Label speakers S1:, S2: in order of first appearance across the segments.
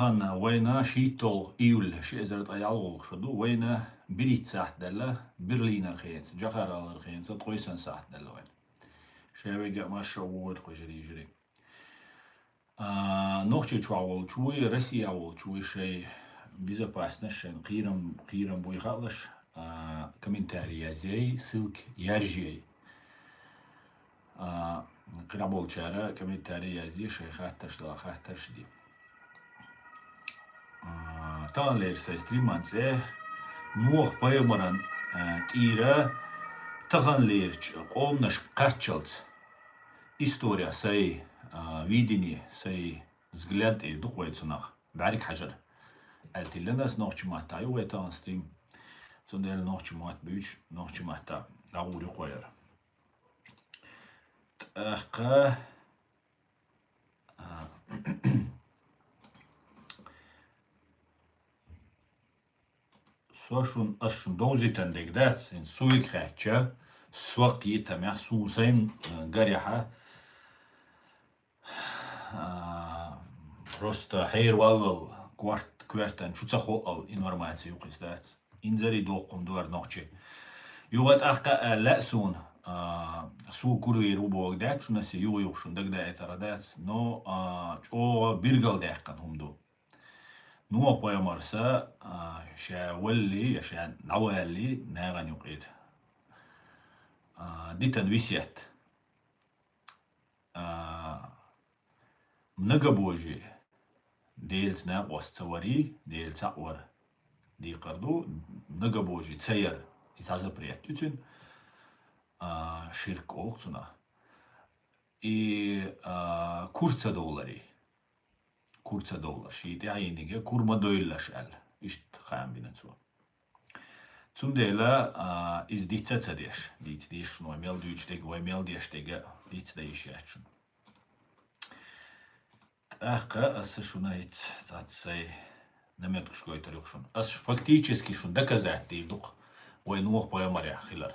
S1: طغن وين شيتول إيول شئزرت أيالغ شدو وين بريت ساعت دلا برلينر خينس جخر الخينس تقويسن ساعت دلا وين شاوي ما شوور خجري جري نوختي تشاول شوي روسيا وول شوي شيء безопасность قيرم بوي خالش комментарии زي سلك يرجي قرابول چاره комментарии زي شيء خاطرش دي تان ليرسي ستريمانس نوخ بايمران تيرا تغن ليرч قومنش قاتчалц история сай видение сай взгляд и духовец нах барик хажар альтилнас нохч мата ю тан стрим цундел нохч мат büyük нохч мата даури qoyar ахка Soșun asun 20 de gdați în suic hacea سوقي تمع سوسين قريحة просто حير والل كوارتن شو تخو الانفورماتي وقصدات انزري دوقم دوار نوخشي يوغت اخا لأسون سو كوري روبو دات شو نسي يو يوخشون دقدا اثردات نو جو بيرغل داقن هم دو نو قوي مرسا شا ولي شا نوالي ناغن يقيد ديتن ويسيت многобожие ديلت ناقوس تصوري ديلت سعور دي قردو многобожие цейер итаза приятютин ширк олцуна и курца доллари курца доллар шиити айниге курма дойлаш ал ишт хаам бинацу Цундела из дитца деш, дитц деш, но имел дючтег, во имел дештега, дитц да ишячун. Ахка, ас шунайт, цацай, наметк шкой тарюкшун. Ас фактически шун доказать ты дух, ой нух по ямаря хилар.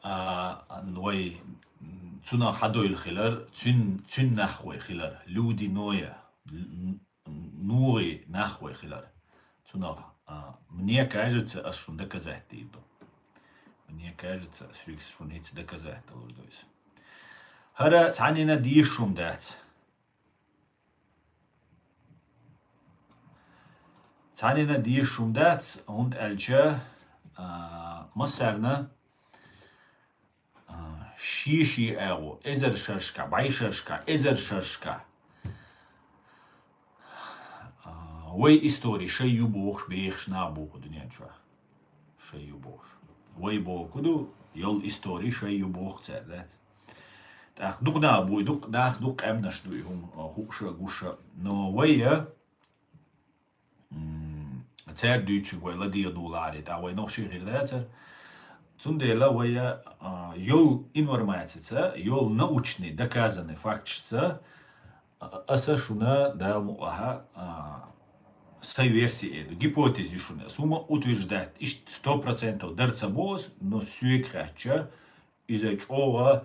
S1: Ой цуна хадойл хилар, цун нахвой хилар, люди ноя, нури нахвой хилар. Цуна Мне кажется, что доказать это. Мне кажется, что это доказать это. Хара цанина дишум дать. Цанина дишум дать, und эльча масарна шиши эго, эзер шершка, бай шершка, эзер шершка. Вой истории, шей юбох, бейх шнабух, дунья чва. Шей юбох. Вой бокуду, йол истории, шей юбох цердет. Так, дук на буй, дук эмнаш дуй, хукша, гуша. Но вой цер дючи, вой ладия дулари, та вой нохши хирдецер. Цундела вой йол информация, йол научный, доказанный фактчица, асашуна дал муаха сай версии, гипотези шуна, сума утверждает, что 100% дерца бос, но сюек хача, из-за чего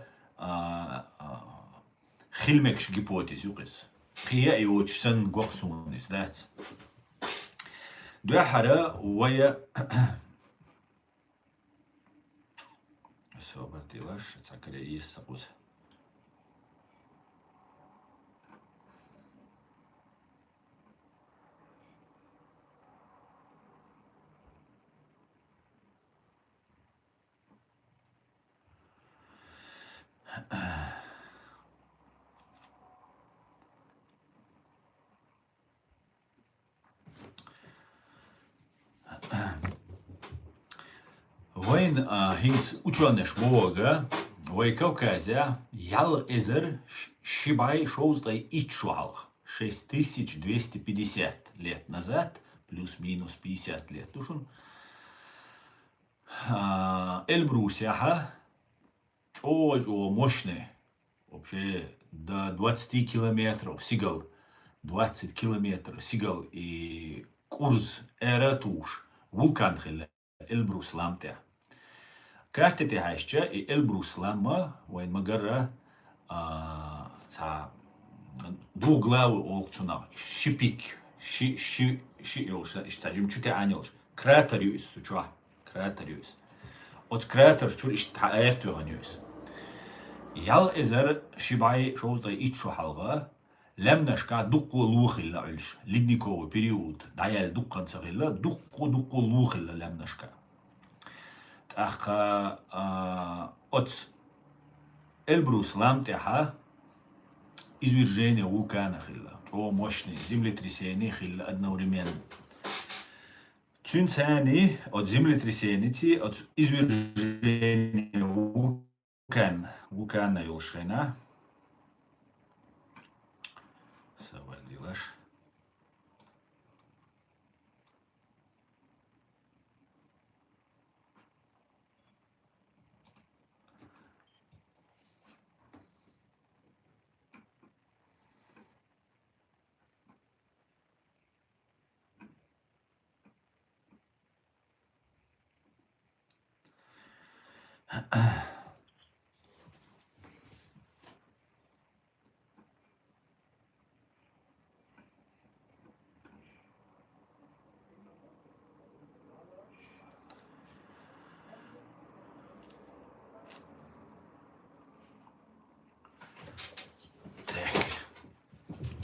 S1: хилмекш гипотези укис. Хия и очень гохсун издать. Дуахара уая собартилаш, цакаре есть сакуз. Войн хинс учёныш бога, вой Кавказя, ял эзер шибай шоуздай ичуалх 6250 лет назад, плюс-минус 50 лет. Тушун Эльбрусяха очень мощный, вообще до 20 километров сигал, 20 километров сигал и курс эратуш, вулкан хиле, Эльбрус ламтя. Карте те хайща и Эльбрус лама, вайн магара, двуглавый олцуна, шипик, شي يوش استعجم شو تعنيوش كراتر يوس شو كراتر يوس от كراتر شو اشتعارت يغنيوس يال إزر شبعي شوز دا إيش حلقة لم نشكا دقو لوخ إلا علش لدنيكو بريود دايال دقا صغيرة دقو لوخ إلا لم نشكا تأخا от البروس لام تاعها извержение вулкана خلا جو مشني землетрясение خلا одновременно تون ثاني от землетрясение от извержение вулкана يوشينا سواليلاش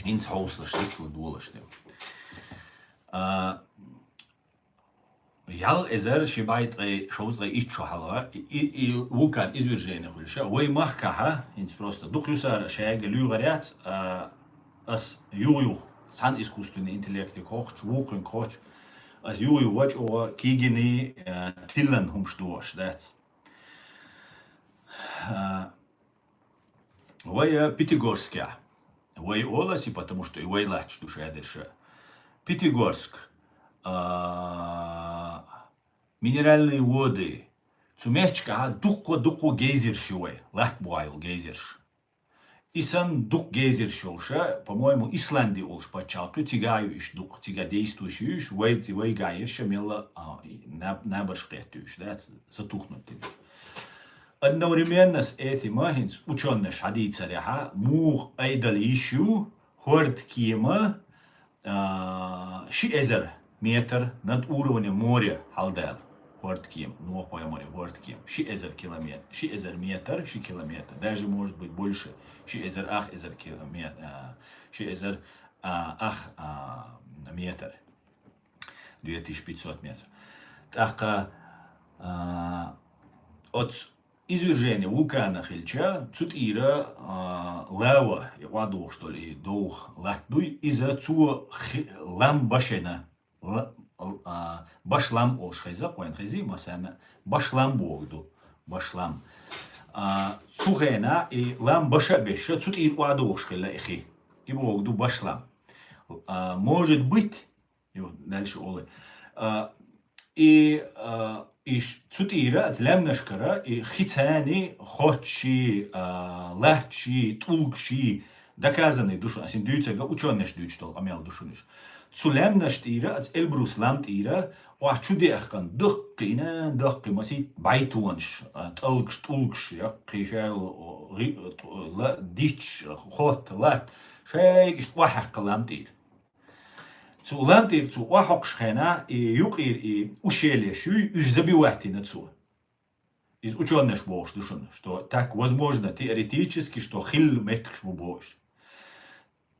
S1: ins Haus stiklo dolaştı. Ял эзер шибайт шоузлай иччо хала и вулкан извержение хулша вой махкаха инс просто духюсар шайга люгарят ас юю сан искусственный интеллект коcht вулкан коcht as юю вач о кигени тиллен хумштуаш дат вой Пятигорская вой оласи потому что и вой лач душа дальше Пятигорск минеральные воды. Цумечка дуку гейзер шуй, лахбуайл гейзерш. И сам дук гейзер шуша, по-моему, Исландии олш початку, тигаю иш дук, тига действующий иш, вей гайерша мела набашкетюш, да, затухнутый. Одновременно с этим махинс ученый шадица ряха, мух айдал ищу, хорд кима, шиэзер метр над уровнем моря халдал. Хортким, ну, по море, Хортким. Шиэзер километр, шиэзер метр, ши километр. Даже может быть больше. Шиэзер ах, эзер километр, шиэзер ах метр. 2500 метров. Так, от извержения вулкана Хильча, тут ира лава, вадух, что ли, дух, латдуй, из-за цу ламбашена. Башлам олшхайза, коин хайзи, масана, башлам богду, башлам. Сухена и лам баша беша, цут и уаду олшхайла эхи, и богду башлам. Может быть, дальше олы, и цут ира, ацлямнашкара, и хицани, хочи, лахчи, тулкши, доказанный душу, асин дюйцага, ученыш дюйчтол, амял душуниш. Цулем наштира, als Elbrus Landira, och чудех kan дыккина, дыкки масит байтуанш, толкш, тулкш, ja, кишел, дич, хот, лат, шейк, ist wahak Landир. Zu Landир, zu wahak schena, юкир, ущелье, шуй, забивати на цу. Из ученых бог, что так возможно теоретически, что хил меткш бог.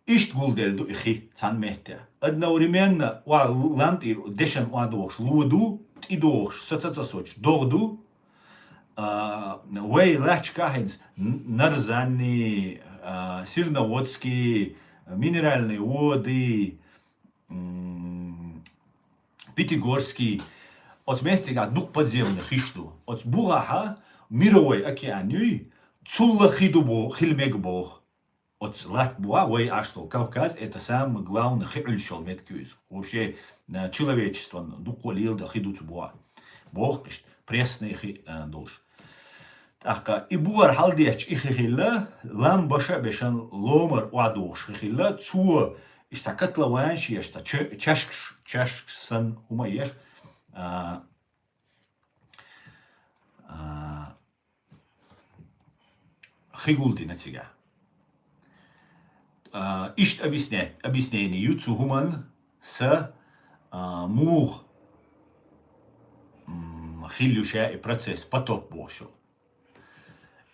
S1: Ишт гулдел ихи цан мехте. Одновременно ламтир дешен уадош луду идош сацацасоч догду вей лачкахинс нарзани сирноводские минеральные воды Пятигорский от мехтега дух подземных ишту от бугаха мировой океанюй цулла хидубо хилмег бог. От Латбуа, вей аштол Кавказ, это самый главный хильшол меткюз. Вообще человечество, духолил да хидуцбуа. Бог ist пресный долж. Так, и буар халдеч ихила, лам баша бешан ломар уадош ихила, цу ist der Katlawанши, ist der Чашксан умаеш. Хигулди на тебя. Ишт объяснение цу гуман с мух хиллюша и процесс потоп бошел.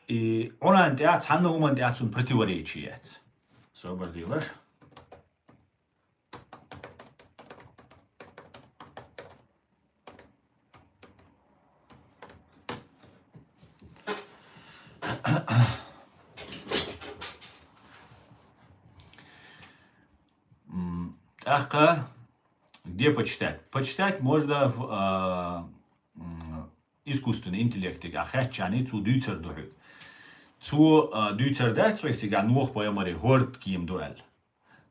S1: И он антиат санна умантиат сун противоречиец. Собор дилаш. Ахка, где почитать? Почитать можно в искусственный интеллект. Ахачани цу дюцер духик. Цу дюцер дать, что их нух поемари горд ким дуэль.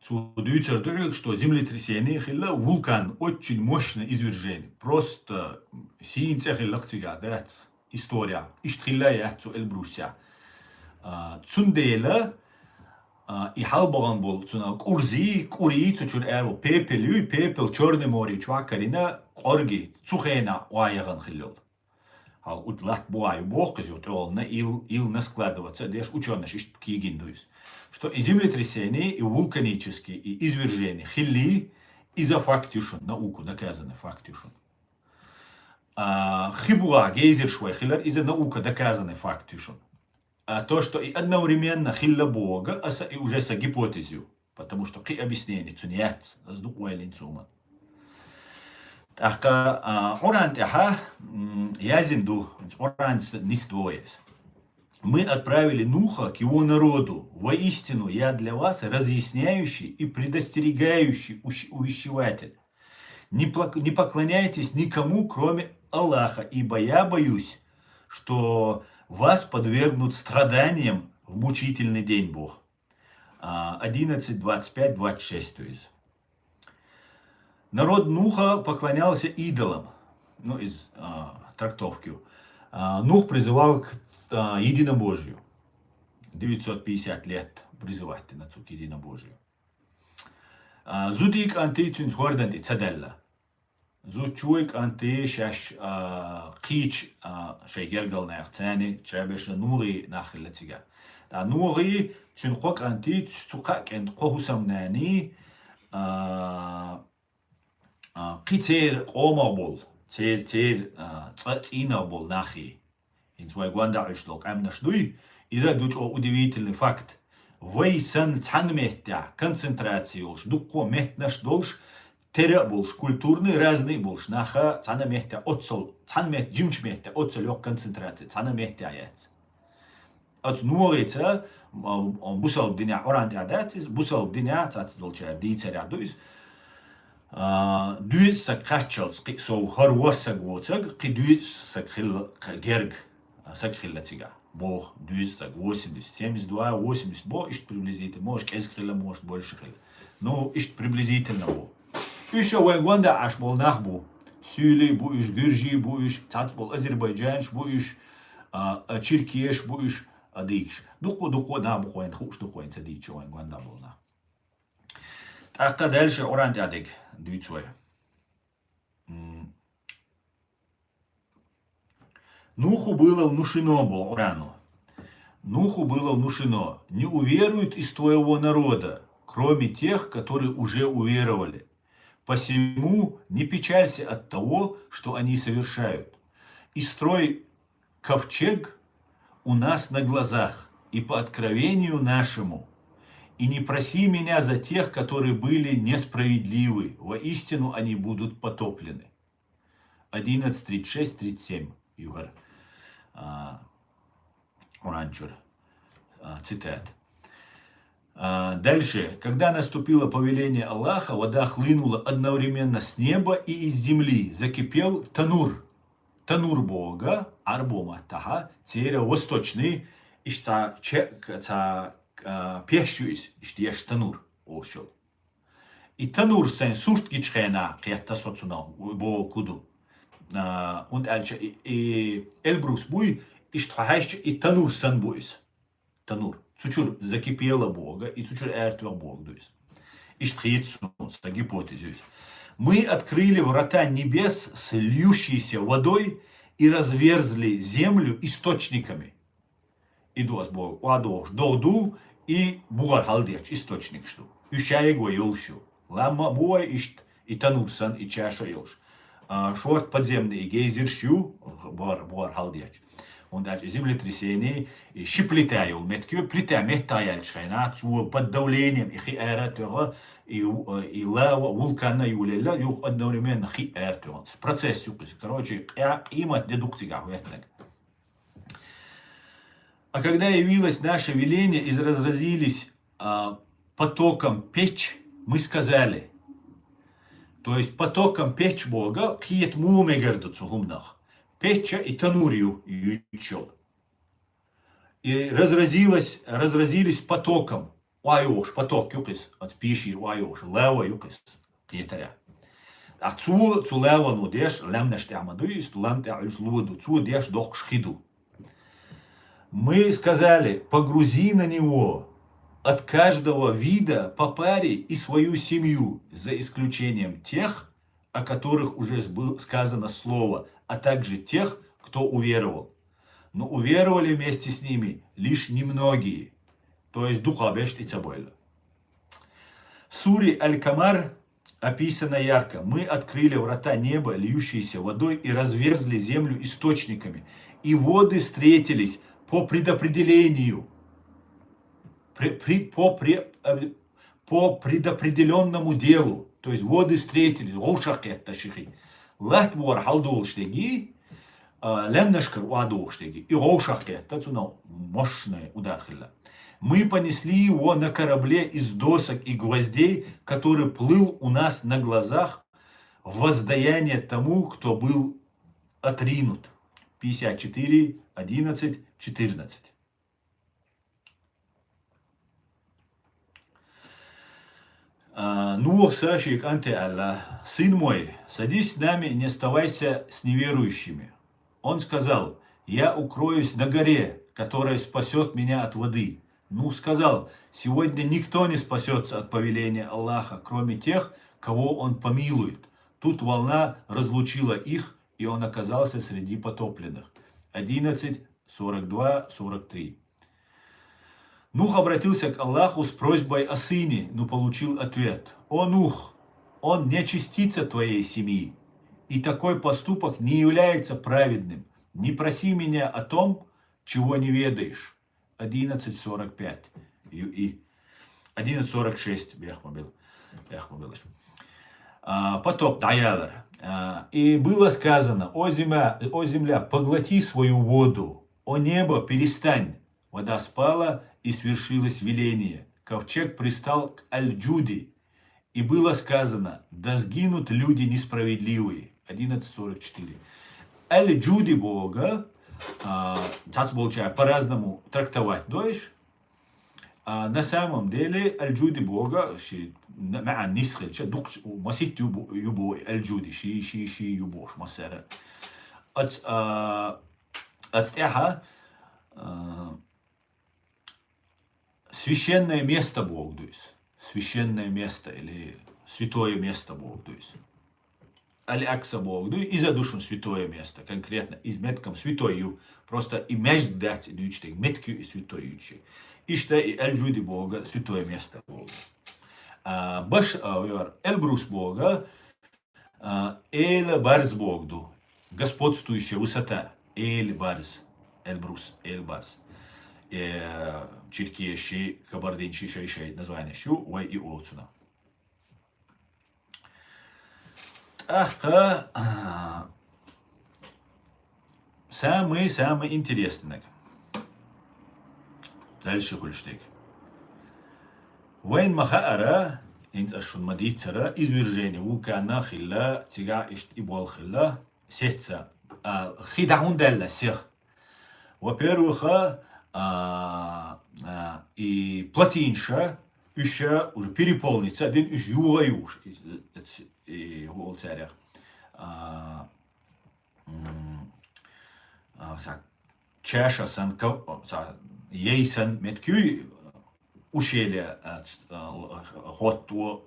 S1: Цу дюцер духик, что землетрясение хилла вулкан очень мощное извержение. Просто синце хилла хтига дать история. Иштхилла я цу эльбруся. Цундела и халбаган бол цуна кури цучур эро пепел черный море чуакарина корги цухена уаяган хиллол. Хал утлат буаю бог кызют олна ил не складываться, деш ученый шишт кигиндуис. Что и землетрясения, и вулканические, и извержения хилли из-за фактишун, науку доказаны фактишун. Хибуа гейзершвай хиллер из-за наука доказаны фактишун. А то, что и одновременно хилла Бога, и уже с гипотезью, потому что ки объяснение цунец, сдук уэлин цума. Так, орант аха, язинду, орант ниствоес. Мы отправили Нуха к его народу, воистину я для вас разъясняющий и предостерегающий увещеватель. Не поклоняйтесь никому, кроме Аллаха, ибо я боюсь, что вас подвергнут страданиям в мучительный день Бог. 11, 25, 26, то есть. Народ Нуха поклонялся идолам, ну, из трактовки. Нух призывал к единобожию. 950 лет призывать на цук единобожию. Зудик антицюнс гордан и цаделла. Зучуик анти шаш қич шайгергал нахтани чабеш нури нахлатига. Да нури сунхок анти цукак энд қохусамнани қитер қомабол тер цинабол нахи. Инсвай гванда ишток амнашлуй. Иза дуч удивительный факт. Вейсан цанмехтя концентрацию духо мехнаш долш тере болш культурный разный болш наха цанмехтя отсол цанмех жимчмехтя отсол yok концентрация цанмехтя яц. От нуореца бусал диня орантиадатис бусал диня цац долча дицерядуис дуис сакачалс со харварса гоцаг кидуис сакхил герг сакхилатига. Бо 280, 72, 80, бо ишь приблизительно, может, кескрила, может, больше крила. Но ишь приблизительно бо. Еще венгванда аш бол нахбу. Сюли, бу иш Гюржи, бу иш цацбол Азербайджанш, бу иш Чиркеш, бу иш адикш. Дуко на бу хоен хуш духоен цадичо венгванда бол на. Так дальше орант адик дюйцвой. Нуху было внушено Борану. Нуху было внушено, не уверуют из твоего народа, кроме тех, которые уже уверовали. Посему не печалься от того, что они совершают. И строй ковчег у нас на глазах и по откровению нашему. И не проси меня за тех, которые были несправедливы. Воистину они будут потоплены. 11.36-37, Югар. Уранчур. Цитат. Дальше. Когда наступило повеление Аллаха, вода хлынула одновременно с неба и из земли. Закипел танур. Танур Бога, арбома таха, теперь восточный, ишца пещуис, иштеш танур, ошел. И танур сен сурт гичхена, кьятта соцуна, бо куду. Und Эльбрус буй, и что хайще и танур сан буйс. Танур. Цучур закипела Бога, и цучур эртва Бог дуйс. И что есть гипотеза. Мы открыли врата небес с льющейся водой и разверзли землю источниками. И дуас Бог, уадош, доуду, и бугар халдеч, источник что. Ющая его елшу. Лама буа ишт и танурсан, и чаша ёлш. Шорт подземный гейзер щу, бар халдяч. Он даже землетрясений, щиплетая ул меткю, плита метая чайна, под давлением и хиэратуга, и лава вулкана юлела, юх одновременно хиэртуга. Процесс юкис. Короче, има дедукция гахуэтнак. А когда явилось наше веление и разразились потоком печь, мы сказали, то есть потоком печь Бога, киет мумегарду цугумнах, печа и танурию ючел. И разразились потоком, уайош, поток юкис, от пищи уайош, лева юкис, киетаря. А цу лева ну деш, лемнеш тямаду, и стулам тяуш луду, цу деш дох шхиду. Мы сказали, погрузи на него от каждого вида по паре и свою семью, за исключением тех, о которых уже сказано слово, а также тех, кто уверовал. Но уверовали вместе с ними лишь немногие, то есть духабешт и цабойла. В суре Аль-Камар описано ярко. Мы открыли врата неба, льющиеся водой, и разверзли землю источниками, и воды встретились по предопределению, по предопределенному делу. То есть воды встретились. Лахтвор халдулштеги, лемнашкар уадулштеги. И роушахкетта, мощная удархилла. Мы понесли его на корабле из досок и гвоздей, который плыл у нас на глазах в воздаяние тому, кто был отринут. 54, 11, 14. Ну, Сашик, анте Аллах, сын мой, садись с нами и не оставайся с неверующими. Он сказал, я укроюсь на горе, которая спасет меня от воды. Ну, сказал, сегодня никто не спасется от повеления Аллаха, кроме тех, кого он помилует. Тут волна разлучила их, и он оказался среди потопленных. 11, 42, 43. Нух обратился к Аллаху с просьбой о сыне, но получил ответ. О, Нух, он не частица твоей семьи, и такой поступок не является праведным. Не проси меня о том, чего не ведаешь. 11.45. И 11.46. Потоп, Таялар. И было сказано, о земля, поглоти свою воду, о небо, перестань. Вода спала, и свершилось веление. Ковчег пристал к Аль-Джуди. И было сказано, да сгинут люди несправедливые. 11.44. Аль-Джуди Бога, по-разному трактовать, доишь? На самом деле, Аль-Джуди Бога, مع النسخ دوق مسيت يبو الجودي شي يبوش مسألة отстяха священное место Бог, то есть священное место или святое место Бог, то есть Аль-Акса Бог, и задушен святое место, конкретно из метком святою, просто и между дать ючтек, меткю и святой ючтек. И что и Аль-Джуди Бога, святое место Бога. Баш Эльбрус Бога, Эль Барс Богду, господствующая высота, Эль Барс, Эльбрус, Эль Барс. Чиркеши, Кабардинчи, Шейшей, название Щу, Уай и Олцуна. Так, самый интересный. Дальше хульштег. Вайн Махаара, инцашун мадицара, извержение вулкана хилла, тига ишт и бол хилла, сетца, хидахунделла сех. Во-первых, и плотинша еще уже переполнится, один из югаюш, и в царях. Чаша сан, ейсан меткюй, ущелье ход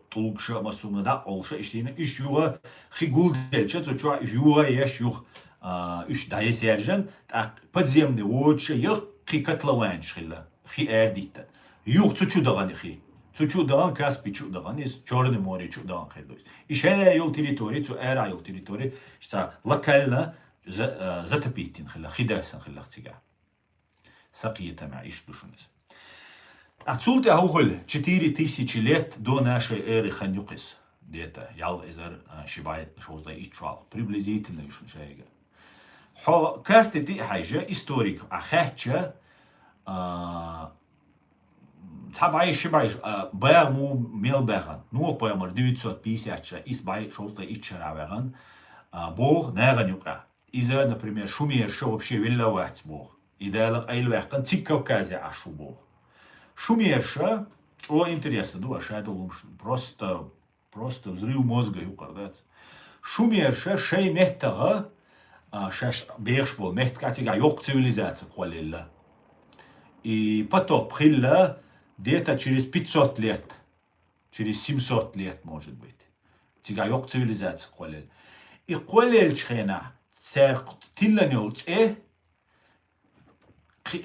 S1: тулукша масуна да олша иштина иш юга хигулдел чё юга еш юг иш даесержен так подземный оче юг хи котлован шхила хи эрдита юг цучу даганы хи Цу чудаган Каспий чудаган из Черное море чудаган хедуис. Ише йол территории, цу эра йол территории, что локально затопитин хила, хидасан хила цыга. Сакиета мя иш душунис. Отсюда аухоль 4000 лет до нашей эры Ханюкис. Где-то ял эзер шибай шозда ичвал. Приблизительно ишун шайга. Хо карты ти хайжа историк ахача табай шибай бэрму мелбэган. Ну поймар 950 из бай шозда ичаравэган. Бог нэганюка. Иза, например, шумерша вообще виллавац бог. Идеалак айлуэхкан циккавказе ашу бог. Шумерша, что интересно, да, просто взрыв мозга юкардать. Шумерша шей мехтага, шаш бешбол, мехткатига yok цивилизация квалилла. И потоп хилла где-то через 500 лет, через 700 лет, может быть. Тига yok цивилизация квалилла. И квалил чхена, цер тилланил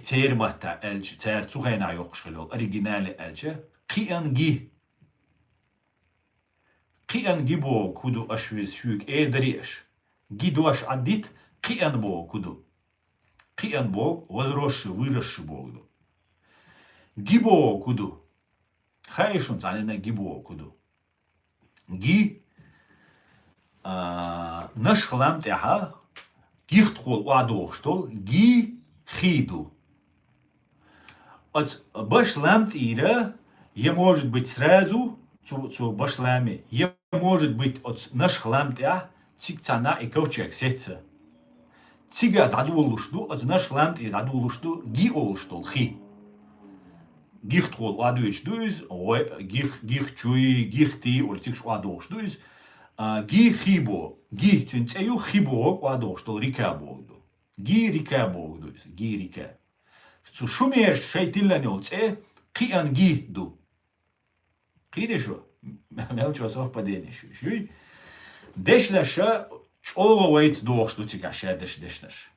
S1: Термата элч, цер цухена йокшхелол, оригинале элче, кианги. Кианги бо куду ашвис шук дариш. Гидуаш адит, киан бо куду. Киан бог, возросший, выросший бог. Гибо куду. Хайшун цанина гибо куду. Ги наш хлам тяха, гихтхол уадох штол, ги хиду. От башламт ира, е может быть сразу, цу башламе, е может быть от наш хламт я, цик цана и ковчег сетца. Цига дадулушту, от наш хламт и дадулушту, ги олштол, хи. Гихтхол уадуич дуиз, гих чуи, гих ти, ол цикш уадох дуиз, ги хибо, ги цюнцею хибо уадох, рика богду. Ги рика богду, ги рика. Цу шумер шейтилланил це, киан ги ду. Кидешо? Мелчо совпадение. Шуй. Дешлаша, чого вейц дохшту цикаша дешлаш.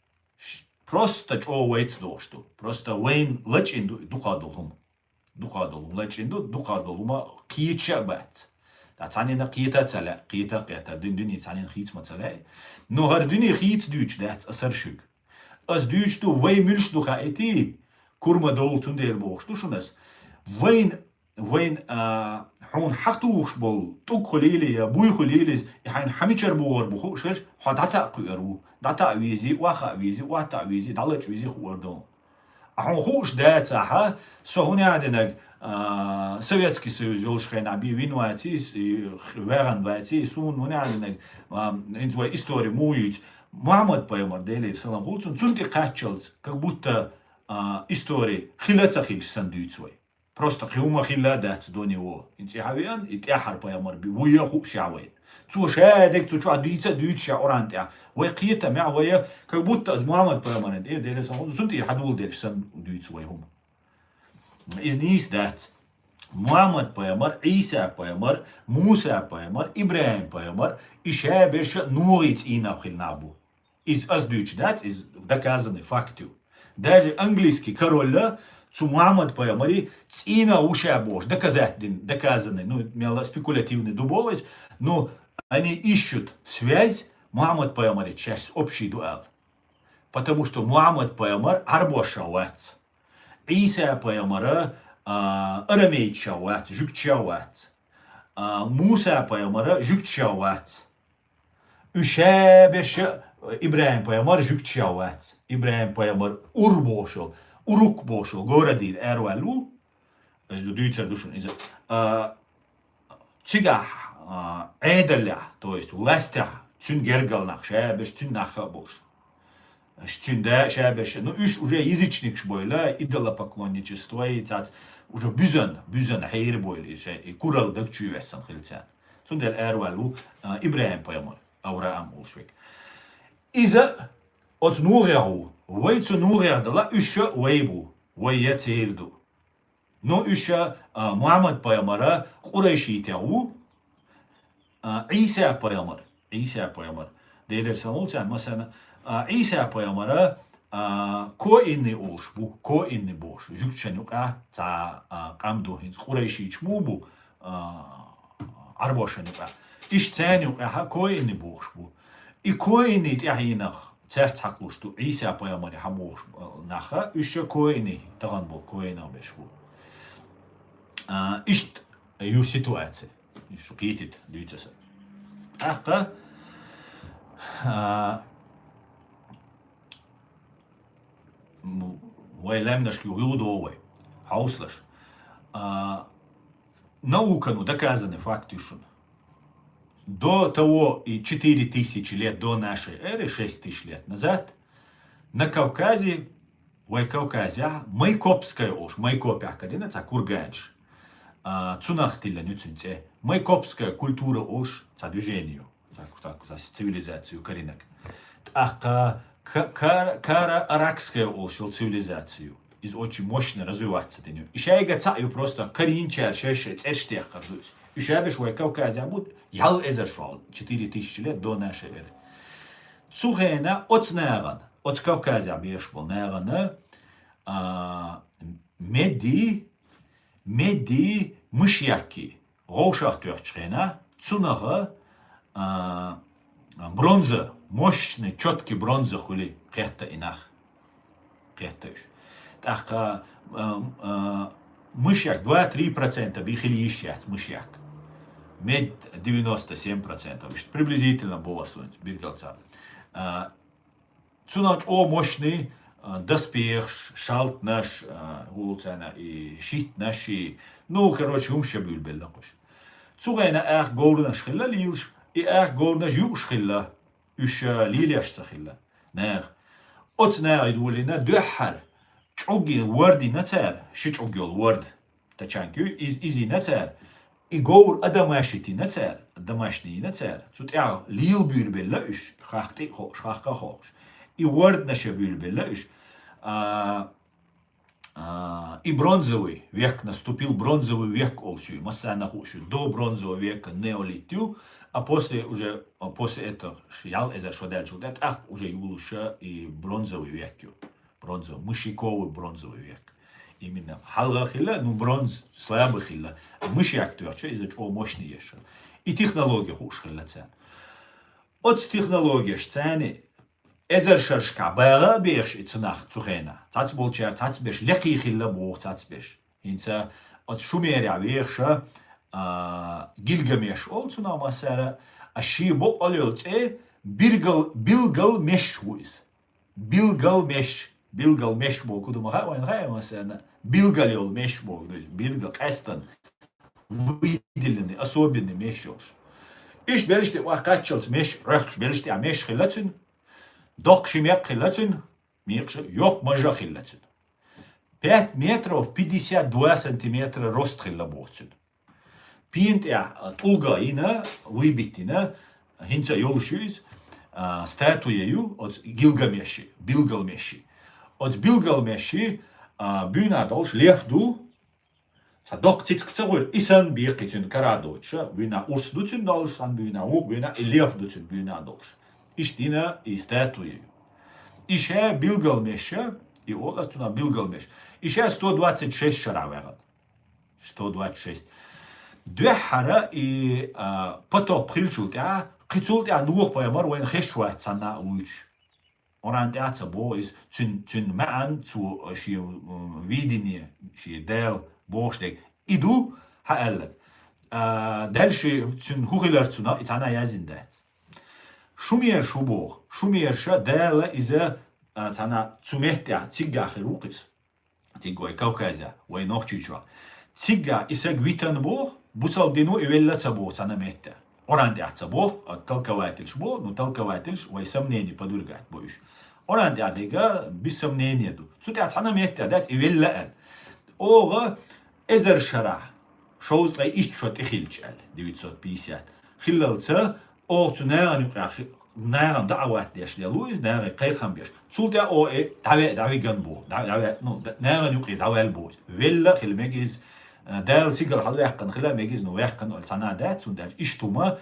S1: Просто чого вейц дохшту. Просто вейн лачинду духадолум. Духадолум лачинду духадолума киеча бат. Da tanina qita tsala, qita qita, dün tanin khits matsala. No har dün khits Duits dat asarshuk. As Duits du wei milch du gaiti, kurma dol tun del bochstu shunas. Wein hon haqtuux bol, tuk kholili ya buy kholilis, han hamichar bor bukhu shish, hadata qiru, data wizi, waxa wizi, wata wizi, dalach wizi khwardon. Ahon khosh dat saha, so hon adinag Советский Союз Олшхен Аби Винуатис, Веран Ватис, Сун, Унядинек, интуа историю муить, Мухаммад Пайомар Дели, Салам Хулцун, Цунти Качелс, как будто истории Хилацахиль Сандуицвой. Просто Хиума Хиладат до него. Интихавиан, и Тяхар Пайомар Би, Вуяху Шавой. Цушадек, Цуча Дуица, Дуича Орантя. Вайкита Мявая, как будто Мухаммад Пайомар Дели, Салам Цунти Хадул Дели Сандуицвой Хум. Is niet dat Muhammad Paymar, Isa Paymar, Musa Paymar, Ibrahim Paymar, Isha Bersha nooit inafhil nabu. Is as Duits dat is доказанный факту. Даже английский король цу Muhammad Paymari цина уша бош, доказанный, ну, имела спекулятивный дубовость, но они ищут связь Muhammad Paymari через общий дуэл. Потому что Muhammad Paymar арбошавец. Иса Пайомара арамейчават, жукчават. Муса Пайомара жукчават. Ушабеша Ибрахим Пайомар жукчават. Ибрахим Пайомар урбошел, урукбошел, горадир эрвалу. Дуйцер душун. Чига эдаля, то есть властя, цюн гергалнах, шабеш цюн нахабош. Штюнда, шабеш, ну, уже язычник шбойла, идолопоклонничество, и цац, уже бюзен, хайр бойли, и курал дак чуесан хильцан. Цундел эрвалу, Ибрахим Пайомар, Авраам Олшвик. Иза, от нуряу, вейцу нурядала, уша вейбу, вейя цейрду. Но уша Мухаммад Пайомара, Курайшитяу, Иса Пайомар, Дейлер Самулцан, масана, Иса Пайомара коини олш бу коини бош жукчанука за камду хинс курайши чмубу арбошанука иш цанука коини бош бу и коини тяхинах церцаклушту иса паямари хамош наха иш коини таган бу коина бешбу иш ю ситуация иш китит дүйцеса аха Вайлемнашки уюдовой, хауслаш. Наука, доказаны факты, что до того и 4000 лет до нашей эры, 6000 лет назад, на Кавказе, Майкопская ож, Майкопя, кадина, ца курганш, цунахтилля нюцинце, Майкопская культура ож, ца движению, ца цивилизацию коренок. Кара аракская ошел цивилизацию из очень мощно развиваться до нее. Еще я гацаю просто коринчар шешец эштех кажусь. Еще я бешвой Кавказе будет ял эзершвал 4000 лет до нашей эры. Цухена от наган от Кавказа бешвал нагана меди мышьяки рошах тёрчрена цунага бронза мощный, четкий бронза хули, кехта инах. Кехтаешь. Так, мышьяк 2-3% бихили ищать мышьяк. Мед 97%. Приблизительно было солнце, биргалца. Цунач о мощный, доспех, шалт наш, гулцана и щит наши. Ну, короче, умща бюльбел лакуш. Цугайна ах горна шхилла лилш, и ах горна юг шхилла. Үш лилияш сахилла. Нах. От нах идвулина дөхар. Чуги ворди нацар. Шичугил ворд. Тачанкю изи нацар. И гор адамашити нацар. Домашний нацар. Цут я лил бюльбелла үш. Хахти хош. Хахка хош. И ворд наша бюльбелла үш. И бронзовый век наступил, бронзовый век олчу. Массана хушу. До бронзового века неолитию. А после этого шиял эзер шодель шудет, уже юлуша и бронзовый век. Бронзовый, мышиковый бронзовый век. Именно халга хилла, бронз слабый хилла. Мышьяк тёрча, из-за чего мощный еще. И технология хуш хилла цен. От технологии цены эзер шаршка, бэга беш и цунах цухена. Цац болчар, цац беш, леки хилла бог, цац беш. Инца от шумеря веша, Гильгамеш олцуна масара, а ши бо олёлце билгал меш вуис. Билгал меш бо кудума хай масана. Билгалёл меш бо, то есть билгал кастан выделенный, особенный мешёш. Иш белиште вахкачёлс меш, рахш белиште а меш хилацин, док шимяк хилацин, миркш ёк мажа хилацин. 5 метров 52 сантиметра рост хилабоцин. Пинт я тулга ина выбитина хинца ёлшуис статуею от Гилгамеши, Билгалмеши. От Билгалмеши бюна долш левду садок цицкцагур исан биркетин карадоча бюна урсдуцин долш сан бюна уг бюна и левдуцин бюна долш. Иштина и статуею. Ише Билгалмеша и оластуна Билгалмеш. Ише 126 шаравегат. 126. Дөхара и потоп хилчулт я қицулт я нух паямар вен хешват сана уч. Оран тяца боис цун маан цу ши видение ши дел боштек иду хаэллет. Дальше цун хухилар цуна итана язиндат. Шумер шубо шумерша дела иза цана цумеття цигахи рукис. Цигой Кавказя вен охчичва. Цигга иса гвитан бог бусал дину ивелла цабо сана метта. Оранди ацабо толковательш бо, но толковательш вай сомнение подвергать боиш. Оранди адега без сомнения ду. Сути ацана метта дать ивелла эл. Ога эзер шара. Шоузлай ищот ихилчал 950. Хиллалца о цунаган юқах наган даават деш луис наган кайхан беш. Султа о дави ганбо. Дави ну наган юқи давел бо. Велла خلمجيز دال سيجر حلو يحقن خلا مجيز نو يحقن الصناعات سندال إشتوما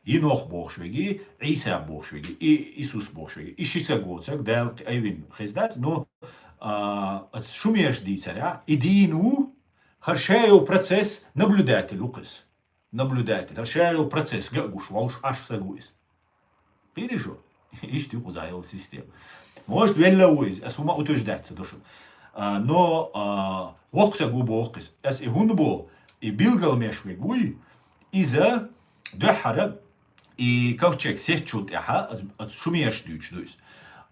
S1: Инох богшвеги, Иса богшвеги, и Иисус богшвеги. И шиса гоцак, дел эвин хиздат, но шумеш дицаря, идину, харшею процесс наблюдатель лукас. Наблюдатель, харшею процесс, гагуш, волш аш сагуис. Видишь? Ишь ты узаил систему. Может, велла уиз, а сума утверждается душу. Но вокса губо окис, ас и гунбо, и билгал мешвегуй, из-за дохара, и ковчег сечут яха, от шумеш дючдуис.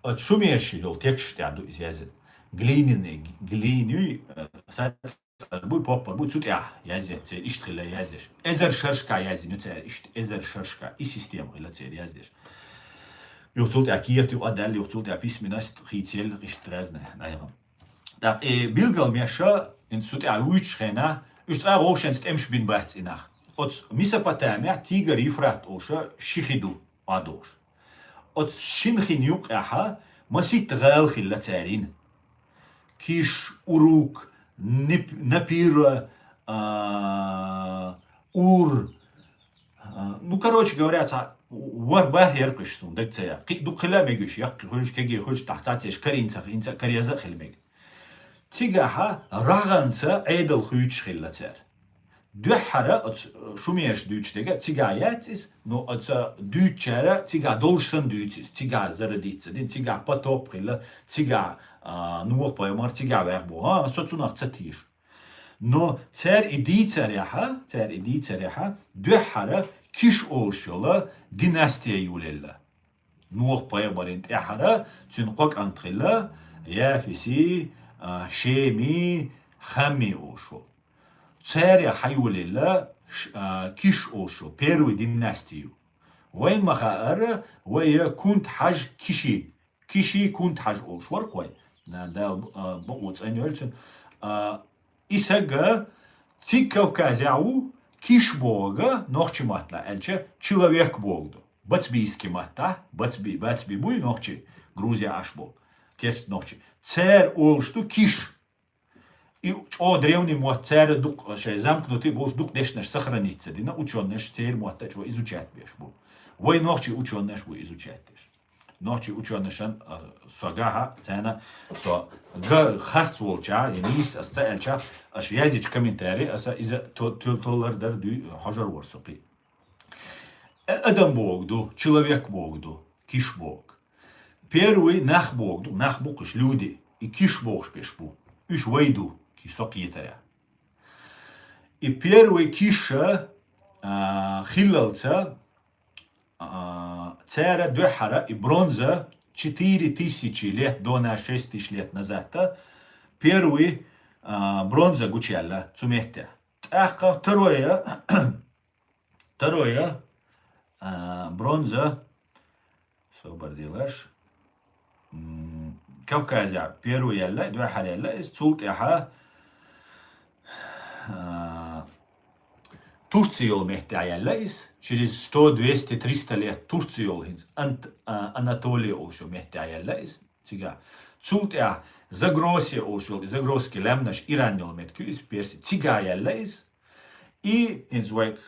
S1: От шумеш дол текст яду из язык. Глиняный, глиняный, будет попа, будет сут я, язе, цель, ишь хила язеш. Эзер шершка язе, не цель, ишь эзер шершка, и система хила цель язеш. Юрцулт я киет, ю адал, юрцулт я письменность, хитель, ишь трезне, наверное. Так, билгал меша, in sut ja uitschena, is er ook eens tems bin bats inach. Ots Mesopotamia tiger Ifrat olsha shichidu adosh. Ots shinchinjuk aha masit gal khilatarin. Kish uruk напир ур. Ну, короче говоря, варбар яркоштун, так це. Ду хилемегиш, як хочеш кеги, хочеш тахцатеш, каринцах, инца каряза хилмег. Цигаха раганца эдл хуйч хиллатер. Духара от шумеш дучтега цигаятис, но от дучара цига должен дучис, цига зарадица, дин цига потоп хилла, цига нуох поймар цига вербо, соцунах цатиш. Но цер идицаряха, духара киш олшола династия юлелла. Нуох поймаринт яхара, цинқок антрилла, яфиси, شيمي خمي اوشو تساري حيوليلا كيش اوشو بيرو ديناستيو وين ما خاطر ويا كنت حاج كيشي كنت حاج اوشو ورقوي دا بقوت انيولتن исага цикавказяу киш бога нохчи матла элче человек богду бацбийский мата бацби буй нохчи Грузия аш бог Кест ночи. Цер олшту киш. И о древний мот цер дук ше замкнутый бош дук дешнеш сохраниться. Дина ученеш цер мот чего изучать беш бу. Вой ночи ученеш бу изучать теш. Ночи ученешан сагаха цена со га харц волча янис астелча аш языч комментарий аса из толлардар ду хажар ворсопи. Адам богду, человек богду, киш бог. Первый нах бог люди, и киш бог шпешбу, уж войду, кисок етаря. И первый киша хиллалца царя Духара и бронза 4000 лет до нас 6000 лет назад, первый бронза гучалла, цумехтя. Второе бронза, собардилаш, Кавказя первый ялла, Духар ялла, из цулт яха Турцию мехтя ялла, из через 100, 200, 300 лет Турцию из Анатолия ошо мехтя ялла, из цига. Цулт я загроси ошо, загроски лемнаш Иранил метку из Перси, цига ялла, из и инзвайк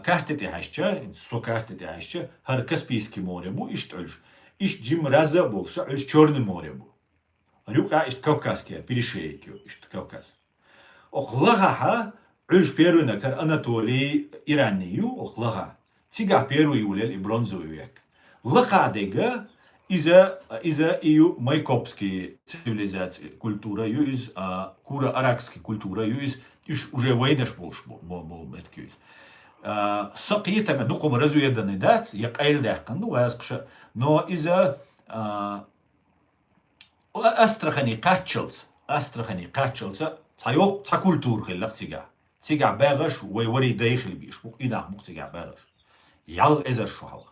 S1: картете хаща, со картете хаща, хар Каспийский море бу иштольш. Иш Джим Раза больше, иш Черное море был. Рюка иш Кавказские, перешейки, иш Кавказ. Ох лагаха, иш первый накар Анатолий Иранию, ох лага. Тига первый улел и бронзовый век. Лага дега из-за ее майкопские цивилизации, культура, из кура арабской культуры, из уже войнаш больше был меткюз. Сакиетами дуком разведаны дать, як айлдахкан, ну аскша, но из-за Астрахани качелся, цайок цакультур хиллах цига багаш, вори дейхли биш, бук инах мук цига багаш. Ял эзер шухал.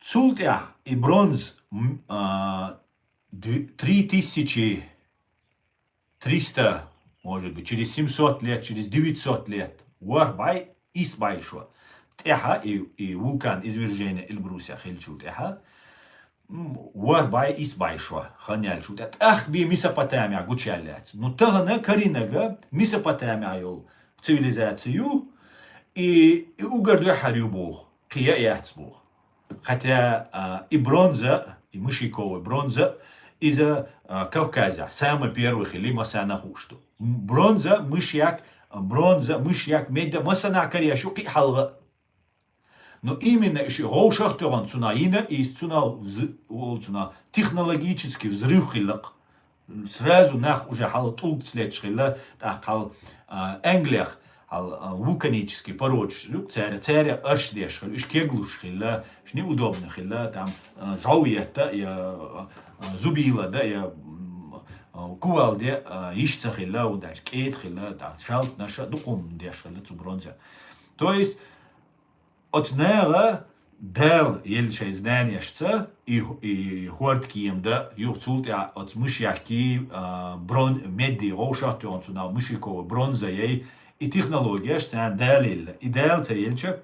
S1: Цултя и бронз 3300, может быть, через 700 лет, через 900 лет. Варбай избайшо. Теха и вулкан извержения Эльбруса хельчут. Теха. Варбай избайшо. Ханяльчут. Ах би Месопотамия гучалят. Но тагана каринага Месопотамия цивилизацию и угорду харюбух, кия яцбух. Хотя и бронза, и мышиковая бронза из Кавказа, самых первых или масана что. Бронза, мышьяк, меда, масана карьяшу, ки халга. Но именно еще гоушахтуган цунаина и цуна технологический взрыв хилак. Сразу нах уже хал тулк след шхила, так хал Англиях, хал вулканический пород шлюк, царя аршлеш хил, уж кеглуш хила, уж неудобно хила, там жауета, я зубила, да, я кувалде, ищца хила, удачь, кейт хила, так шалт наша духом дешхила цубронза. То есть, от нера дел ельче знанияшца и хуарткием да юхцулт я от мышьяки меди гоушахты он цуна мышиково бронза ей и технология что дел и дел це ельче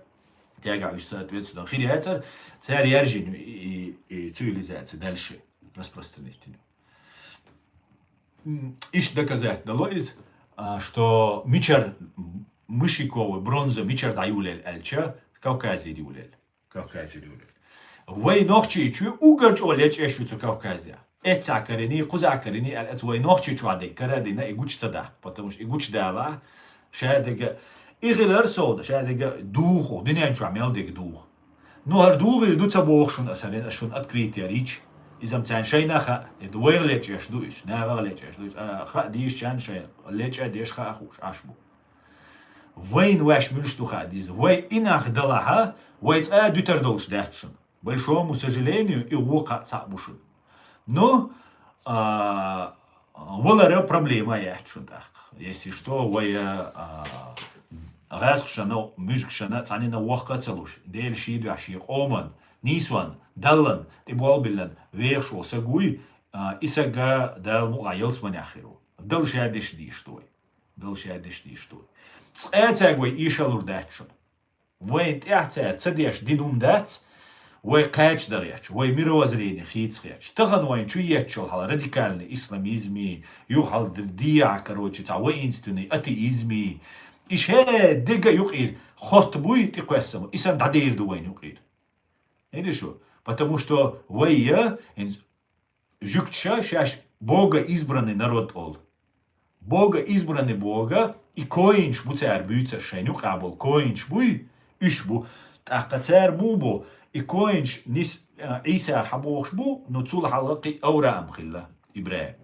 S1: тягаешь соответственно хириацер це режим и цивилизация дальше распространить. Ищ доказать далось, что мичар мышиково бронза мичар даюлель эльче Кавказе диулел. Вой нохчи чу угач олеч эшуцу Кавказе. Эцакарини, кузакарини, это вой нохчи чвадик, карадина игуч садах, потому что игуч дала, шадега игилер сода, шадега духо, динен чвамел дег дух. Но ар дух идут собох шун асален, шун открытие рич. Изам цан шайнаха, это вой леч эшдуиш, навер леч эшдуиш, ха диш чан шай, леч эдеш ха ахуш, ашбу. Войн ваш мюльштуха диз, вой инах далаха, вой ца дютер датшин. Большому сожалению, и вока цабушин. Но, воларе проблема яхчун так. Если что, вой разкшана, мюжкшана, цанина вохка целуш. Дель шиду аши оман, нисван, даллан, и болбилан, вершул сагуй, и сага дал мула елсман яхиру. Дал шадиш диштой. Цэцэгвэй ишалур датшун. Вэй тяцэр цэдэш динум дац, вэй кэч даряч, вэй мировоззрение хитсхяч. Тахан вайн чуеччол хал радикальный исламизми, юхал дия, короче, ца воинственный атеизми. Ишэ дега юхир, хот будет и квессам, и сам дадир дувайн юхир. Видишь что? Потому что вэя, жукча, шаш Бога избранный народ ол. Бога избранный Бога, и коинч бу цар бюца шенюк абол коинч буй ишбу така цар бубо и коинч нис Иса хабош бу но цул халaqi аурам хилла Ибраим.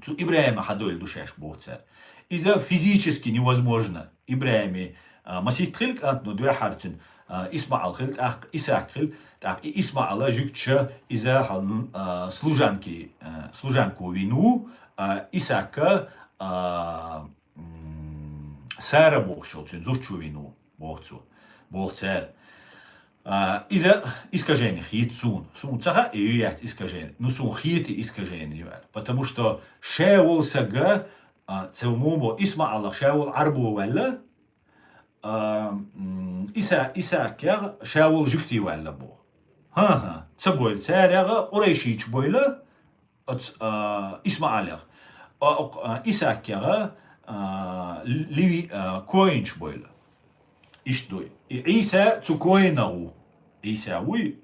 S1: Цу Ибраима хадоль душаш бу цар. Иза физически невозможно Ибраими масих хилк ант но две хартин Исмаил хилк ах Исаак хилк так и Исмаила жукча иза хал служанку вину Исаака Сара бохшол, цен зурчу вину, бохцу, бохцер. Из-за искажения хит сун цаха и юят искажение. Ну сун хит и искажение юат. Потому что шеул сага цеумомо Исмаила шеул арбу валла Исаакер шеул жукти валла бо. Ха цабойл царяга урейшич бойла Исмаилер. Исаакера Ливи коинч бойла. Ишдой. И Иса цу коинау. Иса уй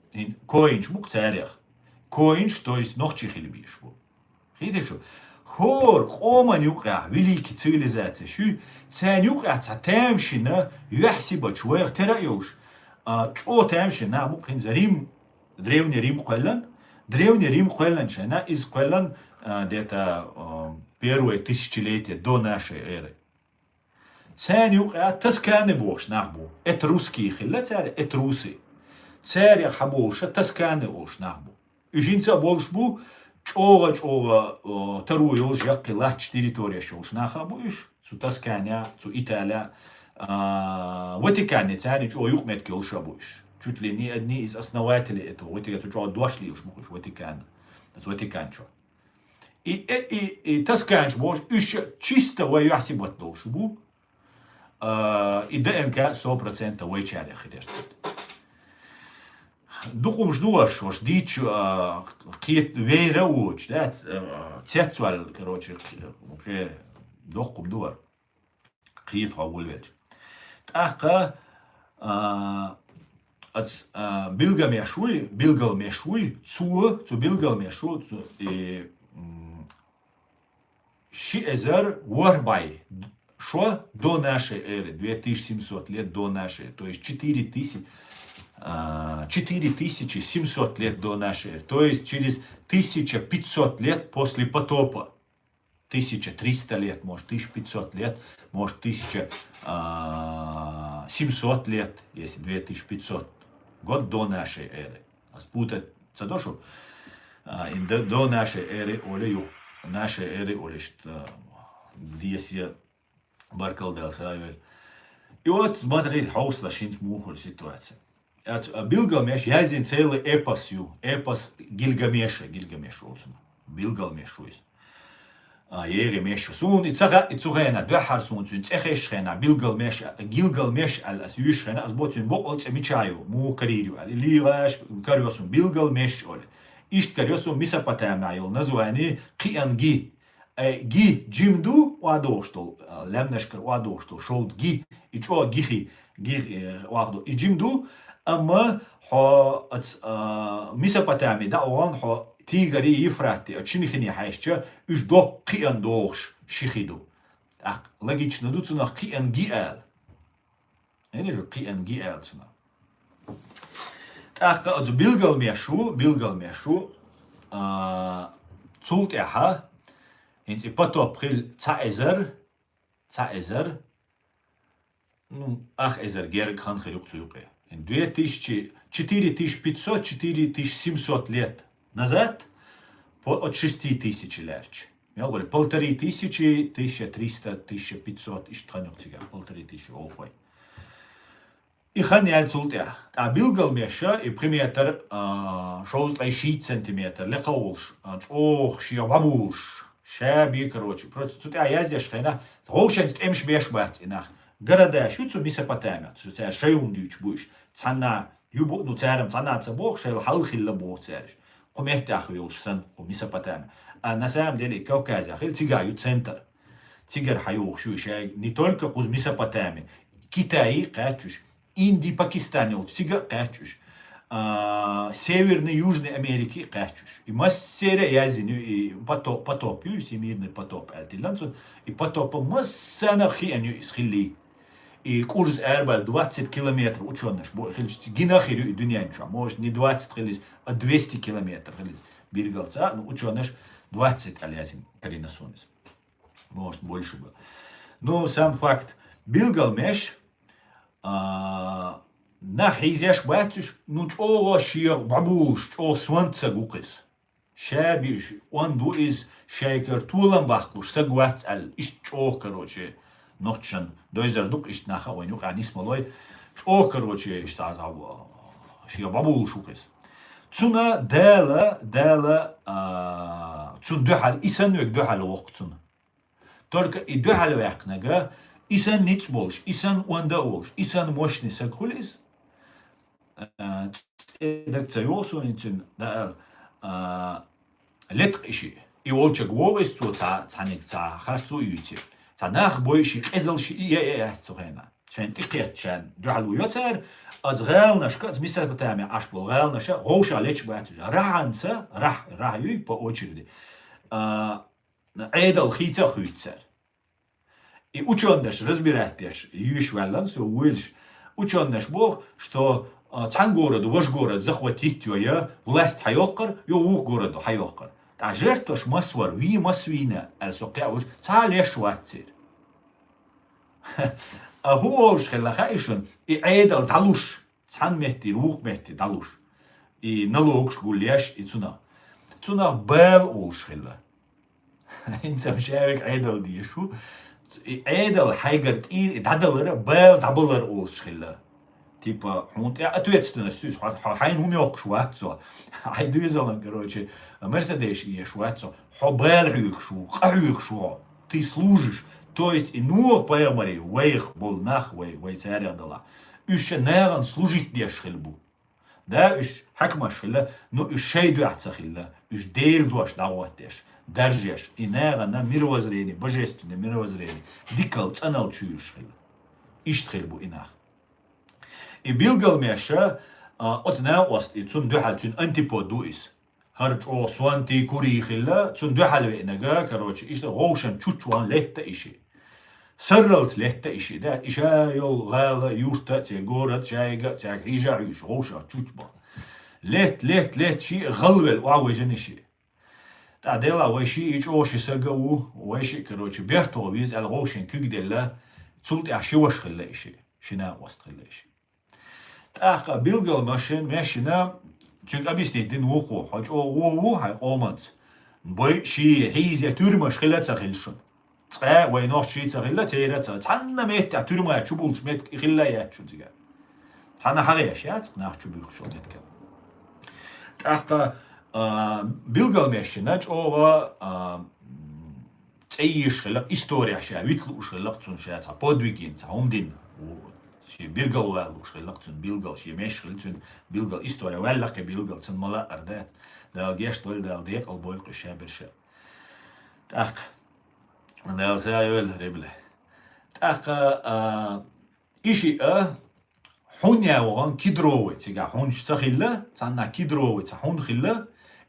S1: коинч бук царях. Коинч, то есть нохчих или бишбу. Видите что? Хор, хома нюкра, великий цивилизация. Шу, ца нюкра, ца темшина, юхсиба чуэх тераюш. Чо темшина, бук хин за Рим, древний Рим квеллан. Древний Рим квеллан, шена из квеллан где-то первое тысячелетие до нашей эры. Ценюк, тасканы бошь нахбу. Это русские хилла царь, это русы. Царь хабоша тасканы олш нахбу. Ужинца болшбу, чога тару олш якки лач территория шолш нахабу иш. Цу тасканя, цу Италия. Ватикане царь чо юхметки олшабу иш. Чуть ли не одни из основателей этого. Ватикан, цу чо дошли уж мухуш Ватикан. Это Ватикан чо. И тасканч бож еще чисто воюаси батдолшбу. И ДНК 100% войчаря хидерстит. Духом ждуаш, ваш дичь, кит вейра уч, да, цецвал, короче, вообще духом дуар, кит хавульвеч. Таха Билгалмешуй, цу Билгалмешу, Шиэзер Уорбай. Что до нашей эры, 2700 лет до нашей, то есть 4700 лет до нашей эры, то есть через 1500 лет после потопа. 1300 лет, может 1500 лет, может 1700 лет, если 2500 год до нашей эры. А спутать цадошу до нашей эры олею, нашей эры олеш, здесь я баркалдался. И вот смотри, хаусла шинц мухур ситуация. Билгамеш, я здесь целый эпос Гильгамеша олсун. Билгамеш есть. Yerimеш sun itzughena duhar sun tsun tsexeshkhena Gilgamesh al asyushkhena azbotun boqol tsemichayu mu kaririu al ligash karyosun Gilgamesh ol isht karyosun Mesopotamia naзвание Qiangi gi jimdu wadoshto lemneshkar wadoshto shod gi icho gihi wado jimdu amma ho Mesopotamia da on ho تيجري يفراتي أتشني خني حيشة إيش دو قيان دوش شخيدو لقيتش ندو تنا قيان جيال يعني جو قيان جيال تنا أز بيلغل ميشو تولت إحا إنت باتو بخيل تايزر إزر غير كان خيروق تسوقي إن 4500 лет назад от 6000 лет. Я говорю, 1500, 1300, 1500, ишь тханюк тига, 1500, охой. И хани альцултя. А Билгалмеша и приметр шоуз 6 сантиметр, лехаулш, ох, шия бабулш, шаби, короче. Просто тут я здесь хана, рошен стемш беш бат инах. Города шуцу Месопотамия, что це шеюн дюч буш, цана, юбо, ну царем, цана цабох, шел халхилла бох цариш. قمت أخوي سن وميسوبوتاميا أنا سام دلي كوكاز أخيل تيجايو سنتر تيجر حيوخ شو شيء نتولك قوز ميسوبوتاميا كيتاي قاتشوش إندي باكستاني تيجا قاتشوش Северной и Южной Америки قاتشوش и массера язину и потоп всемирный потоп альтиланцу и потопа массана хианю исхили и курс эрбал 20 километров ученый, гинахирю и дунянча, может не 20, а 200 километров, береговца, но ученый 20 алязин каринасунис, может больше было. Но сам факт, Билгалмеш, нахизяш батюш, ну чого шиях бабуш, чого сванца гукис, шабиш, он ду из шейкер тулам бахкуш, сагвац аль, иш чого, короче, نوتشن دوزر دوك اشتناخا وينوك يعني اسمه لوي شو كروتشي اشتاز عبو شيء بابول شو كيس تسونا دالا تسون دوحال إسان يك دوحال وقت تسونا ترك دوحال وقتنا إسان نيتس بولش إسان واندا بولش إسان موشني سكوليس دك تسيوسو نيتسن دال لتق إشي يولش جووريس تو تانيك خاصو يوتي تناخ بويشي قزلشي إيه سوهنا شان تقيت شان دوحلو يوتر از غال نشكا از Месопотамия аж был غال наша гоша леч бача раанса рах юй по очереди эдал хица хуйцер и учённыш разбираттеш юш валлан со уильш учённыш бог что цан городу ваш город захватить я власть хайоккар ё ух городу хайоккар та жертваш масвар ви масвина алсоқяуш цалеш ватцер هوش خلا خايشن إعادة دالوش سان مهتي روح مهتي دالوش نلوكش قولياش تسونا بال أولش خلا إنت مشارك عادل دي شو عادل حاجة دادلر بال دابلر أولش خلا تيبا حونت أتويتستنا ستوس حين هم يوقش واتسو حيدوزلن короче مرسيدس يش واتسو حبال عيوك شو قعيوك شو ты служишь. То есть и nur паямари, вейх бол нах вей царя дала. Еще неран служить деш хилбу. Да, иш хакмаш хилла, но иш шейду ахцахилла, иш дейл дуаш даватеш, держеш, и неран на мировоззрение, божественное мировоззрение, дикал цанал чуешь хилла. اشتغل بو إناخ بيلقل ماشا أتنا وست تون دو حال تون أنتيبود دويس هرج أو سوانتي كوري خلا تون دو حال وإنجا كروش إيش غوشن تشوان لهت إشي سرلت لهت إشي ده إشا يل غالا يورتا تيجورت جايجا تيجيجا عيش غوشة تشوتبا لهت شيء غلبل وعوجن إشي تعديلا وشي إيش أوشي سجوا وشي كروش بيرتو بيز الغوشن كيجدلا تولت أحشوش خلا إشي شنا وست خلا إشي أخ بيلقل ماشينا تشنك أبيستي دين وقو حاج أو هاي قومت بوي شي حيز يتورمش خلا تغلشن تقا وينوش شي تغلا تيرا تحنا ميت تورما تشبولش ميت خلا ياتشو تيجا تحنا حريش يا تقناح تشبيخ شو ميت كم أخ بيلقل ماشينا أو تعيش خلا إستوريا شا ويتلوش خلا تون شا تا بودويجين تا همدين شي بيلقل والوش خلقتون بيلقل شي مش خلتون بيلقل إستوريا ولا كبيلقل تون ملا أردات دال جيش دول دال ديق البويل قشة برشة تأخ دال زايول ربله تأخ إشي حونيا وغان كيدروه تيجا حون شتخيله تانا كيدروه تحون خيله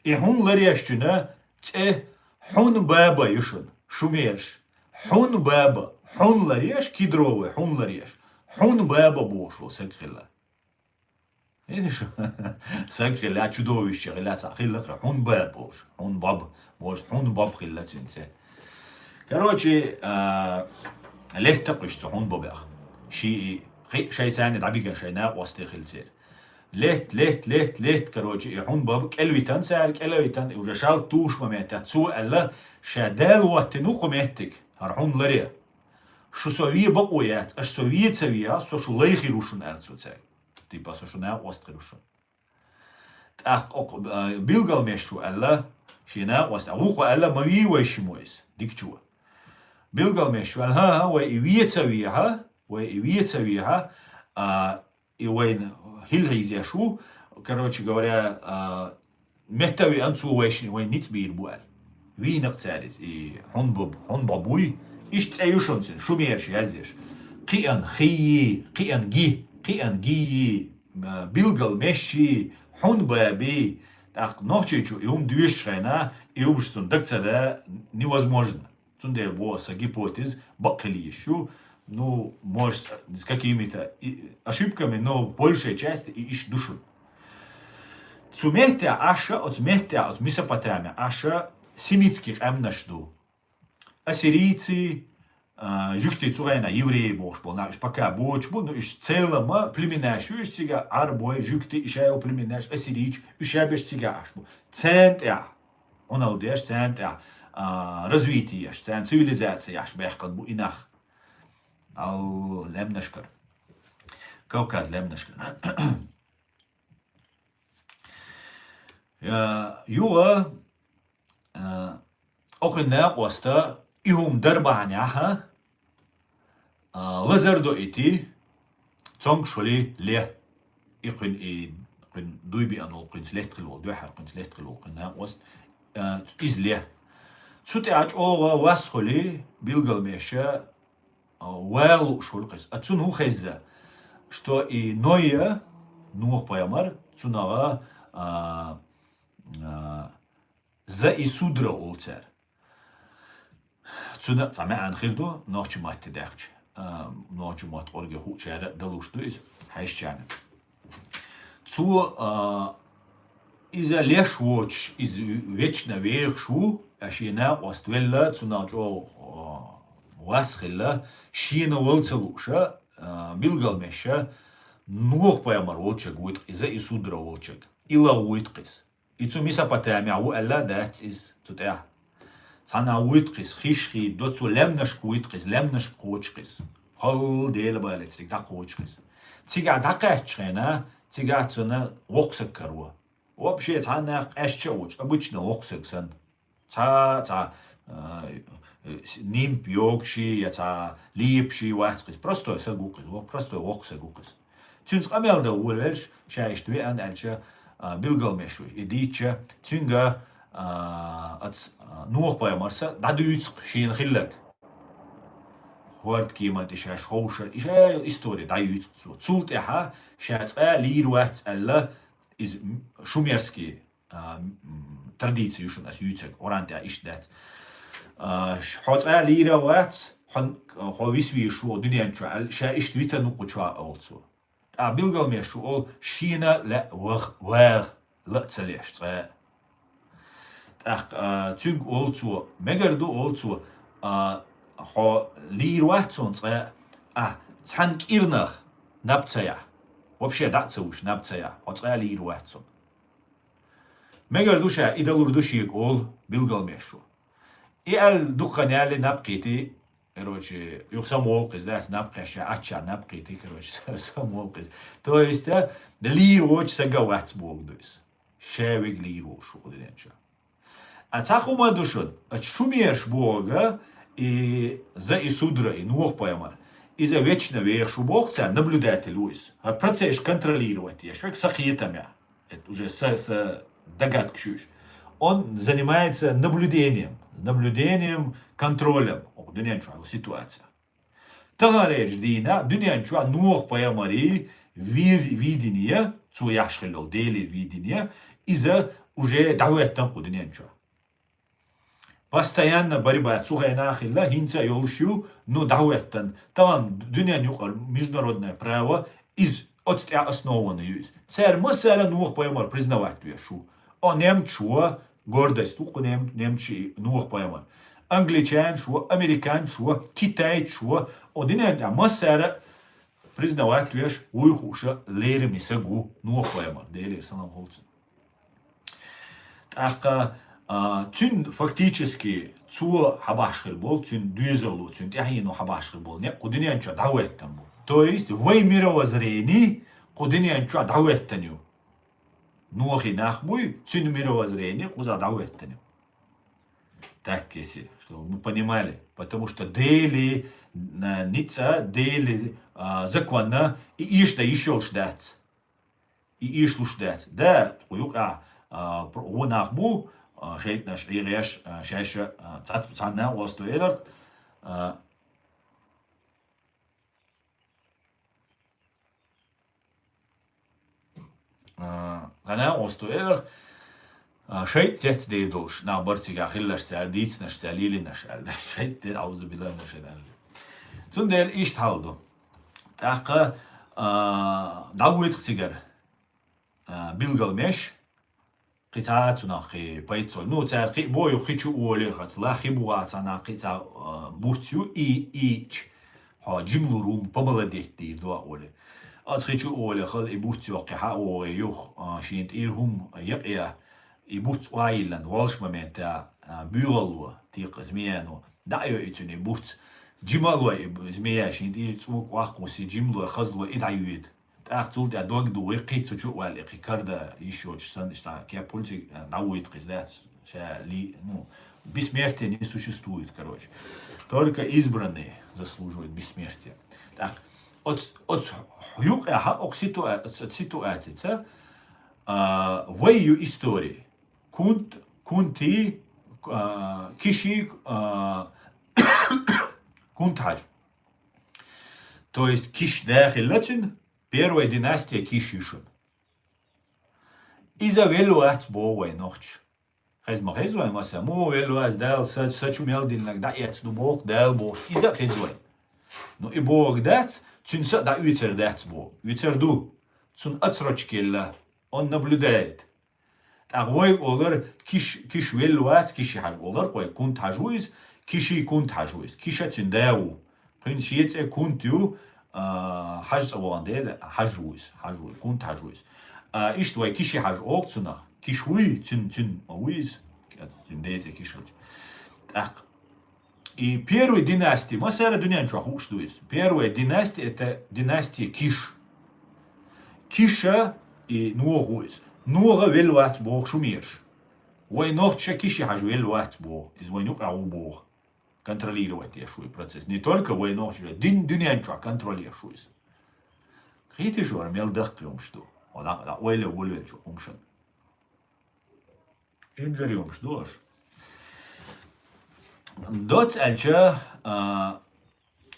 S1: حون لرياشتنا ته حون بابا يشون شوميرش حون بابا حون لرياش كيدروه حون لرياش حون بابا بوشو سكخلا إيه شو سكخلا чудовище خلا خلا حون بابوش حون باب موش حون باب خلا تنسى короче ليه تقش حون بابخ شيء ثاني دعبيقة شيء ناقص خلتير ليت короче حون باب كلويتان سعر كلويتان وجشال توش ما ميتاتسو ألا شادال واتنو قميتك هرحون لريه شو سويه بقويات اش سويه تسويه شو ليخي روشن ارتسو تساي تيبا شو ناقص روشن تأق بيلقل مشو ألا شينا وست أبوق ألا موي ويش مويس ديكتوا بيلقل مشو ألا وإيوية تسويها وين هيزي شو короче говоря مهتوي أنتو ويش وين نتبير بوال وي نقتارس حن بابوي إيش تعيشون شو ميرش يازيش قيان جي بيلقل مشي حن بابي так ночью им движена и убштун так это невозможно. Тунде босса гипотез бакли еще, ну, может, с какими-то ошибками, но большая часть ищ душу. Цумехте аша от Месопотамия, аша семитских эмнашду. Ассирийцы, жюхты цурена, евреи бож был, наш пока боч был, но ищ целом племенаш, ищ сега арбой, жюхты, ища племенаш, ассирийч, ища беш сега аш был. Цент он алдеш, цент развитие, цент цивилизация, аш бехкан бу инах. Ал лемнашкар. Кавказ лемнашкар. Юга أخنا وستا يوم دربانيها لزردو إتي تونغ شولي ليه يقن دوي بي أنو قن سليت خلو دوي حر قن سليت خلو قنا وست إز ليه سوتي عج أوغا واسخولي بيلغل ميشا والو شولقس أتسون هو خيزة что и ноя нух паямар цунава за исудра олцер цуна цаме анхилдо ночи мат дахч ночи мат орге хучера далушту из хайшчан цу иза лешвоч из вечно вехшу ашина оствелла цуна жо васхилла шина волцелуша билгалмеша нух паямар олчек уит иза исудра олчек ила уитқис ицу Месопотамия у Алла дат из цутя цана уитқис хишхи доцу лемнаш уитқис лемнаш коочқис хол дел балет сиг да коочқис цига дакачрена цига цуна воксак каруа вообще цана ашчауч обычно воксаксан ца нимп йогши я ца липши вацқис просто сагуқис просто воксагуқис цунс қамелда улвелш шайштви ан алча билгалмешу идича цунга от нух паямарса дадуйцк шин хиллак ورد كيمت إيش خوشة إيش إستوري دايوت تسولت إحا شاعت ليروات ألا إز شوميرسكي ترديتي يشون أس يوتك أورانتي إيش دات حوت ليروات حن خويس ويشو دنيا شو شا إيش تويتا نقطة أولسو بيلقى ميشو شينا لا وغ لا تسليش تيج أولسو مجردو أولسو خو ليرواتون تحنك إرنخ نبتسيا вообще دعتسوش نبتسيا وتسيا ليرواتون مجردوشا إذا لردوشيك أول بيلقى ميشو إيال دخانيالي نبقيتي короче, сам волкыз, да, напкаша, ача напкити, короче, сам волкыз. То есть, лироч сагавац богдуис. Шевик лироч, шуходенча. А цахума душон, шумеш бога, и за Исудра, и нух поймар, и за вечно вершу богца наблюдатель уис. А процесс контролировать, я человек с ахитами, это уже с догадкой. Он занимается наблюдением, контролем дünyanın ситуация. Тахалеж дина дünyanın нух поймари видение, цу яшхело дели видение, из-за уже даветтан ку дünyanın. Постоянно борьба цухайнахилла хинца йолшу, но даветтан. Там дünyanın международное право из от основано юз. Цер масара нух поймар признавать вешу. Он немчуа гордость, туку немчи нух поймар. Англичан шо, американ шо, Китай шо, один масара признавать веш уйхуша лерми сагу нуахваймар, делер санам холцен. Так тюн фактически цу хабашхил бол, тюн дюзелу, тюн тяхину хабашхил бол, не кудинянча даветтан бол. То есть в мировоззрении кудинянча даветтаню. Нуахи нахбуй, тюн мировоззрении куза даветтаню. Так, если, чтобы мы понимали, потому что дели ница, дели законно, и ишта еще ждать. И ишлу ждать. Да, хуюка, он ахбу, шейт наш иреш, шейша, цана, остуэлер, цана, остуэлер, شيء تدي دوش نا برتي خلاش تاع ديتنا شتا ليلنا شال شيء اعوذ بالله من الشيطان تندل ايش تحالدو تاق داويت تيجر بيلغلمش قطعات ناخي بايتسول نو تاع قي بويو خيتشو اولي خات لا خيبوات انا قطع بوتيو ايتش ها جملو روم ببلديتي دو اولي اتخيتشو اولي خل بوتيو قحا او يوخ شينت ايرهم يقيا يبوت وايلن والش ممنتا بيولو تيق زميانو دايو اتوني بوت جمالو زمياش انتي تسوق واقوسي جملو خزلو ادعيويد تاختول دا دوغ دو ويقيت تشو والي كاردا يشوش سنشتا كيا пульти дауит киздец ша ли ну бессмертие не существует, короче. Только избранные заслуживают бессмертия. Так, от юка от ситуации в ее истории كنتي كيشي كنتاج. То есть киш дахилатин первая династия кишишун. Иза велуат бовай нохч. Хезмахезвай маса мо велуат дал сачу мелдин да яц ду бог дал бог. Иза хезвай. Но и бог дат цунса да ютер дат бог. Ютер ду цун отсрочкелла. Он наблюдает. Агвай олар киш велуат киши хаж олар кой кун тажуиз киши кун тажуиз. Киша цундау. Кун шиец кунтю хаж аванде хажуиз кун тажуиз. Иштвай киши хаж олцуна кишуи цун уиз цундете кишач. Так. И первая династия, мы сара дуньян чуху штуиз. Первая династия это династия Киш. Киша и Нуогуиз. Нуога велуат бог шумирш. Вой нохча киши хаж велуат бог. Из войнук ау бог. Контролировать я шуй процесс. Не только вой нохча, дуньян чух контролируешь. Хити жуар мелдахком что. Она ойле воле чухумшан. Инжариум что. Dort elche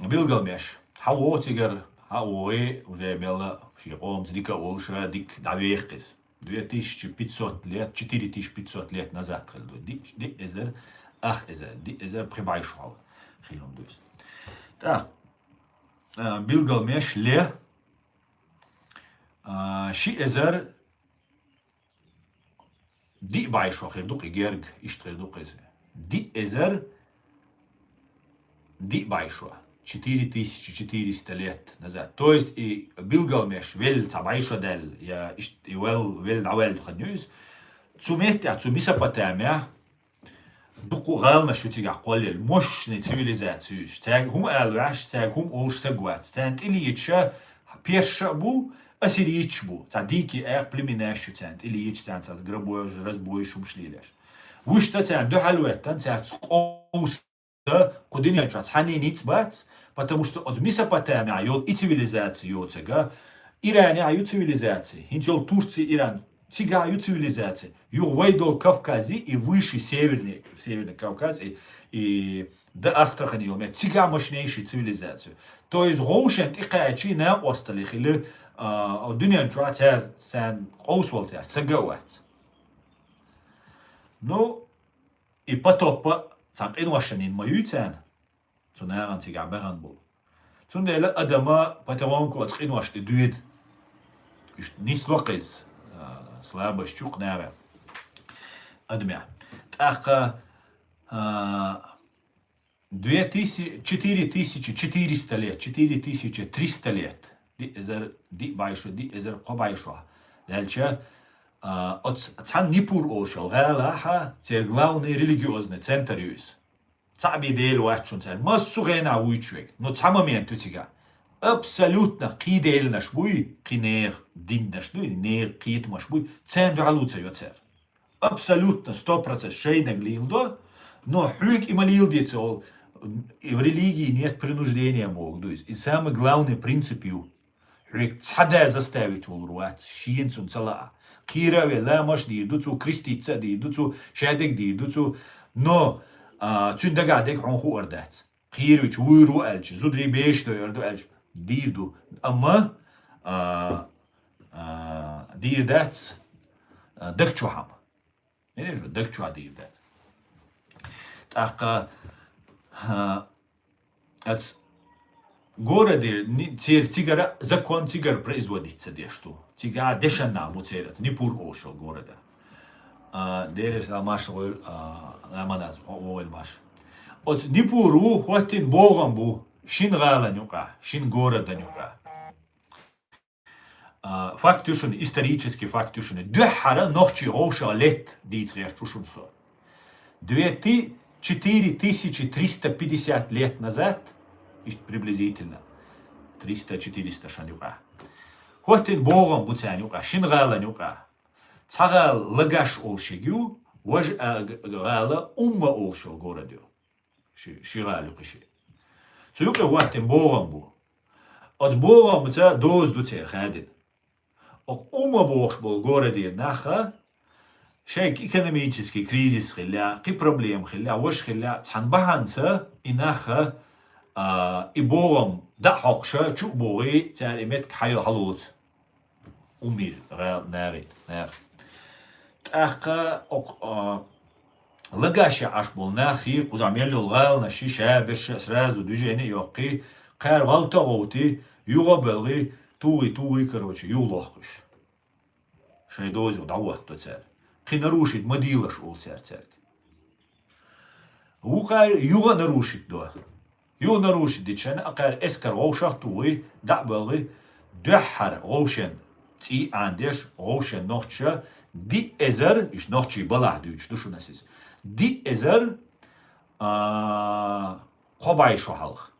S1: Билгалмеш. Хавотигер, хавои уже имела шиقом дика олша дик давехкис. 2500 лет, 4500 лет назад хилду. Ди эзер, ах эзер, ди эзер прибайшвал хилум дуйс. Так, Билгалмеш ле, ши эзер ди байшвал хилдук игерг иштридук эзер. Ди эзер ди байшвал. 4400 лет назад. То есть и Билгалмеш вел табайшо дел, я и вел давел ханюс, цумете, цумисапотамия, дуку гална шутига колел, мощный цивилизацию, тяг хум алваш, тяг хум олш сагват, тянт Ильича перша бу, ассирич бу, тадики эх племенащу тянт Ильич тянт с гробой разбой шумшлилеш. Вышта тянт до халуэттан тянт скоус кудиня чат хани ниц бац, потому что от Месопотамии ают и цивилизации йоцега, Иране ают цивилизации, интел Турции, Иран, тига ают цивилизации, ю вайдол Кавказе и выше Северный Кавказ и до Астрахани йоме, тига мощнейшей цивилизацию. То есть гоушен тикаячи на осталих или дунян чуатер сан оусвалтер, цагауат. Ну, и потопа сам инвашанин маюцан, цунаран тига беран был. Цундела адама патаванку ацхинваш дуид. Нислокис слабо щук нара. Адмя. Так 4400 лет, 4300 лет. Ди эзер хобайшо. Дальше от цан Нипур ошел, галаха, цер главный религиозный центр юис. Цаби делу ачун цер, массугена уичвек, но цамамент тутига. Абсолютно кидель наш буй, кинер дин наш буй, нер кит маш буй, цен дюалуца йоцер. Абсолютно 100% шейнег лилдо, но хрюк и малилдице, и в религии нет принуждения мог. И самый главный принцип ю, хрюк цада заставить волруат, шиенцун цалаа. Кираве ламаш дирдуцу, крестица дирдуцу, шадек дирдуцу, но цундагадек он хуардат. Кирвич уйру элч, зудри бешто ярду элч, дирду. Ама дирдат дакчухам. Не же дакчуа дирдат. Так от городе тигара закон тигар производится дешту. Тига дешана муцерат, Нипур ошел города. Дереш ламашол ламаназ ойл маш. От Нипуру хватин богом бу шин гала нюка, шин города нюка. Фактушен, исторический фактушен, дюхара ночи оша лет дицреш чушун сор. 4350 лет назад, приблизительно, 300-400 шанюка. Хватин богом буцанюка, шин гала нюка. Цага лагаш олшегю, вож гала умма олшел городу. Ширалю киши. Цюка хватин богом бу. От богом буца доз дуцер хадин. Ох умма богш был городе наха, шейк экономический кризис хиля, ки проблем хиля, вож хиля, цанбаханца и наха, и богом да хокша, чук боги, цар имет кхайо халут. Умир, нарит, нар. Таха лагаша аш был нахи, кузамели лгал на шиша, беш сразу движение йоки, кар галта готи, юга белги, туи, короче, юлохкуш. Шейдозу дават то царь. Ки нарушит мадилаш ул царь. Укар юга нарушит до. Ю нарушит дичан, акар эскар гоушах туи, да белги, духар гоушен, ти андеш, гоушен нохча, ди эзер, иш нохчи балах дүйч, душу насис. Ди эзер, хобай шохалх.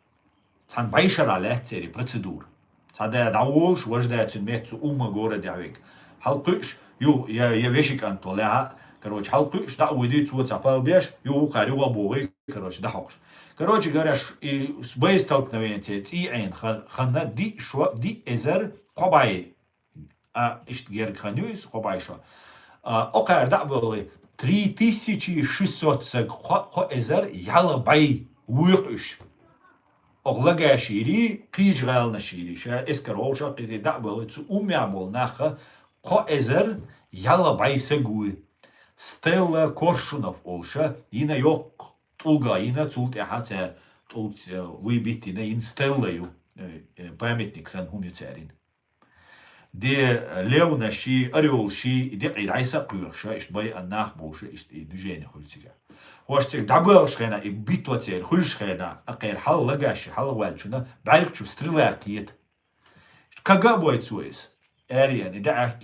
S1: Цан байшара лехцери процедур. Цада даволш, вождая цинмецу ума города дявик. Халкуш, я вешик антолеха, короче, халкуш, да уйди цу цапал беш, ю карюга боги, короче, да хокш. Короче говоря, и с боей столкновения ти айн ханна ди эзер, хобай, ишт герг ханюис, хобай шо. Окар да были 3600 саг хо эзер яла бай уйхуш. أغلق شيري قيج غالنا شيري شا إسكر هوشا قيدي دعبل تسو أمي عبول ناخا قو إزر يلا بايسقوي ستيلا كورشونов أولشا ينا يوق طولغا ينا تولت إحاتا تولت ويبيتنا ين ستيلا يو памятник сан хумюцарин де леуна ши орел ши де қирайса қуйырша ишт бай аннах боуша ишт движение хултига хоштик дабыл шхена и битвацер хулшхена ақир хал лагаши хал валчуна барикчу стрелакиет кага бойцуис ариан да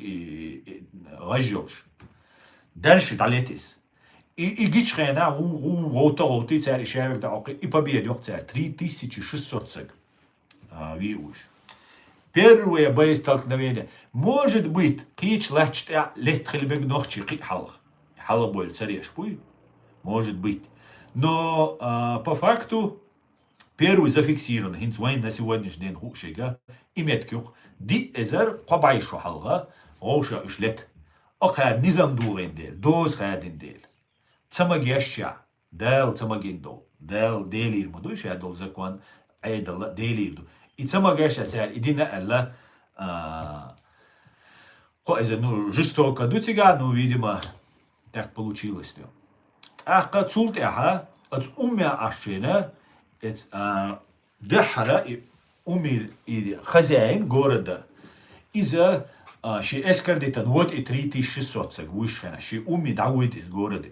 S1: рajolш дальше далетис и гичхена роти цари шавер да ақи и победёк цар 3600 цег виуш. Первое боестолкновение. Может быть, кич лачта летхельбег нохчи кик халах. Халах боль цареш пуй. Может быть. Но по факту первый зафиксирован. Хинц вайн на сегодняшний день хукшига. Иметкюх. Ди эзер қабайшу халга. Оша ушлет. Оқа низам дуғен дел. Доз хадин дел. Цамагяща. Дел цамагиндо. Дел делир муду. Шадол закон. Айдала делирду. И цамагяща царь. Идина элла. Ну, жестоко дутига, но, видимо, так получилось. Ахка цулт яха, от умя ашчина, дехара и умир и хозяин города. Из-за ши эскардитан вот и 3600 цег вышхена, ши уми давует из города.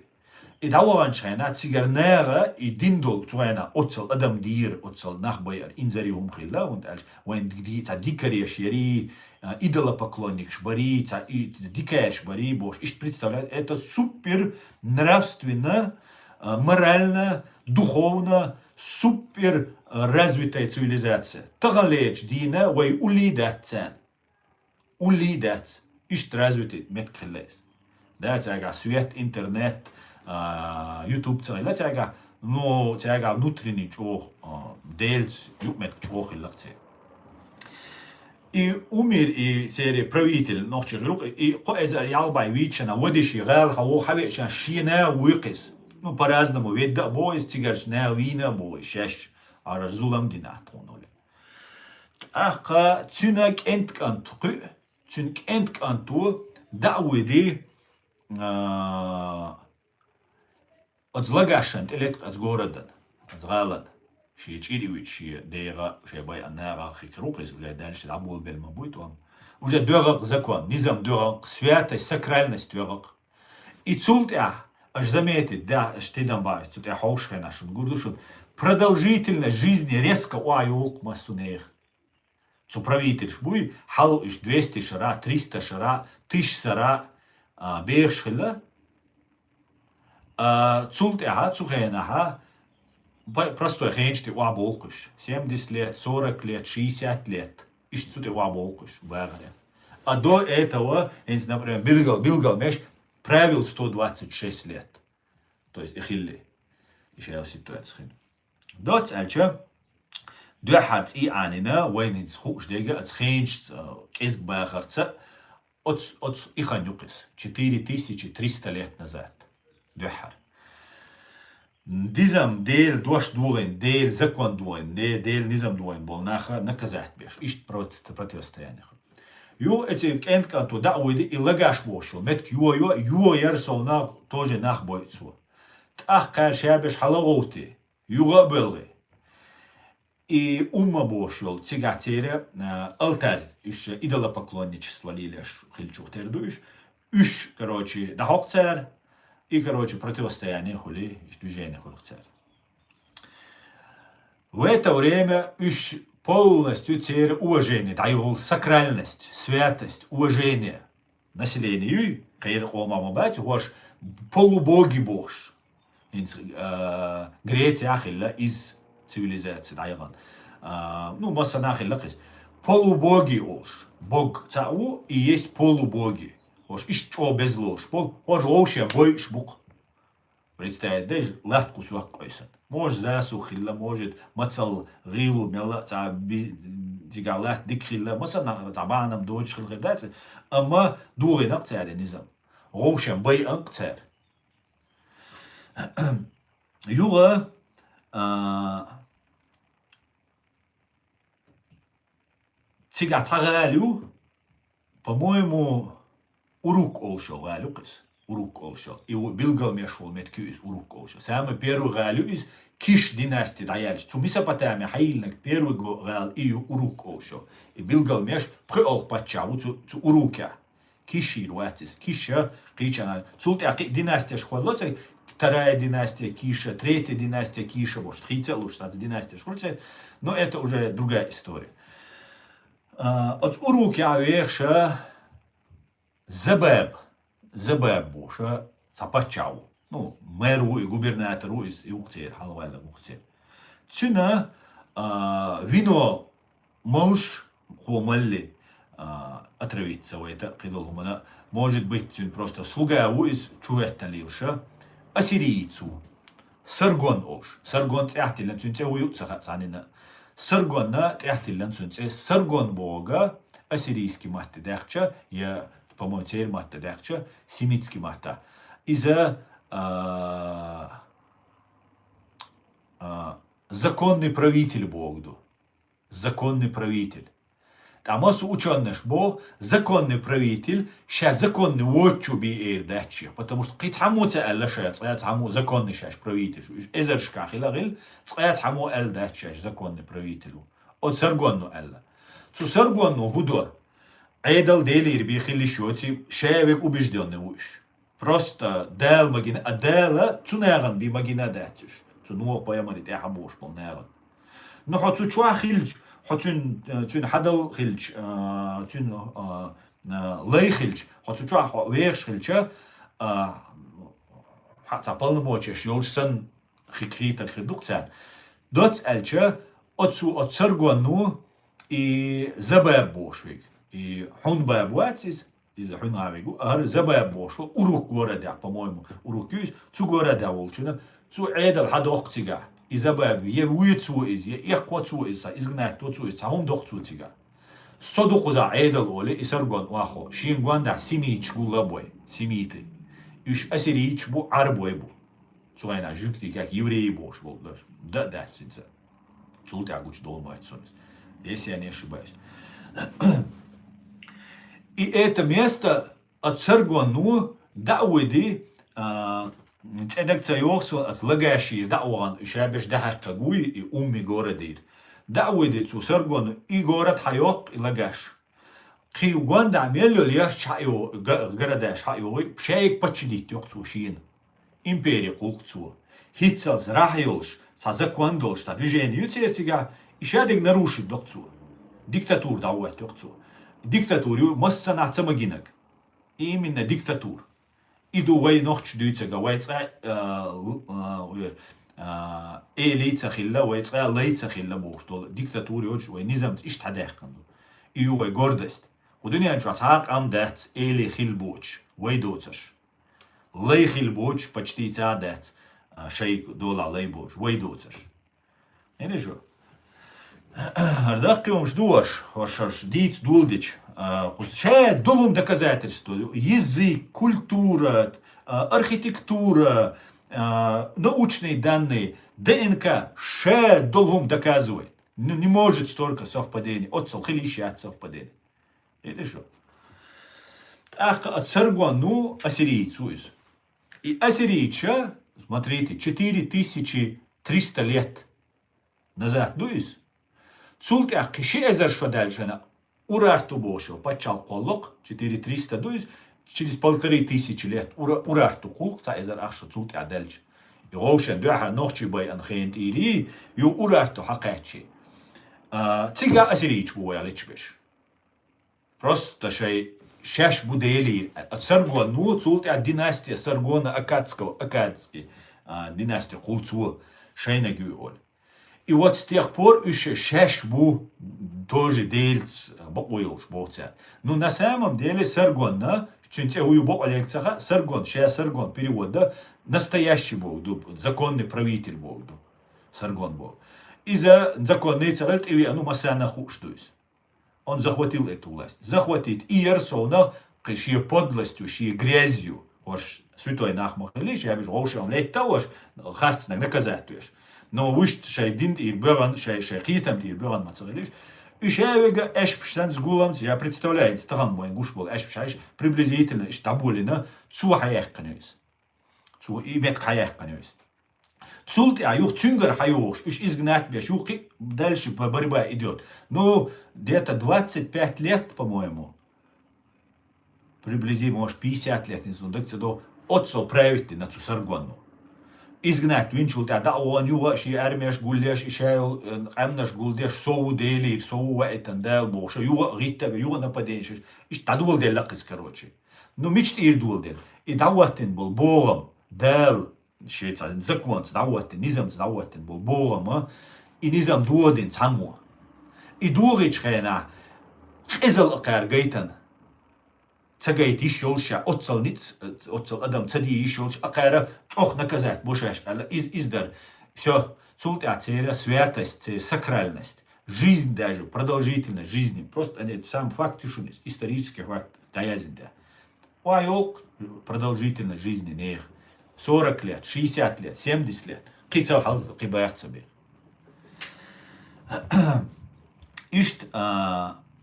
S1: И даван шайна цигарнера и диндол цуэна отцел адам дир отцел нахбайер инзари умхилла und wenn die дикари шери идолопоклонник шбари дикая шбари бош и представляет это супер нравственно морально духовно супер развитая цивилизация тагалеч дина вай улидатцан улидат ишт развитый метхлес да цага свет интернет YouTube цайла цага но цага внутренний чох делс юкмет чох илакце и умер и серия правитель ночи рук и коэза ялбай вична водиши гал хаво хавеча шина уикис ну по-разному ведь бой стигач на вина бой шеш а разулам динатоноле аха цунак энтканту цунк энтканту дауиди от злагашант элет от города от галан ши чиривич ши дега ши бай анара хикрукис уже дальше абул бельма будет он уже дорог закон низам дорог святость сакральность дорог и цултя аж заметит да штидам бай цултя хаушхена шун гурдушун продолжительность жизни резко уаюк масунех цу правитель шбуй халу иш 200 шара 300 шара 1000 шара бешхила цултя цухенаха простой хенчти уаболкуш 70 лет 40 лет 60 лет иш цуте уаболкуш вагре а до этого например Билгал меш правил 126 лет то есть эхилли ишел ситуация дот альча духат и анина войн схуш дега отхенч киск бахарца от иханюкис 4300 лет назад духар Дизам дел дош дуэн, дел закон дуэн, дел низам дуэн бол наха наказать беш, ишт противостояние. Ю эти кентканту да уйди и лагаш бошо, мет ю ярсона тоже нах бойцу. Ах кар шабеш халаготи, юга белги. И умма бошо, цигатере алтарь, иш идолопоклонничество лилеш хильчух тердуиш, иш, короче, да хокцер, и, короче, противостояние хули и движение хулихцер. В это время полностью теперь уважение, даю сакральность, святость, уважение населению, каир хомама бать, ваш полубоги бож. Греция ахилла из цивилизации, дайган. Ну, масса нахилла кис. Полубоги ош. Бог цау и есть полубоги. Ош ишчо без ложь, ош оше бойш бук. Представляете, даже латку суак койсан. Может засухилла, может мацал рилу мела тигалат дикхилла, масана табанам дочь хилгадаться, ама дури накцаре низам. Оше бой анкцар. Юга Цига тагалю, по-моему, урук олшо галюкис. Урук олшо. И билгал мешвол меткюис урук олшо. Самый первый галюис киш династии даяльш. Цу Месопотамия хаилнак первый гал и урук олшо. И билгал меш прыол пачаву цу урукя. Киши руатис. Киша кичана. Цулт династия шхвалоцай. Вторая династия Киша, третья династия Киша, может, династия Шхульца, но это уже другая история. От урук я веша забеб боша сапачау. Ну, мэру и губернатору из Иуктер, халвайла Иуктер. Цюна вино молш хомалли отравиться в это кидолгумана. Может быть, он просто слуга из чуэта лилша. Ассирийцу. Саргон олш. Саргон тяхтилен цунце уютца санина. Саргонна тяхтилен цунце. Саргон бога. Ассирийский матта дахча. Я, по-моему, церь матта дахча. Семитский матта. Из-за законный правитель Богду. Законный правитель. Там ученый Бог, законный правитель, сейчас законный отчу би датчих, потому что кит хаму цаэлла шац, цаэт хаму законный шаш правитель. Эзер шках илагил, цаэт хаму эл датчаш законный правителю. От саргонну элла. Цу саргонну худо. Эйдал делир би хилли шоти, шевек убежденный уж. Просто дэл магина, а дэла цунэган би магина датчиш. Цу нуох поямарит я хамуш полнэган. Но хо цу чуа хилж, حتون حدل خلج تون لای خلج حتون چه ویرش خلجه حتی پال نموچش یول سن خیلی خدوقتن دات الچه ات سرگونو ای زباب بوشویگ ای حون بابواتیز iz Hunavegu, zabab boşu, uruk gorada, по-моему, uruküz, zu gorada olçuna, zu edel hadoktiga, izabab, ye uyutsu iz, ye iqwatsu iz, izgnatotsu iz, hum doktutsiga. Sodukuza edel ole, isargon waho, şingwanda simiç gulaboy, simiti. Üç asiriç bu arboy bu. Suayna jükti как евреи boş oldular. Да, синца. Чултя гуч долмайцонис. Если я не ошибаюсь. И это место от Саргону Дауиди цедекция йохсу от лагаши Дауан шабеш дахакагуи и умми городир. Дауиди цу Саргону и город хайок и лагаш. Киугон да мелло лияш чайо города шайо пшейк почдит йохсу шин. Империя кулкцу. Хитцалс рахиолш са закондолш са движение юцерсига и шадик нарушит дохцу. Диктатур дауат йохсу. Диктатуру массана цамагинак. Именно диктатур. Иду вай нохч дюйцага, вайцга лица хилла, вайцга лица хилла бохтол. Диктатуру оч вай низамц ишт хадахканду. Ию вай гордость. Худуня чвацак ам дац эли хилбоч, вай доцаш. Лей хилбоч почти ца дац, шейк дола лейбоч, вай доцаш. Не жо. Ардакиум ждуаш, хошаш диц дулдич. Че долум доказательства. Язык, культура, архитектура, научные данные, ДНК. Ше долум доказывает. Не может столько совпадений. От салхилища от совпадений. Это что? Так, от Саргону ассирийцу. И ассирийча, смотрите, 4300 лет назад, дуис. Цултя киши эзер швадальшана урарту бошо, пачал коллок, 4300 дуис, через 1500 лет урарту кулк, ца эзер ахшо цултя дальч. И ошен дуаха нохчи бай анхент ири, ю урарту хакачи. Цига ассирийч буя личбеш. Просто шаш будели. От Саргону цултя династия Саргона Акадский, династия кулцу шейна гюоль. И вот с тех пор еще шашбу тоже делится бокойлш бокца. Но на самом деле Саргон, чунце уюбок олекцаха, Саргон, Саргон перевод, да, настоящий бог, законный правитель бог, Саргон бог. И за законный царь, и ну масана хуштуис. Он захватил эту власть. Захватить и Ерсона, шие подлостью, шие грязью. Ош святой нахмахнили, я бежу, ошам летта, ош харцнак наказатуешь. Но вышт шайдинт и бёран, шайхитам и бёран мацарилиш, Ишевега эшпшан с гуламц, я представляю, стаган мой гуш был эшпшаш, приблизительно штабулина цухаях канюс. Цу имет хаях канюс. Цулт юх цюнгер хаюш, изгнать беш, юх дальше борьба идет. Ну, где-то 25 лет, по-моему, приблизительно, может, 50 лет, не знаю, до отцов править на цу саргонну. Изгнать винчул, да он юга, ши армияш гулдеш, ишайл, амнаш гулдеш, соу дели, соу вайтан, дел боша, юга риттага, юга нападеншиш, тадул дел лакис, короче. Ну, мечт ирдул дел. И даватин был богом, дел, шейца, законц, даватин, низамц, даватин был богом, и низам дуодин, саму. И дуорич хена, изал акар гейтан, цагайт ишолша, отцал ниц, отцал адам цади ишолш, акара чох наказать, бошаш, издар. Все, цултяцера, святость, сакральность, жизнь даже, продолжительность жизни. Просто сам факт, исторический факт, таязинда. Уайок, продолжительность жизни, нех. 40 лет, 60 лет, 70 лет. Кицал хал кибаярцабе. Ишт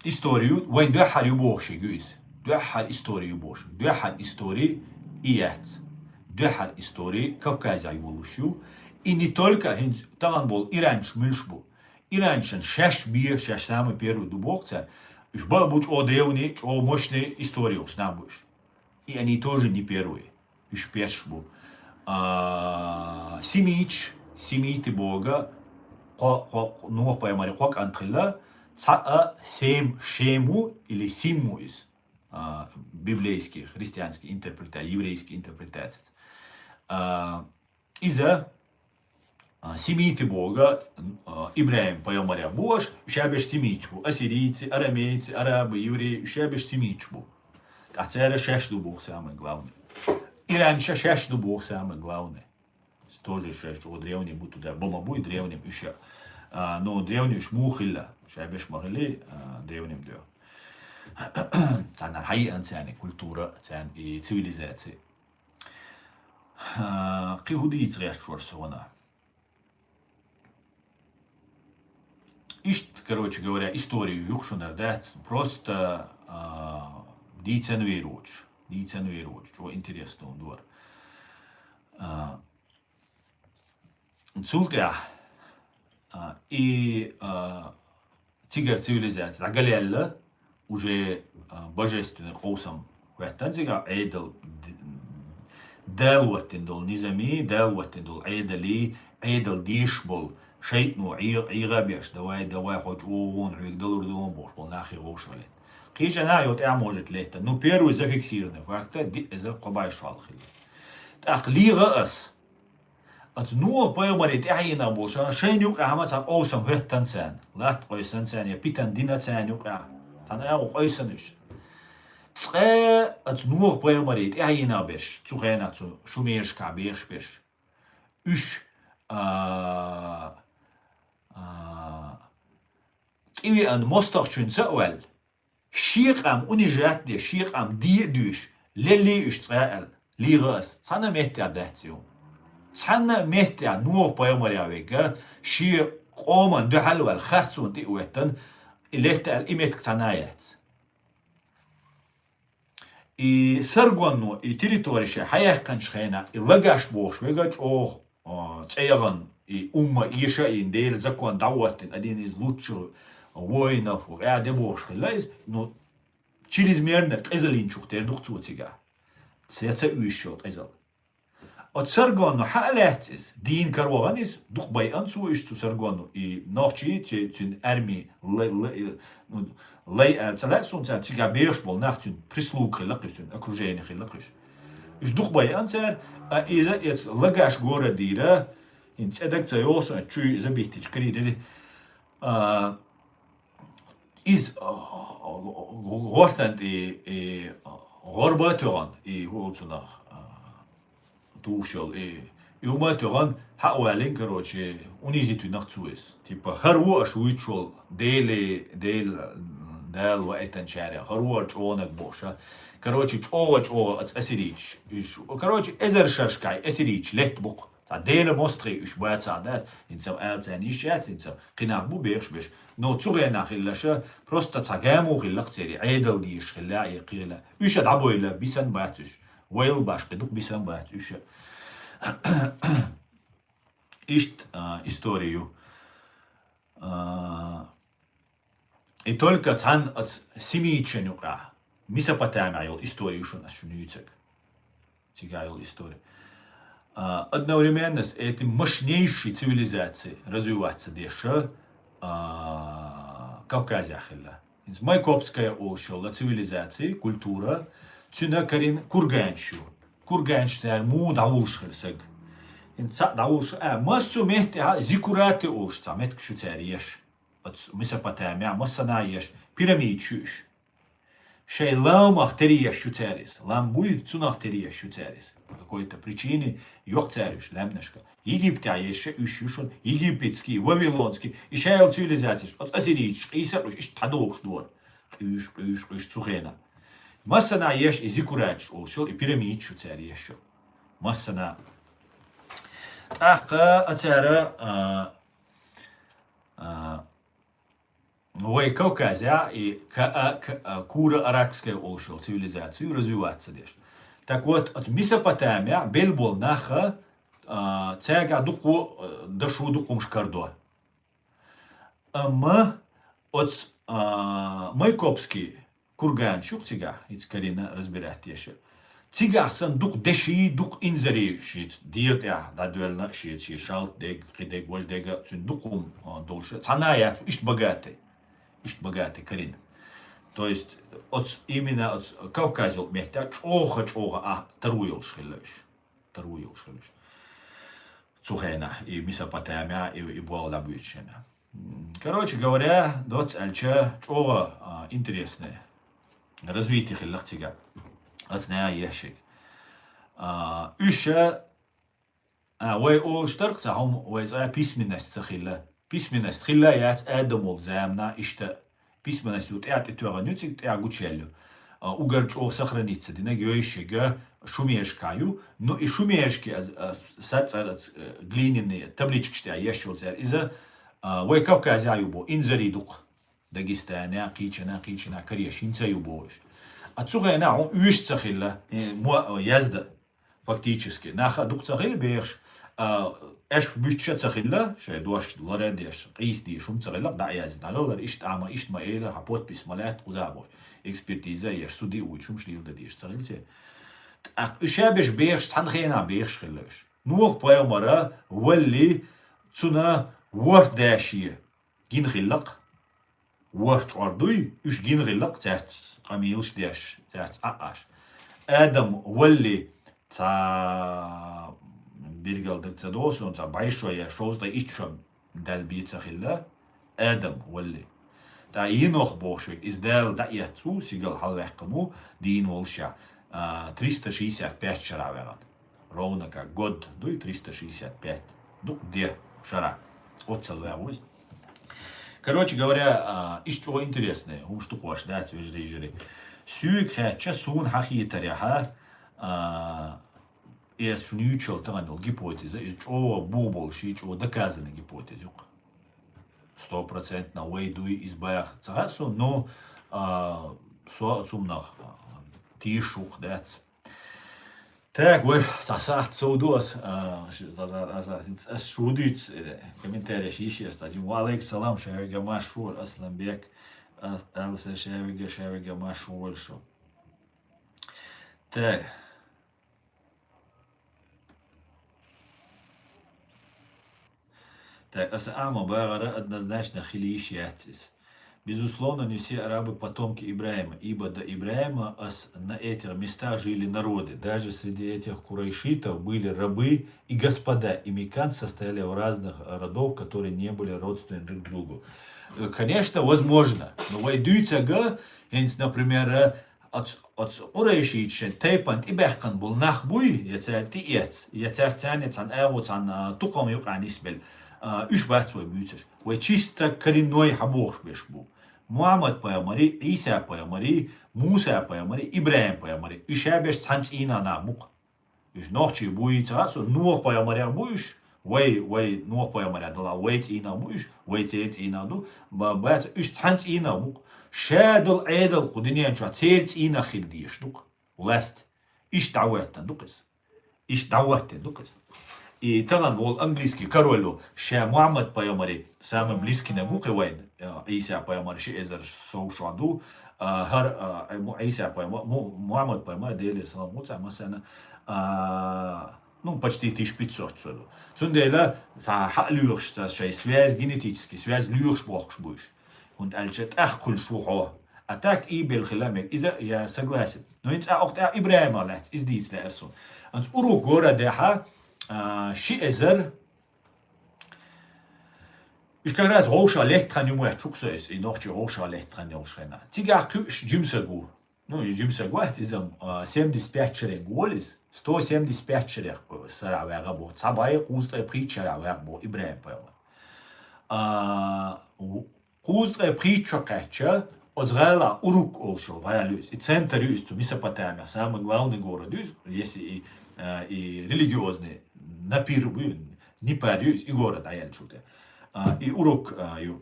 S1: историю, вайн дахар юбохши гюйс. Дахар историю бош. Дахар истории ият. Дахар истории Кавказа юлушу. И не только, там был Иранш мильшбу. Ираншен шаш бир, шаш самый первый дубовца. Уж бабуч о древний, о мощный историю шнабуш. И они тоже не первые. Уж першбу. Семиты Бога, ну, поймали, хок антрилла, шему или симму из библейских, христианских интерпретаций, еврейских интерпретаций. Из-за семиты Бога, Ибраим поймали Бож, шабеш семичбу, ассирийцы, арамейцы, арабы, евреи, шабеш семичбу. А це шешду Бог самый главный. И раньше шешду Бог самый главный. Тоже шешду, древний будь туда, бомабуй древним еще. Но древний уж мухилля, шабеш махили, древним древ. Цана хай анцяни культура, цян и цивилизации. Кихудиц решфорсона. Ишт, короче говоря, историю юкшунер дать просто дицен веруч, что интересно он двор. Цултя и тигр цивилизация, галелла уже божественный холсом в этом тигр эйдл дел дол низами, дел дол эйдли, эйдл дишбол, шейтну игабеш, давай хоть он игдал урдом бош, пол нахи ошалет. Кичана йот может лето, ну первый зафиксированный факт, это кобай шалхили. Так лирас, от ну поемарит яйна боша, шейнюк ахмат от осам хеттансен, лат ойсансен, я питан динаценюк а, таная ойсануш. Цэ от ну поемарит яйна беш, цухена цу шумершка беш беш. Уш иви ан мостахчун цауэл. Шиqam унижат де шиqam ди душ лели уш цаал лирас сана мехтя датсиу сана мехтя нур поймаря вега ши قومن دحل والخرصون تي وتن إليتا الإمت كتنايات и саргонну и территория хаях каншхена и лагаш бош вегач цеяган и умма иша индел закон даватин один из лучших воинов дебош хилайс но чрезмерно кызылинчук тердук цуцига цеца уйшот эзал от саргонну халатис дин карванис дух байан суиш цу саргонну и ночи цин арми лей цалаксон ца цига бешбол нахтин прислуг хилакисун окружение хилакис иш дух байан цар иза эц лагаш гора дира ин цедак цайос чу забитич криди из гортанд и горбатоган и холцунах тушел и уматоган хауалин короче унизит нахцуис типа харваш уичол дел ва этан шаря харваш онак боша короче чоч о асирич короче эзер шашкай асирич лехтбук Dele mostri üç bayatsadet insan elsen işyat insan qinar bu beş no tsuğena xillaşa prosta tsagamu xillaq tseri aydal diyiş xilla yqila üç adaboyla bisan bayatüş Whale başqiduk bisan bayat üç işt историю и только цан от семиченюка Месопотамия историю шунюцек цигаял история одновременно с этим мощнейшей цивилизацией развиваться дальше Кавказе ахилла. Майкопская ошола цивилизация, культура, цюна карин курганчу. Курганч тер му давулшхырсаг. Инца давулш массу мехте зикураты ошца метк шуцерьеш. От Месопотамия массанаеш пирамидчуш. Шей ламах терьеш шуцерис. Ламбуй цунах терьеш шуцерис. По какой-то причине ёх царюш, лемнешка. Египте еше ушушон, египетский, вавилонский, и шейл цивилизация. От ассирийч, исаруш, иш тадох штор. Иш цухена. Массана еш и зикурач олшол, и пирамид шуцер ешо. Массана. Ахка ацара Новой Кавказе и кура аракская олшол цивилизацию развиваться деш. Так вот, от Месопотамия белбол наха цега дуку дашу дукум шкардо. Мы от Майкопский курганчук цига, иц карина разбирать еще. Цига сан дук деши дук инзари шит диет я дадвельна шит шит шалт дег хидег вож дега цун дукум долше. Цаная ишт богатый карин. То есть именно от Кавказа мехта чога таруил шхилыш. Цухена и Месопотамия и Буала Бючена. Короче говоря, дот альча чога интересное. Развитие хиллахтига. Отсная ящик. Үша вой ол штаркца хом вой письменность сахилла. Письменность хилла яц адамол замна ишта письменность вот это тюрнюцик я гучелю. Угарч о сохранится, дина гёйшега шумешкаю, но и шумешки сацарац глиняные таблички что я щелцер иза вой Кавказя юбо инзаридук Дагестана кичана карьяшинца юбош. Отсюда на он үш цахилла язда фактически наха дук цахил беш ايش بيتشا تخيلا شيء دوش لرديش قيس دي شوم تخيلا دا يازد على ولا ايش تعمى ايش ما ايه حبوت بسمالات قزابوش اكسبرتيزا يش سودي ويشوم شليل دا ديش تخيلتي اشابش بيش تنخينا بيش خلاش نوق بايا مرا ولي تسونا ورد داشيه جين خلق ورد عردوي ايش جين خلق تاعت قميلش داش تاعت اقاش ادم ولي تا بيرجال دكتور أنت بعيشوا شوز دا إيشام دال بيتسخيلا آدم ولي دا ينوخ بوشك إز دال دا يتسو سيجال حلوحكمو دين ولشا 365 شرع وغان رونكا год دوي 365 دوك دي шара отцел вягуз. Короче говоря, что интересное, что хочешь, да, тверждей Сюк хача сун хахи таряха es neutral тагано гипотеза, из чего буболши, чего доказана гипотеза. 100% на уйдуй избавях цагасу, но со сумнах тишух дец. Так, вы засахт соудос, шудиц комментарий шиши, стадим. Валейк салам, шавига машфур, асламбек, алса шавига машфур шо. Так. Так, Асаама Багара однозначно хилишиатис. Безусловно, не все арабы потомки Ибраима, ибо до Ибраима на этих местах жили народы. Даже среди этих курайшитов были рабы и господа. И мекканцы состояли в разных родов, которые не были родственны друг другу. Конечно, возможно. Но вайдуйцага, например, от курайшитшен тайпант и бехкан был нахбуй, яцер тиец, яцер цанец ан эвоц ан тукам юкан исбель. Üç bahçe büyütür. Ve çista karinoy haboş beşbu. Muhammed peygameri, İsa peygameri, Musa peygameri, İbrahim peygameri. Üçe beş tanç inana muk. Уж ночи будет, ног поймаря будешь, way ног поймаря дала, way ина будешь, way ина ду, бац, уж цанц ина бук, шадл эдл, кудинен чё, церц ина хилдиш дук, ласт, иш даваттан дукас, иш даваттан дукас. И тогда был английский король, ша Мухаммад поймари, самый близкий на буке вайн, Иса поймари, ши эзер соушаду, هر عيسى Мухаммад поймал дели саламуца масана ну почти 1500 сюда. Цундела халюрш das связь генетически, связь люрш бохш будешь. Und альчет ахкул шухо. А так и بالخلامك إذا я согласен. Но инц auch der Ibrahim алат ist dies der so. Und uru gora deha ши эзер Ich kann das Rocha Lechtran im Wachs ist, in noch die Rocha Lechtran Joschrena. Tiga Küsch Jimsagu. No, Jimsagu ist sem dispatcher Golis, 107 dispatcher Saravabo, Sabai, Kusta Preacher, Verbo, Ibrahim. Kusta Preacher Catcher, Ozrela Uruk also, Valus, it center used to Mesopotamia, самый главный город, если и религиозный, напирбун, не парюсь, и город Аянчуте. И урок,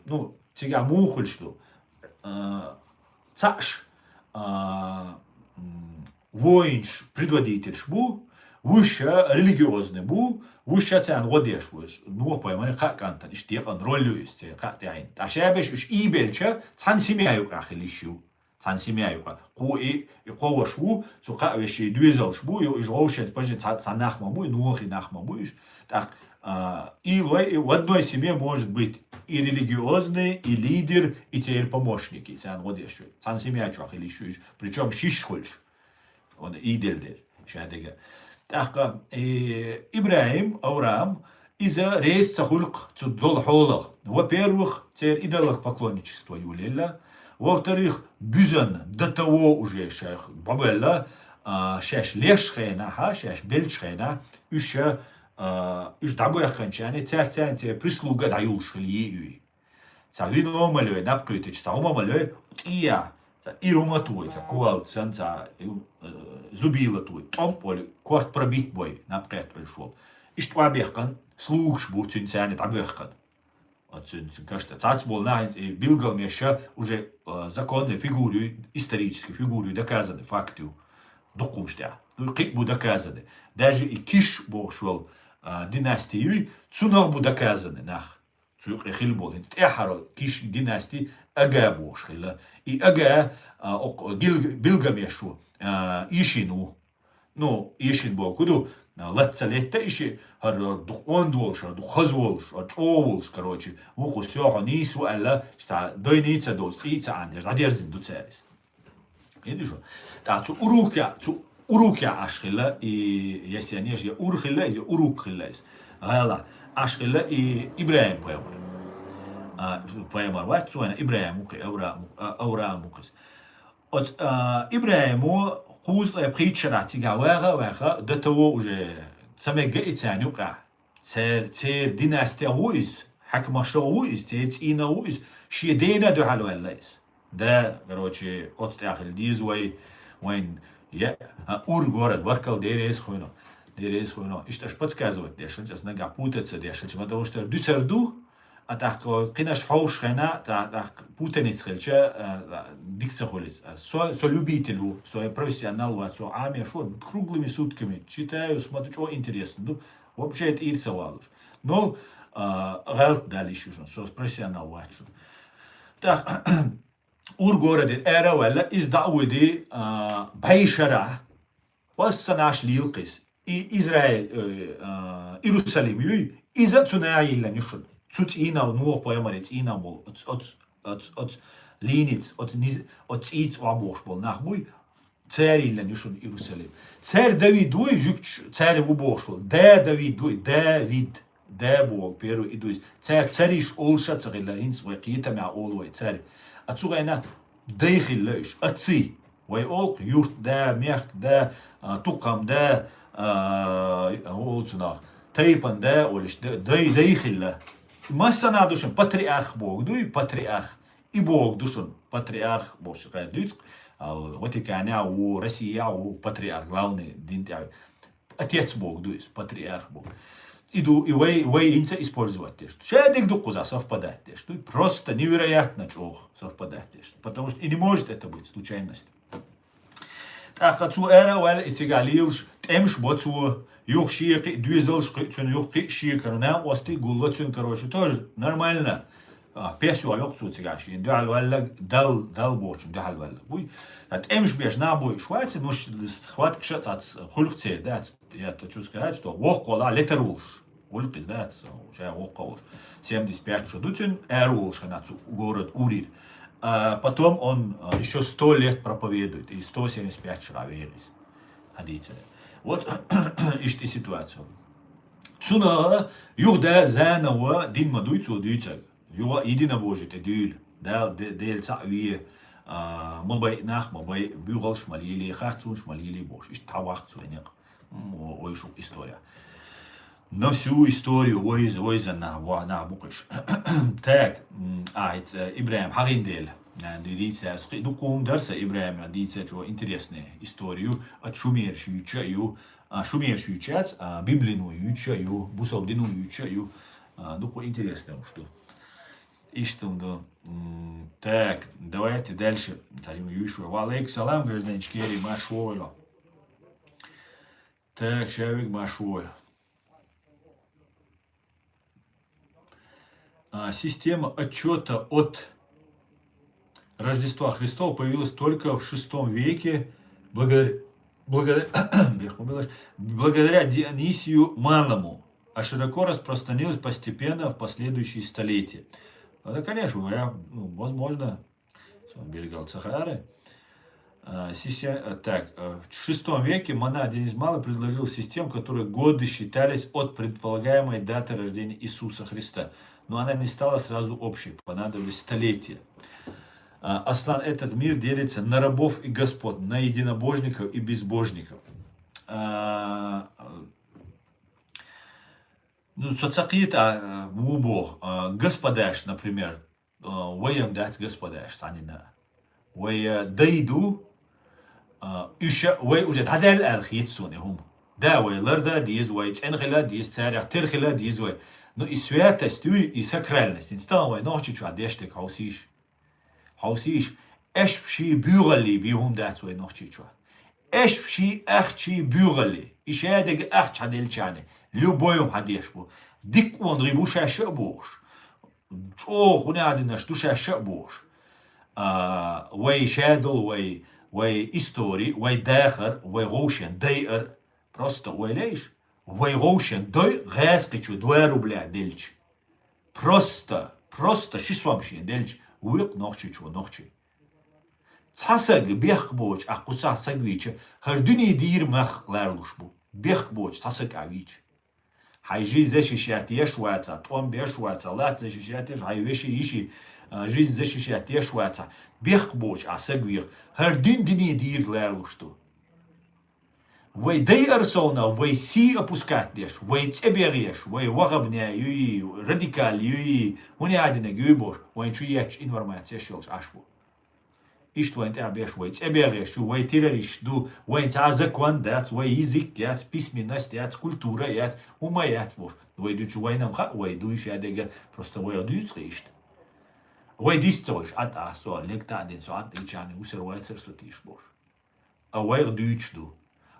S1: ну, сега мухольшло, цаш, воинш, предводитель шбу, выше религиозный бу, выше цен водеш выш, ну, поймали, как антон, штекан, ролюсь, как ты айн. А шебеш уж ибельча, цан семьяю кахелищу, цан семьяю ках, ку и кого шбу, цука вещи двизал шбу, и жовшет, пожи цанах маму, нухи нах мамуиш, так, и в одной семье может быть и религиозный, и лидер, и теперь помощники. Цан вот еще. Цан семья чах или еще. Причем шишхольш. Он идельдер. Шадега. Так, Ибрахим, Авраам, из-за рейс цахульк цуддол холах. Во-первых, теперь идолах поклонничество юлелла. Во-вторых, бюзан до того уже шах бабелла, шаш лешхена, шаш бельчхена, еще уж дабы окончание церцянте прислуга даюлшил ею. Цавино малой напкрыты, чтаума малой кия. Ирума туй, кувал ценца зубила туй, том поле, кварт пробит бой, напкрет пришел. И что обехкан, слугш будет цинцяне табехкан. Кажется, цац был нахинц и билгал меша уже законные фигуры, исторические фигуры, доказаны факты. Докумштя. Ну, как бы доказаны. Даже и киш бог шел династию, цунах бы доказаны нах. Цух рехил бол. Эхаро киш династии ага бог шел. И ага билгамешу ишину. Ну, ишин бог куду латцалетта иши хар духон волш, духаз волш, волш, короче. Вуху все нису алла ста дойница до стрица андер. Дадерзин до царис. Видишь? Да, zu Urukja ашхила и если они же Урхила, из Урукхила из. Гала ашхила и Ибрахим поемар. Поемар вот суэна Ибрахиму к Аврааму кас. От Ибрахиму хузла притча тига вега до того уже саме гейтсянюка. Цер династия уиз, хакмаша уиз, цина уиз, шедена до халуэллайс. Да, короче, от тахил дизвай, вайн я ур город баркал дерез хуйно. И что ж подсказывать дешель, сейчас нога путаться дешель, потому что дюсерду, а так кинаш хауш хена, так путаниц хельча, дикса холец. Со любителю, со профессионалу, со ами, шо круглыми сутками читаю, смотрю, что интересно. Ну, вообще это ирцевалуш. Но галт дали еще, со профессионал вачу. Так, Ур городе эра вела из Дауиди Байшара والصناش ليلقس إسرائيل إيروساليم يوي إذا تناعي لن يشد تسينا ونوح بيامر تسينا بول أت لينيتس أت إيتس وابوش بول نخبوي تاري لن يشد إيروساليم تار داويد دوي جوكش تار وبوش بول داويد دوي دا بو بيرو إدويس تاريش أولشا تغيلا إنس ويقيتا مع أولوي تاري أتسوغينا داخل ليش أتسي ويقولك يورت دا ميخ دا تقام دا هولتنا تايبان دا ولش داخل لا ما سنادوشن باتريارخ بوغ دوي باتريارخ إبوغ دوشن باتريارخ بوش قاعد دويتك الفاتيكان و روسيا و باتريارخ главный دين تاعي отец Бог, то есть патриарх Бог. И вы инца использовать те, что шедик дукуза совпадать те, что просто невероятно чего совпадать те, потому что и не может это быть случайность. Так, отцу эра уэль и тигалилш, темш боцу, юх шиеки, двизелш, цун юх шиекар, нам ости гулла цун, короче, тоже нормально. Песю айок цу тигаши, дюал уэлла, дал борчун, дюал уэлла. Буй, темш беш на бой швайце, ну, хват кшат от хулхце, да, я хочу сказать, что вох кола летерулш. Улпис, да, уже вох 75 шадуцин, эрулш, город Урир. Потом он еще 100 лет проповедует, и 175 человек верились. Haditse. Вот ist die Situation. Цуна юрда занава дин мадуйцу дюйцаг. Юра идина божите дюл. Дел цави мобай нах мобай бюрал шмалили харцун шмалили бош. Ist тавах цуэнек. Ой шук история. На всю историю ойза на букаш. Так, Ибраим Хариндель. Дивіться, дукум дарса Ибраима, дивіться, що інтересне історію, а шумершуючаю, библинуючаю, бусовдинуючаю, дуку интересно, что. И что, да. Так, давайте дальше. Валейк салам, гражданчикери, машвойло. Так, шавик машвойло. Система отчета от Рождества Христова появилась только в VI веке благодаря Дионисию Малому, а широко распространилась постепенно в последующие столетия. Это, конечно, возможно, Бельгал Сахары. Так, в VI веке монах Дионис Малый предложил систему, в которой годы считались от предполагаемой даты рождения Иисуса Христа. Но она не стала сразу общей, понадобились столетия. Аслан, этот мир делится на рабов и господ, на единобожников и безбожников. Соцакит мубо господаш, например, воем дать господаш, санина. Вой дайду, вой уже тадель алхитсунихум. Да, вой ларда диз, вой ценхила диз, царях терхила диз, вой. Но и святость, и сакральность. Инстан вой ночи чуадештек хаусиш. Хаусиш, эшпши бюрали бихум дать вой ночи чуа. Эшпши ахчи бюрали. Ишадег ахч хадельчане. Любоем хадешбу. Дик вон рибуша шабуш. Ох, унядина штуша шабуш. Вой шадл, вой истории, вой дахар, вой рошен, дайр. Просто вой лейш. Вой рошен, дай гэскачу 2 рубля дельч. Просто 6 дельч. Уйк нохчи чу нохчи. Цасаг бехбоч, акуса сагвича. Хардуни дир мах ларлушбу. Бехбоч, цасаг авич. Жизнь защищает ешваца, том бешваца, лад защищает еш, хайвеши иши, жизнь защищает ешваца. Бехбоч, асагвир. Хардун дини дир ларлушту. Вой дай арсона, вой си опускать деш, вой цебереш, вой вагабня, юи, радикаль, юи, унядина гюбош, вой чуяч информация шелш ашбу. Isto вой абеш, вой цебереш, вой террориш, вой цазакван дац, вой язык яц, письменность яц, культура яц, ума яц бош. Вой дучу вой нам ха, вой дуиш ядега, просто вой адуюц ришт. Вой дисцоиш, ат асо, лекта аден со, ат ичани, усер вой цер сотиш бош. А вой адуюч ду.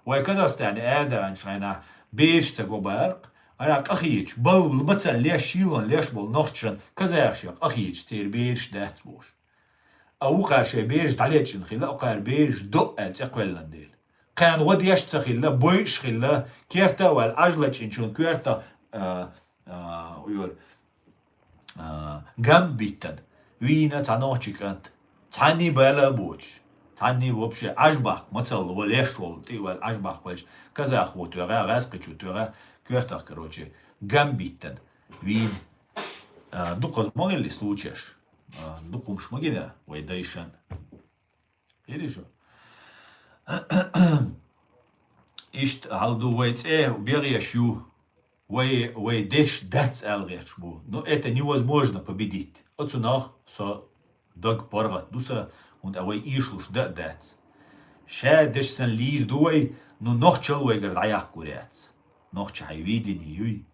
S1: Вой Казахстан эрдан шайна беш цагобарк, ара ахич, бал мацал леш шилон леш бол нохчан, казахшак ахич, цер беш дац бош. أوقاش بيج تعليتشن خلا أوقار بيج دق تقولن ديل كان غد يشت خلا بويش خلا كيرتا والأجلتشن شون كيرتا ويقول جنب بيتن وينا تنوشك أنت تاني بلا بوش تاني وبش أجبخ مثل وليش ولتي والأجبخ ولش كذا أخو تورا غاسقة تورا كيرتا كروتشي جنب بيتن وين دقز ما اللي случаешь духом шмагина, вой дайшан. Видишь? Ишт халду войце берешу, вой деш дац алречбу. Но это невозможно победить. Отсюнах со дог порват дуса, und вой ишлуш дац. Ша деш сан лир дуай, но нохчал вайгар даяк куряц. Нохча хай видени юй.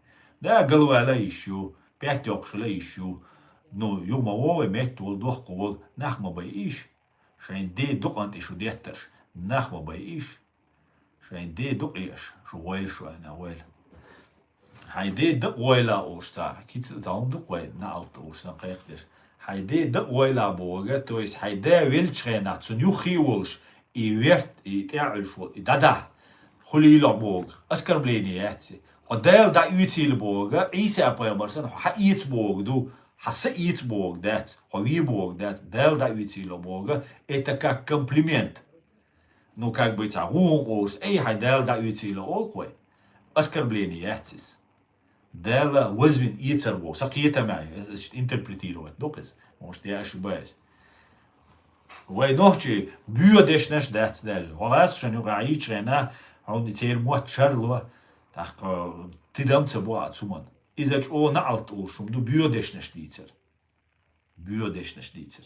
S1: Да галвала ищу, пять окшила ищу. Ну, юма ове меттул дух кол, нахма бай иш. Шайн де дух антишу деттерш, нахма бай иш. Шайн де дух иш, шуэль шуэна уэль. Хайде да ойла олса, кит таун дух вай на алт олса кайхтеш. Хайде да ойла бога, то есть хайде вилчрена цуню хиулш и верт и теальшул и да. Хулила бог, оскорбление. Одел да ютил бога, Иса поймарсан, хаиц бог ду, хасаиц бог дат, хави бог дат, дел да ютил бога, это как комплимент. Ну как бы цагум олс, эй хайдел да ютил олкой. Оскорбление. Дела возвин ицербо, сакиета май, интерпретировать, доказ, может я ошибаюсь. Вай ночи бюдеш наш дат дел, валас шаню гаичрена, он теперь мот чарло, так ты дам цебо отсуман. Изач о на алт улшум, ду бюдеш наш лицер. Бюдеш наш лицер.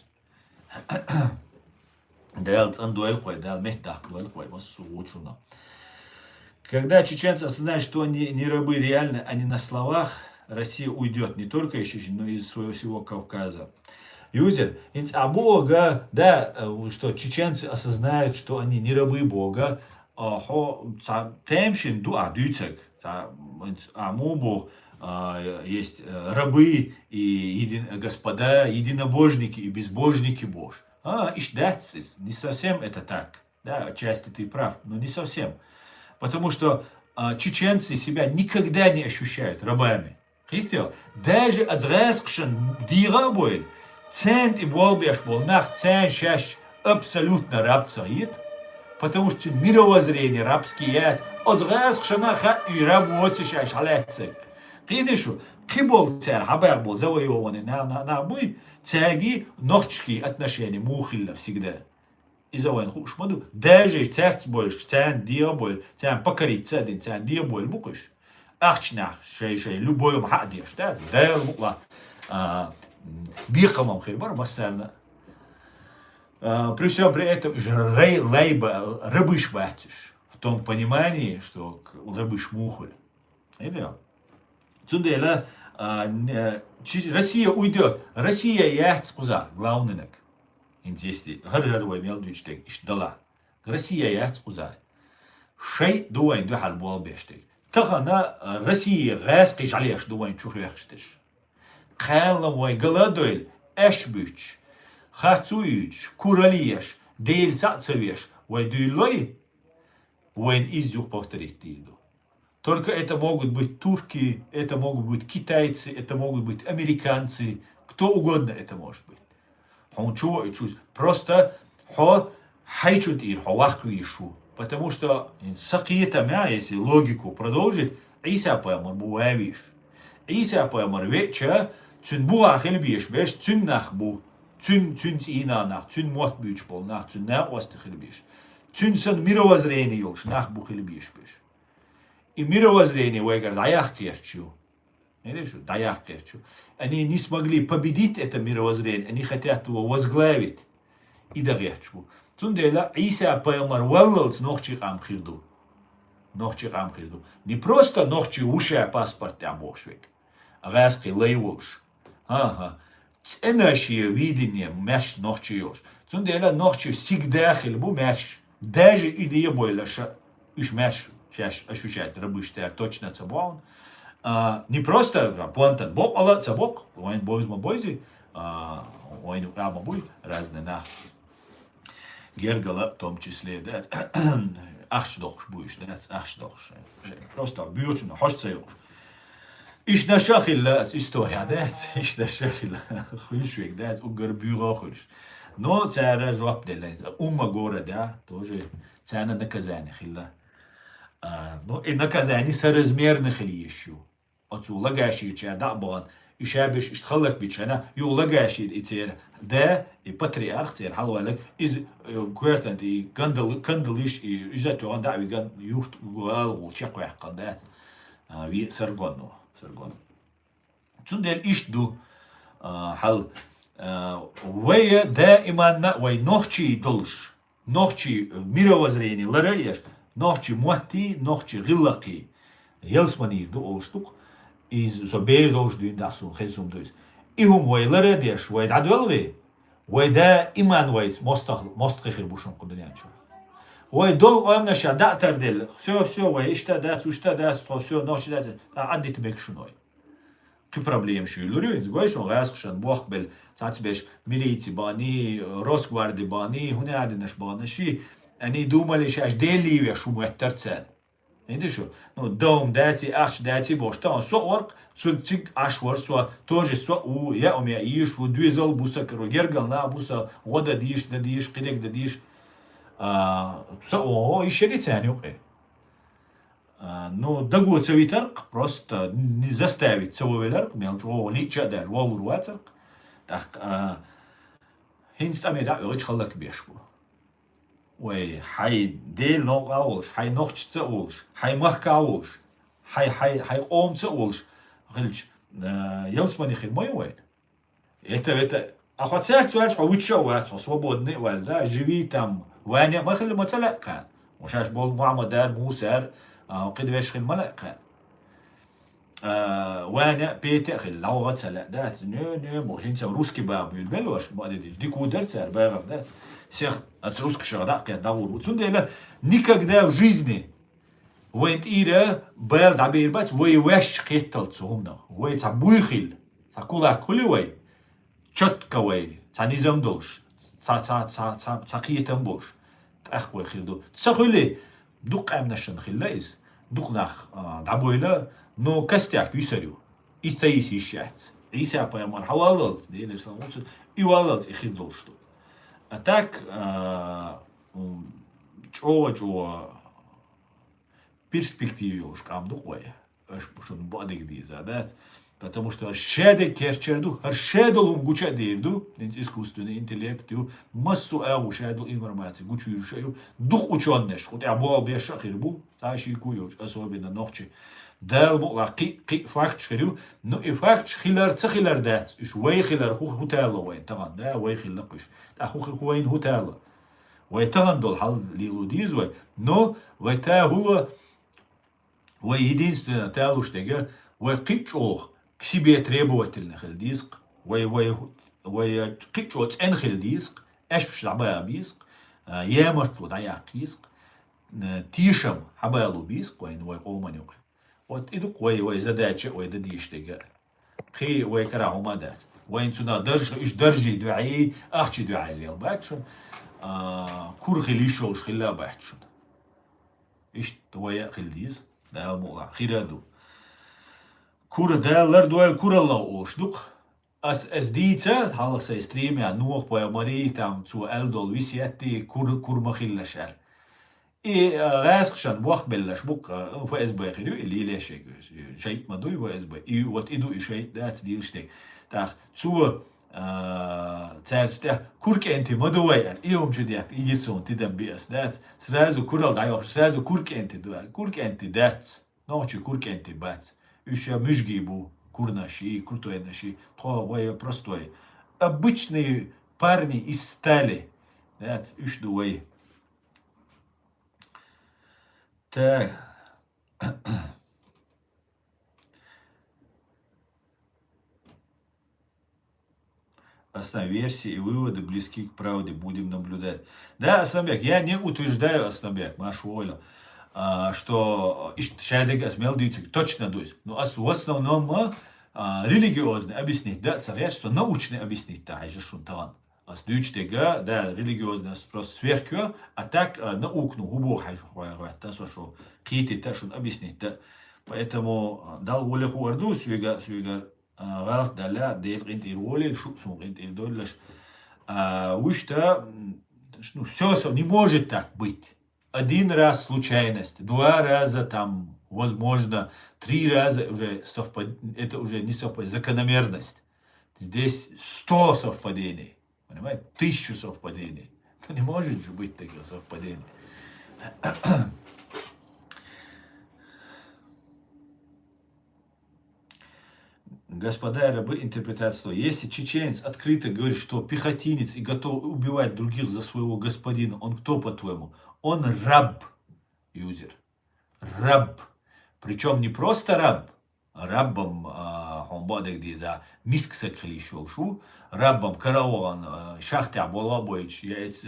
S1: Дел цан дуэль хой, дел мехдах дуэль хой, вас сулучуна. Когда чеченцы осознают, что они не рабы реально, они на словах, Россия уйдет не только из Чечни, но и из своего всего Кавказа. Юзер, а Бога, да, что чеченцы осознают, что они не рабы Бога, темшин ду адюцек, амубу есть рабы и господа, единобожники и безбожники Бож. Ишдацис, не совсем это так, да, отчасти ты прав, но не совсем. Потому что чеченцы себя никогда не ощущают рабами. Видите? Даже отзрескшен дирабойль, цент и болбеш был нах цен шаш абсолютно раб цаид, потому что мировоззрение рабский яд, отзрескшенаха и работы шаш халецек. Видите, кибол цер хабар был завоеванный на бой, церги ночки отношения мухилля всегда. Из-за войн хушмаду, даже церц больше, цен диаболь, цен покорить цедин, цен диаболь букаш. Ахчнах, шей, любой мхадиш, да, дэл мукла, бихамам хирбар, массерна. При всем при этом, лейба, рыбыш батиш, в том понимании, что рыбыш мухоль. Видел? Цундела, Россия уйдет, Россия яхт куза, главный. Интересно, гар мел дучтек ишдала. Россия яхт куза. Шей дуайн ду халбол бештек. Тахана Россия гасқиш алеш дуайн чух яхштеш. Кайлам вай галадойл эшбüч. Хацуич, куралиеш, дейл цацевеш, вай дуйлой, вайн изюх повторить иду. Только это могут быть турки, это могут быть китайцы, это могут быть американцы, кто угодно это может быть. Просто хайчут ир, хавахту ишу. Потому что сакиета мя, если логику продолжить, Иса поймар буавиш. Иса поймар веча, цюн буахел биш, беш цюн нах бу, цюн ина нах, цюн мот бюч бол нах, цюн на остахел биш. Цюн сан мировоззрение йолш, нах бухел биш биш. И мировоззрение вайгар даях терчу. Даях терчу. Они не смогли победить это мировоззрение, они хотят его возглавить. И дагерчу. Цундела Иса поймар валлалц нохчих амхирду. Нохчих амхирду. Не просто нохчих уша паспорт амбошвик. А раски лейволш. Ага. Ценащее видение мяш нохчиёш. Цундела нохчих всегда хилбу мяш. Даже идея бойла иш мяш. Сейчас ощущает рабыштер точно цабон. Не просто понтан бок, але цабок, он бойзма бойзи, он украма буй, разные нах. Гергала в том числе, да, ахшдохш буйш, да, ахшдохш. Просто бьючно, хошцеёш. Иш на шахилла история, да, иш на шахилла, хульшвик, да, угар бюро хульш. Но цара жоп делайнца, гора, да, тоже цана наказание хилла. Ну и наказание соразмерных ли еще. Отцу лагаши чер да бон, и шабиш иштхалак бичана, ю лагаши и цер, да и патриарх цер халвалак из квертант и кандалиш и изату он да виган юхт гуал чеквах кандат. Ви саргону. Цундел ишду хал вая да иманна вай нохчи долш. Нохчи мировоззрение лараеш. Nochtje motti, nochtje gillaki. Jels manier do olstuk. Is zo beer doos doen dat zo'n gezum dus. Ihum weilere des, wij dat wel we. Wij daar iman weits most gekhir bushon kudniancho. Wij dol qamna sha da'ter del. Все, wij ishta dat, все, nochtje dat. Addit bek shnoy. Ki problem shuluri, zgoy shon gaskhshan bokhbel, tatsbesh militie bani, Rosgvardi bani, hune adinash banashi. Они думали, что дели шуму терцен. Видишь, ну дом дати бош, там соорк, цик ашвар со тоже со у я у меня иш у двизал буса крогергал на буса года диш кидек диш со о еще не тянюк. Ну дагу цевитарк просто не заставить цевелерк, мелчо ничего даже волурвацарк. Так хинстами да очень халак бешбу. Ой, хай дел ног аулш, хай ногчце улш, хай махка улш, хай омце улш. Хилч, елсмани хил мой уэйн. Это, а хотя цуэльш хавуча уэцо, свободный уэль, да, живи там, ваня, махил мацалакан. Ушаш бол муамадар, мусар, قدوش خل ملأ وانا بيت خل لغة سلا دات نو ممكن تسوي روسكي باب يلبلوش ما ادري دي كودر سر باب دات سيخ اتروسك شغدا قد داور وتسند لا никогда в жизни وين إيرا بال دعبير بات وي وش قتل تسومنا وي تبويخل تقول كل وي شتك وي تنظام دوش تقيتم بوش تأخوي خلدو تسخلي دوق أمنشن خلاص دوق نخ دعبويلا نو كستيك يسريو إستايس يشات عيسى بيامر حوالت دي لسه موت يوالت يخدلشتو أتاك جو перспективе камдуквая, аж что бадик дизадат, потому что шеде керчерду, шеделум гуча дирду, искусственный интеллект, массу ау шедел информации, гучу шею, дух учённеш, хоть я был беша хирбу, таши куёч, особенно ночи, дал бу قي факт шерю, но и факт хилар цхилар дат, иш вей хилар хутала вей, таган, да, вей хилакиш, та хуин хутала. ويتغن دول حال ليلوديز وي نو ويتا هو ويدينستنا تالوش تيجا ويقيتشوخ كسيبيا требовательный خلديسق ويقيتشو تنخل ديسق اش بش لعبايا بيسق يامرت ودعيا قيسق تيشم حبالو بيسق وين ويقومن يوقع ويدوق وي زداتش ويدديش تيجا خي ويكراهو ما دات وين تنا درج ايش درجي دعي اخشي دعي ليل باكشن كور خليشو خلا بحشن ايش تويا خلديز ده موضوع خيرادو كور ده لردوال كور الله اوش دوق اس ديتا حال سي ستريم يا نوخ بو ماري تام تو الدول ويسياتي كور مخيل شال اي غاسخشان بوخ بلش بوق فو اس بي خيرو اللي ليش شيء ما دوي اس بي اي وات ادو شيء دات ديلشتي تاخ تو تعرف كورك أنت ما دوير يوم جديات يجيسون تدم بيس دات سرازو كورال دايوش سرازو كورك أنت دوير كورك أنت دات نوعش كورك أنت بات إيش مش جيبو كورناشي كورتويناشي توا ويا простой обычные парни из стали дат إيش دوي تا Основные версии и выводы близки к правде, будем наблюдать. Да, Асланбек, я не утверждаю, Асланбек, Машу Олю, что Шайдек Асмел Дюцик точно дует. Но в основном религиозно объяснить, да, царят, что научно объяснить, да, же шунтаган. Ас дючтега, да, религиозно просто сверху, а так наукну губу хайшухвайгвай, та что кити, та что объяснить, да. Поэтому дал волю хуарду, свига غلط دلا ديل قنت إيرولي شو سون قنت إيردولش وش-то ну все не может так быть. Один раз случайность, два раза там, возможно, три раза уже это уже не совпадение, закономерность. Здесь 100 совпадений, понимаете, 1000 совпадений. Это не может же быть таких совпадений. Господа рабы, интерпретация. Если чеченец открыто говорит, что пехотинец и готов убивать других за своего господина, он кто, по-твоему? Он раб. юзер. Раб. Причем не просто раб. Раббам хомбадек диза мисксек хлишол шу. Раббам караван шахтя бола бойч яйц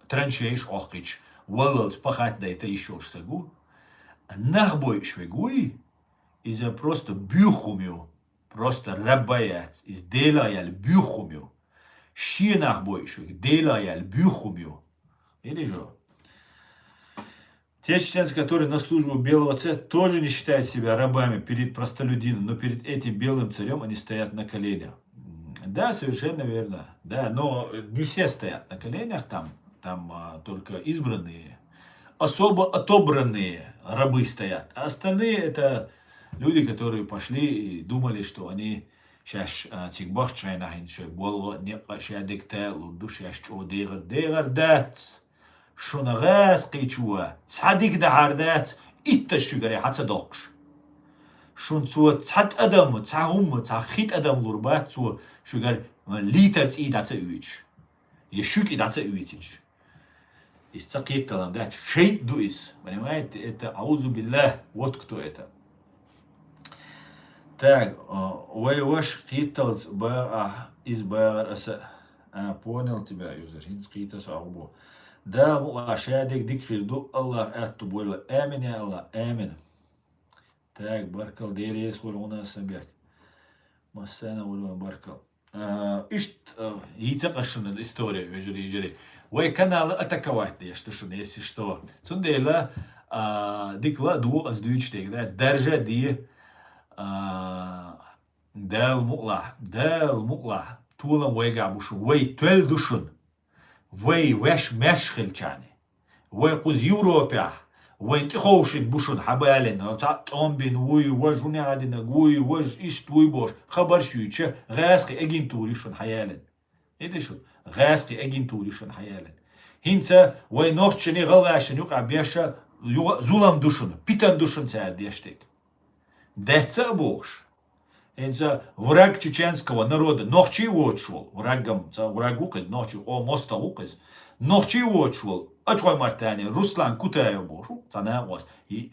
S1: траншейш охич. Валлс пахать да это еще сагу. Нахбой швегуи из просто бюхумю. Просто раббаяц из делаял бюхумю. Ши нахбой швег делаял бюхумю. Или же? Те чеченцы, которые на службу белого царя, тоже не считают себя рабами перед простолюдином, но перед этим белым царем они стоят на коленях. Да, совершенно верно. Да, но не все стоят на коленях, там только избранные, особо отобранные рабы стоят. А остальные это люди, которые пошли и думали, что они сейчас тигбах чайнахин, что было не шадиктел, душа что дегар дат. شونغاز قيچوا صديق ده هردات إتشجري حتى دوكش شون سو صد أدم صهم صخيت أدم لوربات سو شجر ليترز إيد عتى أويش يشوك إيد عتى أويتش استقيت كلام ده شيء دويس بنيوات إت أعوذ بالله واتكتو إتا تاج ويوش قيتلز بقى إز بقى أس понял тебя юзер хинс قيتة صعوبة Да, шадик дикфирду Аллах атту бойла. Амин я Аллах, амин. Так, баркал дерес у нас собяк. Массана улюма баркал. Ишт, яйца кашуна история, вежери. Вай канал атаковать, что шуна, если что. Цундейла, дикла ду аздуючтек, да, даржа ди, дал мукла, тулам вайга бушу, вай туэл душун. وي وش مشخل كاني وي قوز يوروبيا وي تخوشن بوشن حبالن تعطون بين وي وجوني عادنا وي وج إيش توي بوش خبر شويتش غاسقي أجين توري شون حيالن إيه شو غاسقي أجين توري شون حيالن هنسا وي نوشني غلاشن يقع بيشا زولام دوشن بيتان دوشن سعد يشتك دهتا بوش Инца враг чеченского народа, нохчи учвал, врагам, враг указ, нохчи, моста указ, нохчи учвал, ачвай мартани, Руслан Кутаев бошу, цана was, и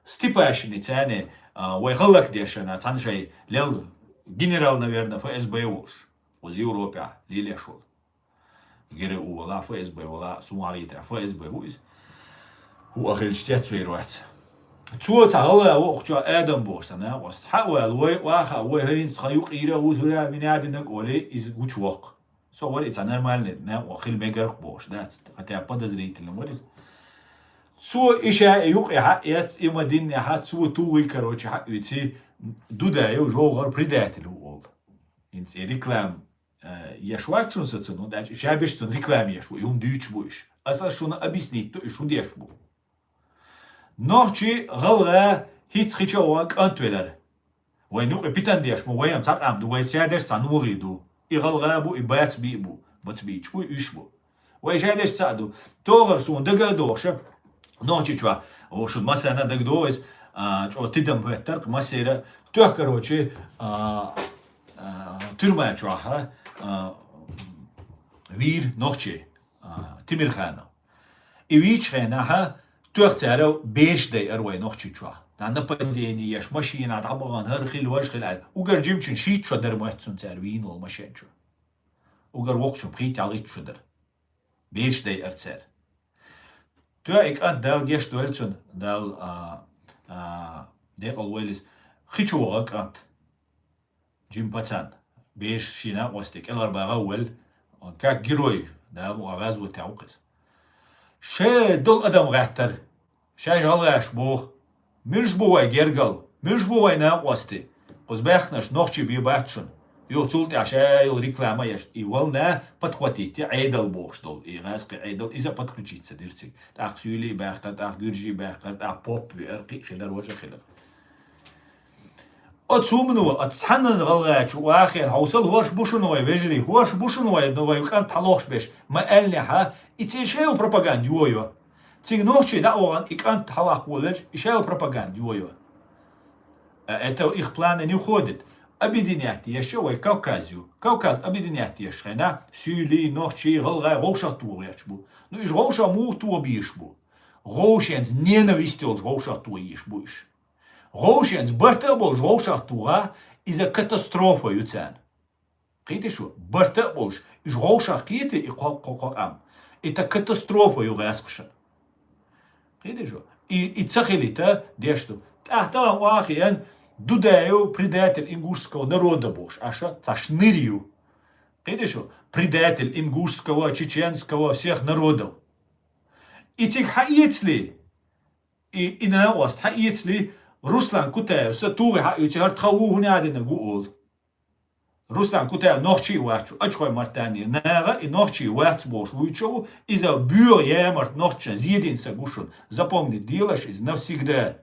S1: стипашни цане, вайхалак дешана, цаншай, лел, генерал, наверное, ФСБ уж, из Европы, лиле шел. Гере увала ФСБ, увала сумарита, ФСБ уж, уахельштет свейруать. تو تعالى وقتها آدم بوسنا وست حاول وآخر وهرين خيوق إيرا وثلا من عدنا قولي إز وش وق so what it's a normal na وخيل مجرق بوش that's حتى أبدا زريت لهم what is سو إشاء يوق يات إما دين يحات سو توي كروش حق يتي دودا يوجوغر بريدات اللي هو إنت ريكلام يشوات شون ستسنو ده شابش سن ريكلام يشو يوم ديوش بوش أصلا شون أبيسنيت تو شون ديش بو نوچی غلغه هیچ خیچه وانک انتولر وين يوقع بيتان ديش مو ويام تقام دو ويس شادش سانوغي دو إغلغه بو إبات بي بو بات بيش بو إيش بو وي شادش سادو توغر سون دقا دوغشة نوچی چوا وشو مثلا دق دوز چوا تدم بهتر مسيرة توه كروچي ترما چوا ها وير نوچي تمر خانه إيش خانه ها توختارو بيش داي أروي نوخشي تشوا عندنا بديني يش ماشين عاد عبغان هرخيل واشخيل على وقر جيمشن شيت شو در مهتسون تاروين والمشين شو وقر وقشو بخيت عليك شو در بيش داي أرتسار تو إك أنت دال ديش دوالتون دال ديق الويلز خيشو وغاك أنت جيم باتان بيش شينا واستيك الغربا غول كاك جيروي دال وغازو تاوقز شا دول أدم غاتر شا جالغاش بوه ملش بوه جرجل ملش بوه ناقوستي قز باخناش نوخشي بيباتشن يو تولتي عشا يو ريكلاما يش إيوالنا بتخواتيتي عيدل بوخش دول إيغاسقي عيدل إذا بتخوشيت سديرتي تاق سيولي باختر تاق جرجي باختر تاق بوب بيرقي خلال وجه خلال أتسومنو أتسحنن غلغاش وآخر حوصل هوش بوشنوي بجري هوش بوشنوي نوي وكان تحلوش بيش ما قالني ها إتشيو بروباغاند يويو تيجي نوشي دعوان إكان تحلاق ولج إشيو بروباغاند يويو это их планы не входит. Объединять еще Кавказию. Кавказ объединять еще, на сюли, ночи, голга, роша турячбу. Ну и ж роша му ту обишбу. Гоушенс ненавистел гоушатуиш буш. Гоушенс бартабол гоушатуа is a катастрофа юцен. Ките шо бартаболш is гоушаките и ам. Это катастрофа югаскшен. Ките шо и цахелита дешто. Та вахиен дудаю предатель ингушского народа бош. Аша ташнырью. Ките шо предатель ингушского, чеченского, всех народов. И тих хаицли и на ост хаицли Руслан Кутаев сатуги хаицли хартхаву хунядина гуол. Руслан Кутаев нохчи вачу ачхой мартани нага и нохчи вац бош вучову и за бюр ямарт нохча зидинса гушун. Запомни, делаешь из навсегда.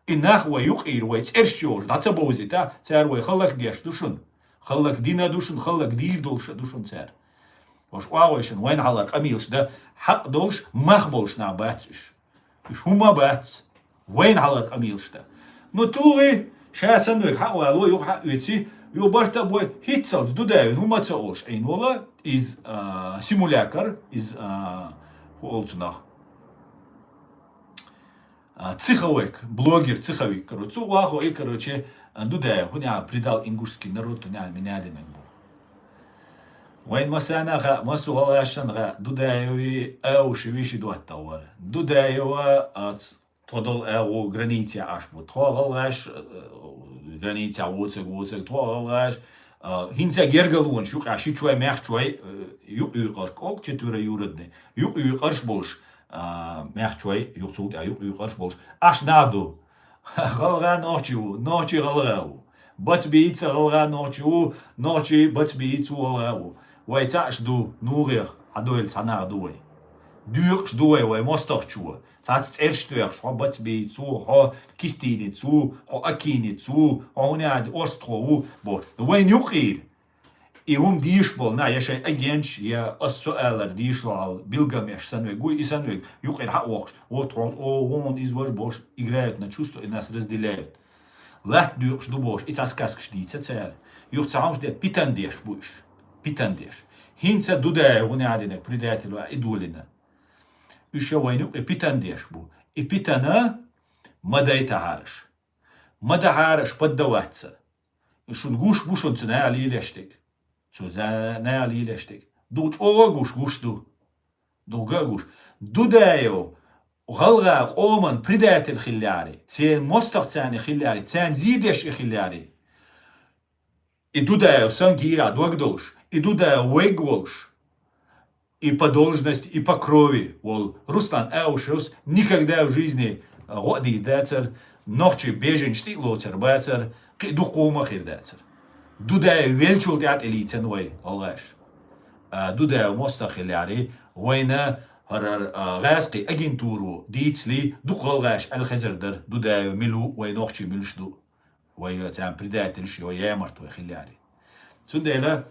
S1: И нахва юқир вай церщёж даца бозита цар вай халак деш душун. Халак дина душун, халак дир долша душун цар. Ваш уагойшен вайн халак амилш да حق دولش مخبولش نباتش إيش هما بات وين على قميلش ده نطوري شاسن ويك حق والو يو حق يتي يو برتا بوي هيتسل دوداين هما تسولش أين ولا إز سيمولاكر إز هو قلتنا циховик, блогер циховик, короче, уахо и короче дудая, хуня придал ингушский народ, туня меняли нагбу. وين مسانا مسوا عشان دودايوي أو شويش دو التوار دودايوا تضل أو غرانيتي عشبو تواغلاش غرانيتي ووتسك تواغلاش هنسا جرجلون شوك عشي شوي ماخ شوي يقرش كول تشتورا يوردني يقرش بولش ماخ شوي يقصود يقرش بولش أش نادو غلغا نوشي غلغاو بات بيت غلغا نوشي بات بيت غلغاو ويتعش دو نورير عدويل تنار دوي ديرش دوي وي مسترشوا تاتس ارشتوير شو بات بيتسو هو كيستيني تسو هو اكيني تسو هوني عاد اوسترو بو وين يقير يوم ديش بول نا يشي اجينش يا السؤال ديش على بيلغامش سنوي гуй и سنوي يقير حق وقش وتروح وون извож бош играют на чувство и нас разделяют лат дюрш ду бош и таскаскш дица цер юх цаамш де питандеш буш питандеш хинца дудая гуняадинек предателю идулина еще войну и питандеш бу и питана мадайта харш мада харш поддаваться шун гуш бушун цена алилештик цуза алилештик дуч ого гуш ду дуга гуш дудаю غلغا قومن предатель خلاري تين مستقتاني خلاري تين زيدش خلاري идуда сангира дуагдош идуда вегвош и по должности и по крови вол Руслан Эушус никогда в жизни годи дацер ночи бежен штиклоцер бацер кидукума хирдацер дуда велчулт ят элитен вой алгаш дуда мустахилари وين هرر غاسقي أجنتورو ديتسلي دقلغاش الخزردر دودا ملو وينوخشي ملشدو ويتعم بريداتلش ويامرت ويخلياري سنديلا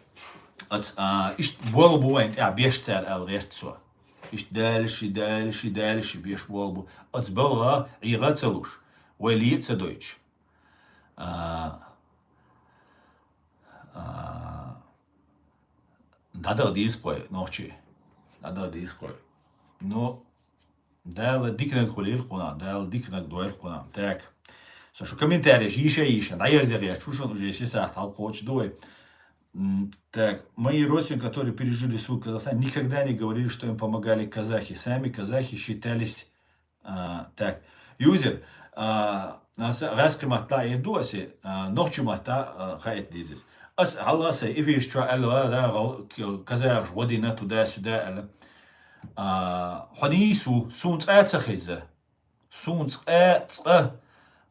S1: إشت بولبو وين بيشتر الغيرتسوا إشت دالش بيش بولبو بلغا عيغات سلوش وليت سدويتش دادا ديسكوي نوخشي دادا ديسكوي Но дал дикнак холил хона, дал дикнак дуэр хона. Так. Слушай, комментарии, иша. Да я зря, чушон уже если сахтал хоч дуэ. Так, мои родственники, которые пережили суд в Казахстане, никогда не говорили, что им помогали казахи. Сами казахи считались так. Юзер, раскримата едуаси, нохчимата хайт дизис. Ас Алласа ивиштра алла да казах водина туда-сюда. حديثو سونت خيزة سونت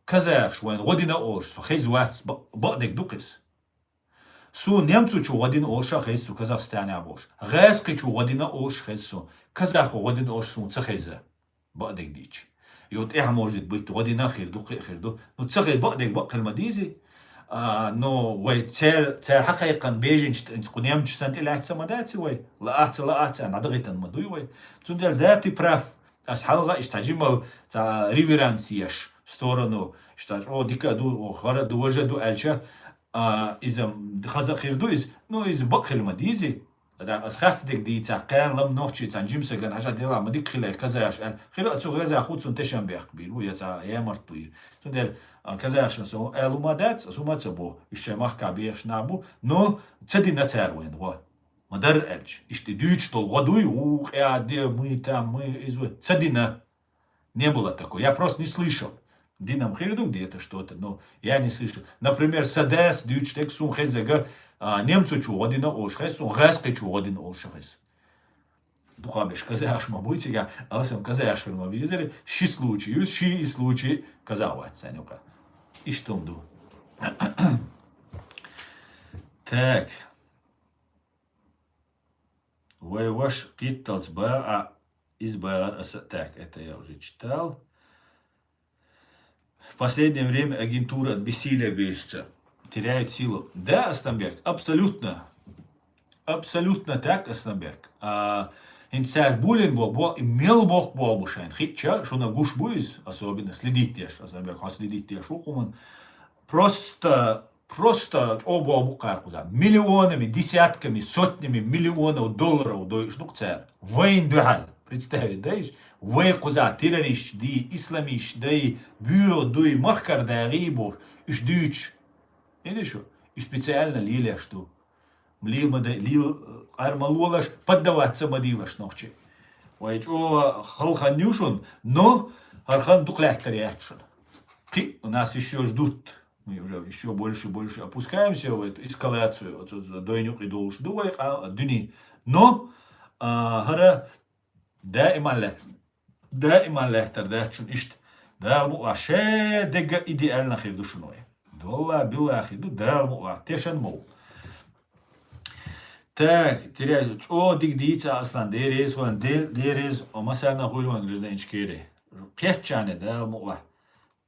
S1: كزاخ وين غدنا أوش فخيز واتس بقدك دوكس سون نمتو شو غدنا أوش خيزو كازاخستان عبوش غاسقي شو غدنا أوش خيزو كزاخ غدنا أوش سونت خيزة بقدك ديش يوت إيه موجود بيت غدنا خير دو نو تسخي بقدك بق المديزي نو وي تير حقيقة بيجن تكون يمش سنت إلى اعتماداتي وي لا أنا دغيت المدوي وي تندل ذاتي براف أسحلغة استجمل تا ريفيرانسيش ستورنو استاج أو ديكا دو خارج دو وجه دو ألشة إذا خزق خير دو إز نو إز بق المديزي از خرط دیگ دیتا قان لم نوچی تان جیمس گن عشان دیلا مدیک خیلی کزایش خیلی اتو غذا خود سون تشم بیخ بیرو یا تا یا مرتوی تون دل کزایش سو الومادات سو ما تبو ایش مخ کابیش نابو نو تدی نتاروین وا مدر الج ایش دیوچ тол водой ух я де мы там мы из тдина не было такого я просто не слышал Динам хириду где-то что-то, но я не слышал. Например, садес дючтек сун хезега немцу чу один олшхес, сун гаске чу один олшхес. Духабеш казаш мабуть, я алсам казаш в визере, ши случаи, ши случаи казавать санюка. И что мду. Так. Вы ваш китталц ба избар так, это я уже читал. В последнее время агентура от бессилия бесится, теряет силу. Да, Асланбек, абсолютно. Абсолютно так, Асланбек. Инсар булин бог, имел бог бабушайн. Хитча, что на гуш буиз, особенно следить теш, Асланбек, следить теш, просто оба букаркуза. Миллионами, десятками, сотнями миллионов долларов до штукцер. Войн дуаль. Представить, да, вой куза террорист, ди исламист, ди бюро, ди махкар, да рибор, иш дюч. Или что? И специально лили, что лил армалулаш поддаваться мадилаш ночи. Вой о халхан нюшун, но хархан дуклехтари экшен. У нас еще ждут. Мы уже еще больше и больше опускаемся в эту эскалацию. Дойнюк и долж дуай, а дюни. Но хара دائما لهتر ده چون اشت ده مو شه دقة ایدئال نخیر دو شنوه والله بالله اخي ده مو تشن مو так теряю о диг дица аслан дерез ван дерез о مثلا نقول وان جدا انشكيري قيتشاني ده مو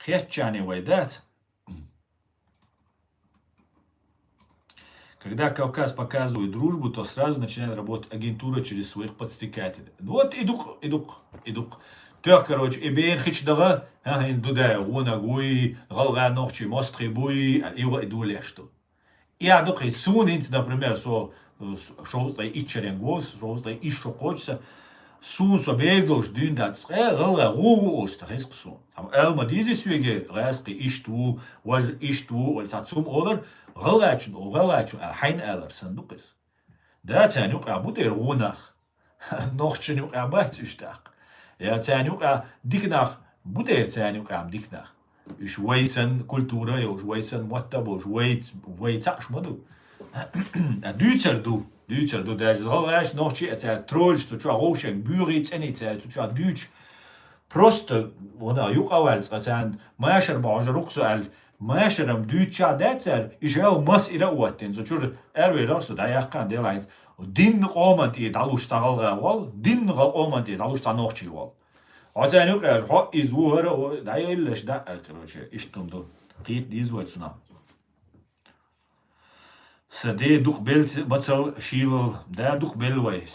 S1: قيتشاني ويدات Когда Кавказ показывает дружбу, то сразу начинает работать агентура через своих подстрекателей. Вот идук. Тёх, короче, ибейн хичдага, индудая, гуи, галга нохчи, мостри буи, его иду лешту. И адук, сунинц, например, шоустай ичерен гос, шоустай ишо хочется, сун со бельдош дюндат, галга гугу оста, хисксун. Там элма дизи сюеге, гаски ишту, или тацум одер, غلاتشون الحين ألر صندوقس ده تانيوق عبودير غوناخ نوخشنيوق عبات اشتاق يا تانيوق ديكناخ بودير تانيوق عم ديكناخ شويسن كولتورا يو شويسن متبو شويت عش مدو دوتشر دو ده غلاش نوخشي اتال ترولش تو روشن بوريت اني تو دوتش просто ونا يوق اول قتان ما يشر باجروق سؤال ماشرم دوتشا داتر إشهاو مس إلى وقتين زوجور أروي رأسه ده يحكان ده لايت دين قومنت يدعوش تغلى وال دين قومنت يدعوش تنوخشي وال عزانيو كار حق إزوهر ده يلش ده الكروشة إشتم دو قيت ديزوات سنا سده دوخ بيل بتصل شيلو ده دوخ بيلوي 70%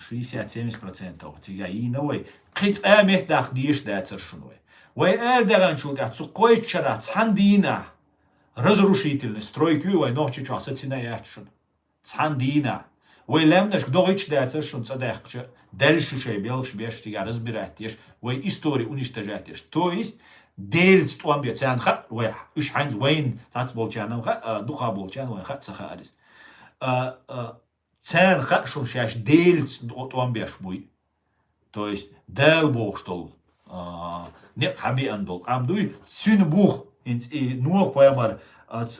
S1: 60-70% تيجي نوي قيت آمه داخ ديش داتر شنوي وإردغان شулт от сукойчара цандина разрушительный стройки вой ночи часацина яхшун цандина вой лемнаш гдогич дацер шун цадахча дальше шей белш бештига разбиратеш вой истории уничтожатеш то есть дельц туамбе цанха вой уш ханз вайн тац болчанам ха духа болчан вой ха цаха арис цанха шун шаш дельц туамбеш буй то есть дел бог штол не хаби андол амдуй сюн бух инс и нуох поэмар от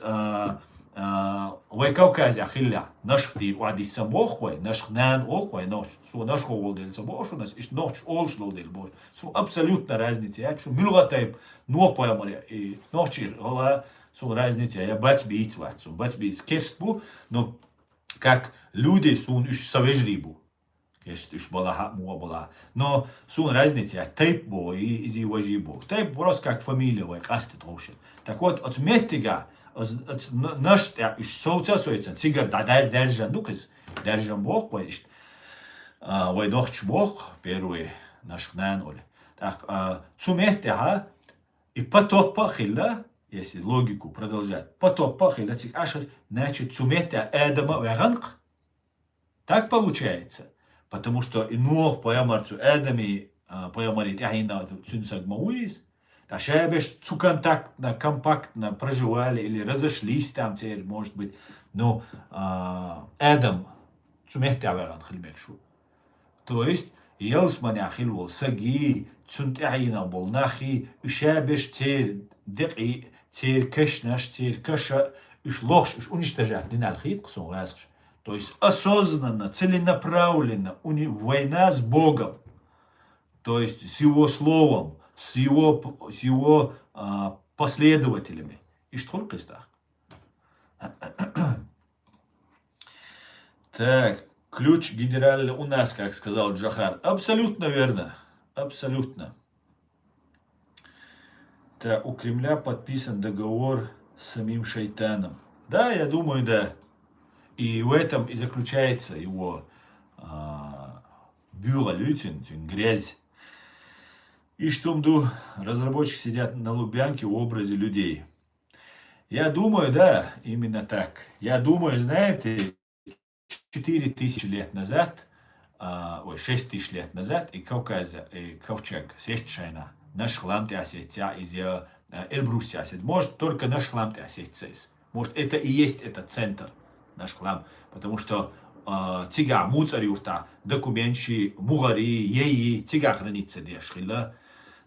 S1: вой Кавказе ахилля наш ти вади самбох вой наш нан ол вой наш су наш хол дел самбох у нас иш наш ол шло дел бож су абсолютно разница я чу милгатайп нуох поэмар и ночи гола су разница я бац бит ват су бац бит кестбу но как люди сун иш савежрибу Кешт уж была была. Но сун разница, тайп бо и изи вожи бо. Тайп просто как фамилия, вой кастет рошен. Так вот, от метига, от наш, уж соуца соуца, цигар да держан дукас, держан бог, вой ишт, вой дохч бог, первый наш гнан оле. Так, цу метига, и потопа хилла, если логику продолжать, потопа хилла, цик ашер, значит, цу метига эдама веганк, Так получается. Потому что Нох поэмарцу Эдами поэмарит яхина цюнсаг мауис. А шебеш цуконтактно, компактно проживали или разошлись там теперь, может быть. Но Эдам цумехтяверан хильбекшу. То есть Елсманя хилвол саги цунтяина бол нахи шебеш теперь деки теперь кешнаш теперь каша уж лохш уж уничтожать не налхит ксон расш. То есть осознанно, целенаправленно война с Богом, то есть с Его Словом, с его последователями. И что только так. Так, ключ генеральный у нас, как сказал Джохар. Абсолютно верно. Абсолютно. Так, у Кремля подписан договор с самим шайтаном. Да, я думаю, да. И в этом и заключается его бюролютин, грязь. И что разработчики сидят на Лубянке в образе людей. Я думаю, да, именно так. Я думаю, знаете, 4000 лет назад, 6000 лет назад, и Ковчег, сещайна, наш хлам тясетя из Эльбрус тясет. Может, только наш хлам тясет. Может, это и есть этот центр. Наш хлам, потому что тига муцари урта документы мугари ей тига хранится дешхила,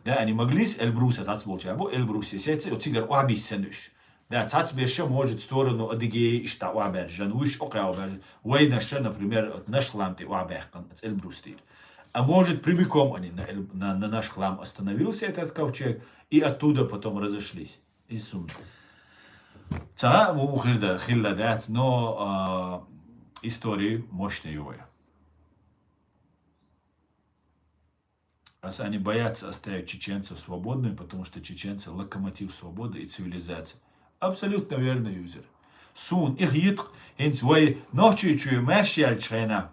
S1: да, они могли с Эльбруса тацболчабу Эльбрусе сети от тигр уабиссенуш, да, тацбеше может в сторону адыгеи ишта уабержан уж океаберж войнаша, например, наш хлам ты уабехкан от Эльбрустир, а может прямиком они на наш хлам остановился этот ковчег и оттуда потом разошлись из сумки. Ца мухирда хилладац, но истории мощные. Они боятся оставить чеченцев свободными, потому что чеченцы локомотив свободы и цивилизации. Абсолютно верно, юзер. Сун их итк, хинц вой ночи чуе мершиальчхена.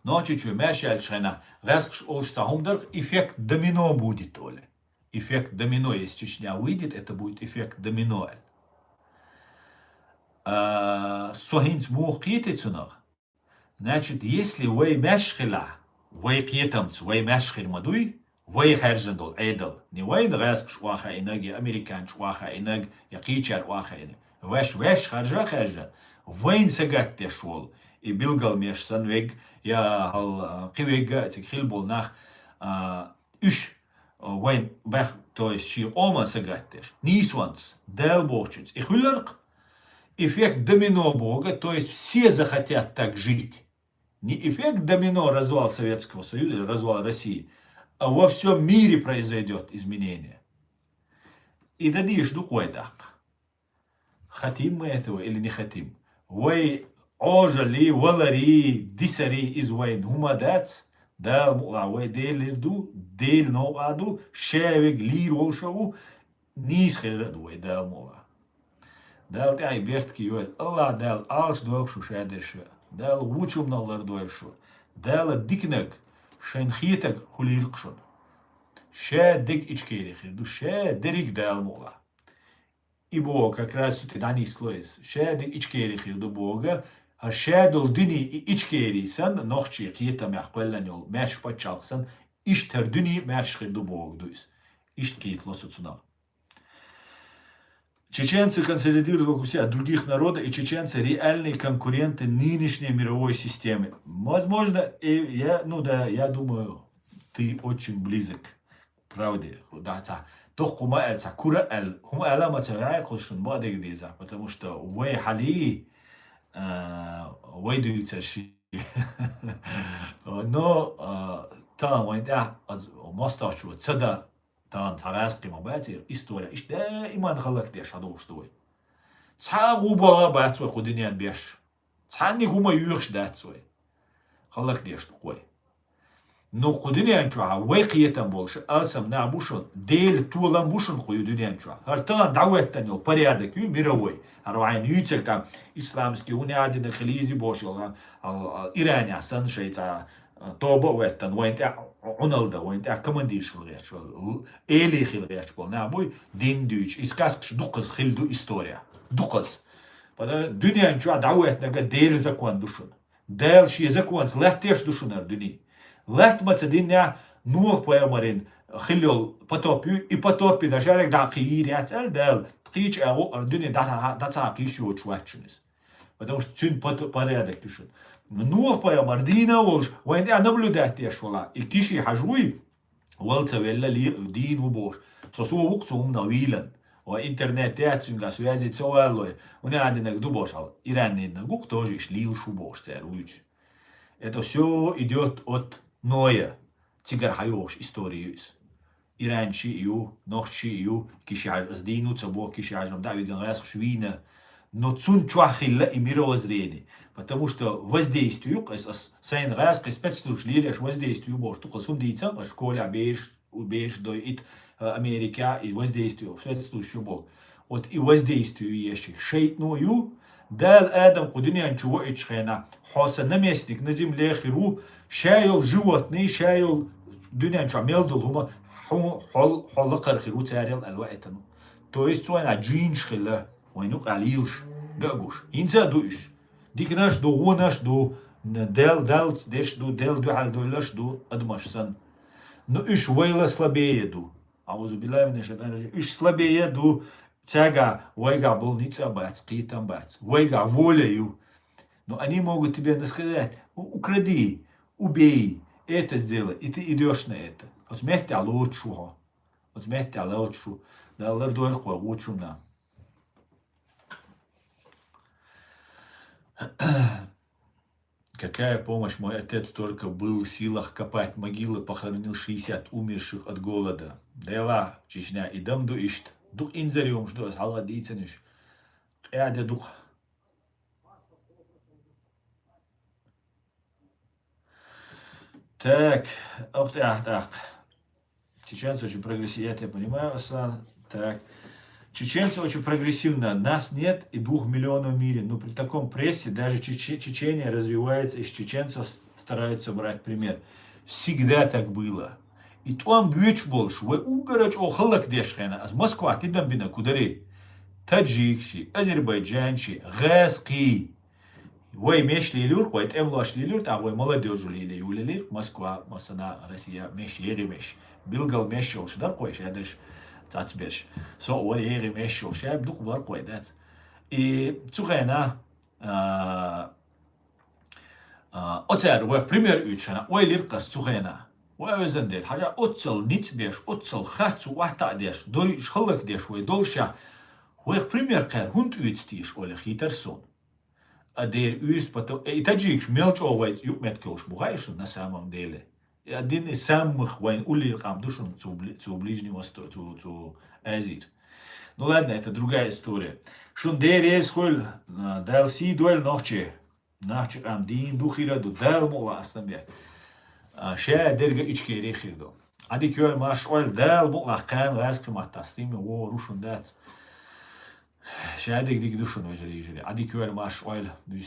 S1: Ночи чуе мершиальчхена. Раскш олштахумдер эффект домино будет, Оля. Эффект домино, если Чечня выйдет, это будет эффект домино. Сохинц мухкитицунах. Значит, если вы мешхила, вы китамц, вы мешхил мадуй, вы харжандол, эйдал. Не вы нраск шваха инаг, американ шваха инаг, якичар шваха инаг. Ваш харжа. Вы инсагат тешвол. И билгал меж санвег, я кивега, тихилбол нах, уж, вайн бах, то есть ши ома сагат теш. Нисванс, делбочец. И хулерк. Эффект домино Бога, то есть все захотят так жить. Не эффект домино развал Советского Союза, развал России, а во всем мире произойдет изменение. И дадишь духой так. Хотим мы этого или не хотим? Вой ожали, валари, дисари из войн хумадац, да, вой делирду, дел ногаду, шевик, лир волшаву, нисхераду, вой дал мова. Дал тяй бертки юэль, Аллах дал алш дуэкшу шэдэршэ, дал вучум наллар дуэкшу, дал дикнэг, шэн хитэг хулилкшун. Шэ дэг ичкерихир, ду шэ дэрик дал мола. И Бог как раз тут дани слоис, шэ дэг ичкерихир ду Бога, а шэ дол дыни и ичкерисан, нохчи хита мяхквэллэнёл, мяш пачалсан, иштэр дыни мяшхир ду Бог дуис. Ишт кит лосуцунал. Чеченцы консолидируют вокруг себя других народов, и чеченцы реальные конкуренты нынешней мировой системы. Возможно, я думаю, ты очень близок к правде. Потому что вы хали, вы дуются но там, мостачу, цада, тан таразки мабати история иш دائما خلق ديش هذا شتوي цагу бага бацой худинян беш цанни гума юрш дацой خلق ديش такой но худинян чуа вайкиетан больше алсам на бушон дел тулан бушон хую динyan чуа артан даветтан ел порядок ю мировой арвайн ютек там исламский униадин хилизи бошил Иране асан шейца توبة وقتن وين عنالدا وين كمان خلقيات شو إلي خلقيات شو نعبوي دين دوش إسكاسكش دقز خلدو إستوريا دقز بدا دنيا نشوا دعوتنا قد دير زكوان دوشون Del și zakons lehteș dușunar duni. Leht măță din nea nu poemarin خليل بطوبي إبطوبي ده شارك ده خير ياتل ده خيج أو الدنيا ده تعقيش وتشواتشنس بدوش تون باريا ده كشون نوح بايا مردينا وين ده نبلودات يا شولا الكيشي حجوي والتويلا لي دين وبوش سو وقتهم نويلا وإنترنت ياتسون связи целое ونا عندنا دوبوش إيران نقول тоже шлил шубош царуич. Это все идет от Ноя. Тигр хайош историю. Иран шию, нох шию, кишаж с дину цабо кишажам да виден раз швина. Но цун чуахилла и мировоззрение. Потому что воздействию, сайн раз, спецслужб лилеш воздействию бож. Только сун дийца, а школа беш до ит Америка и воздействию, спецслужб бог. Вот и воздействию есть. Шейтную, дал Адам кудинян чего ичхена. Хоса на местник на земле хиру, шайл животный, шайл دنيا شو ميلدل هما حل خيرو تاريل الوقت تو есть وين عجينش خلا وينو قليلش دقوش إنسا دوش ديك ناش دو وناش دو دل ديش دو حال دولش دو أدمش سن نو إيش ويلا слабее دو أعوذ بالله من الشيطان الرجيم إيش слабее دو تاجا ويجا больница бац قيتم бац ويجا волею но они могут тебе сказать укради убей это сделай, и ты идешь на это. Вот смехте а лучшего. Вот смехте а лучшего. Да, лордуэльхуа лучшего на. Какая помощь? Мой отец только был в силах копать могилы, похоронил 60 умерших от голода. Дела, Чечня, и дам до ишт. Дух инзариум, что с халадийцаниш. Эде дух. Так, так. Чеченцы очень прогрессивны, я понимаю, Аслан. Так. Чеченцы очень прогрессивны. Нас нет и 2 миллионов в мире. Но при таком прессе даже Чечения развивается, из чеченцев стараются брать пример. Всегда так было. И там бьюч больше. Вы угорач охалак дешхена. Аз Москва тидам бина кудари. Таджикши, азербайджанши, газки. Вой меш лилюр, кой темлош лилюр, а вой молодежь лилюр, Москва, Москва, Россия, меш еремеш. Билгал мешел, шдар кой, шадыш, тацбеш. Со ор еремешел, шаб дух бар кой, дац. И цухена, оцер, вой пример учена, ой лиркас цухена. Вой өзендел, хажа отцел ницбеш, отцел хацу вахтадеш, дой шхалак деш, вой долша. Вой пример кер, хунд учтиш, оле хитерсон. Адер уст потом и таджик мелч овайт юк меткош бугаиш на самом деле. Один из самых войн ули камдушун цу Ближний Восток, цу Азир. Ну ладно, это другая история. Шун дер есть холь дал си дуэль ночи. Нахчик амдин духира ду дал мула аснабек. Ша дерга ичке рехирдо. Ади кёр маш ойл дал мула кан васк матастими во рушун дац. Шадик дик душун вежери. Ади кёр маш ойл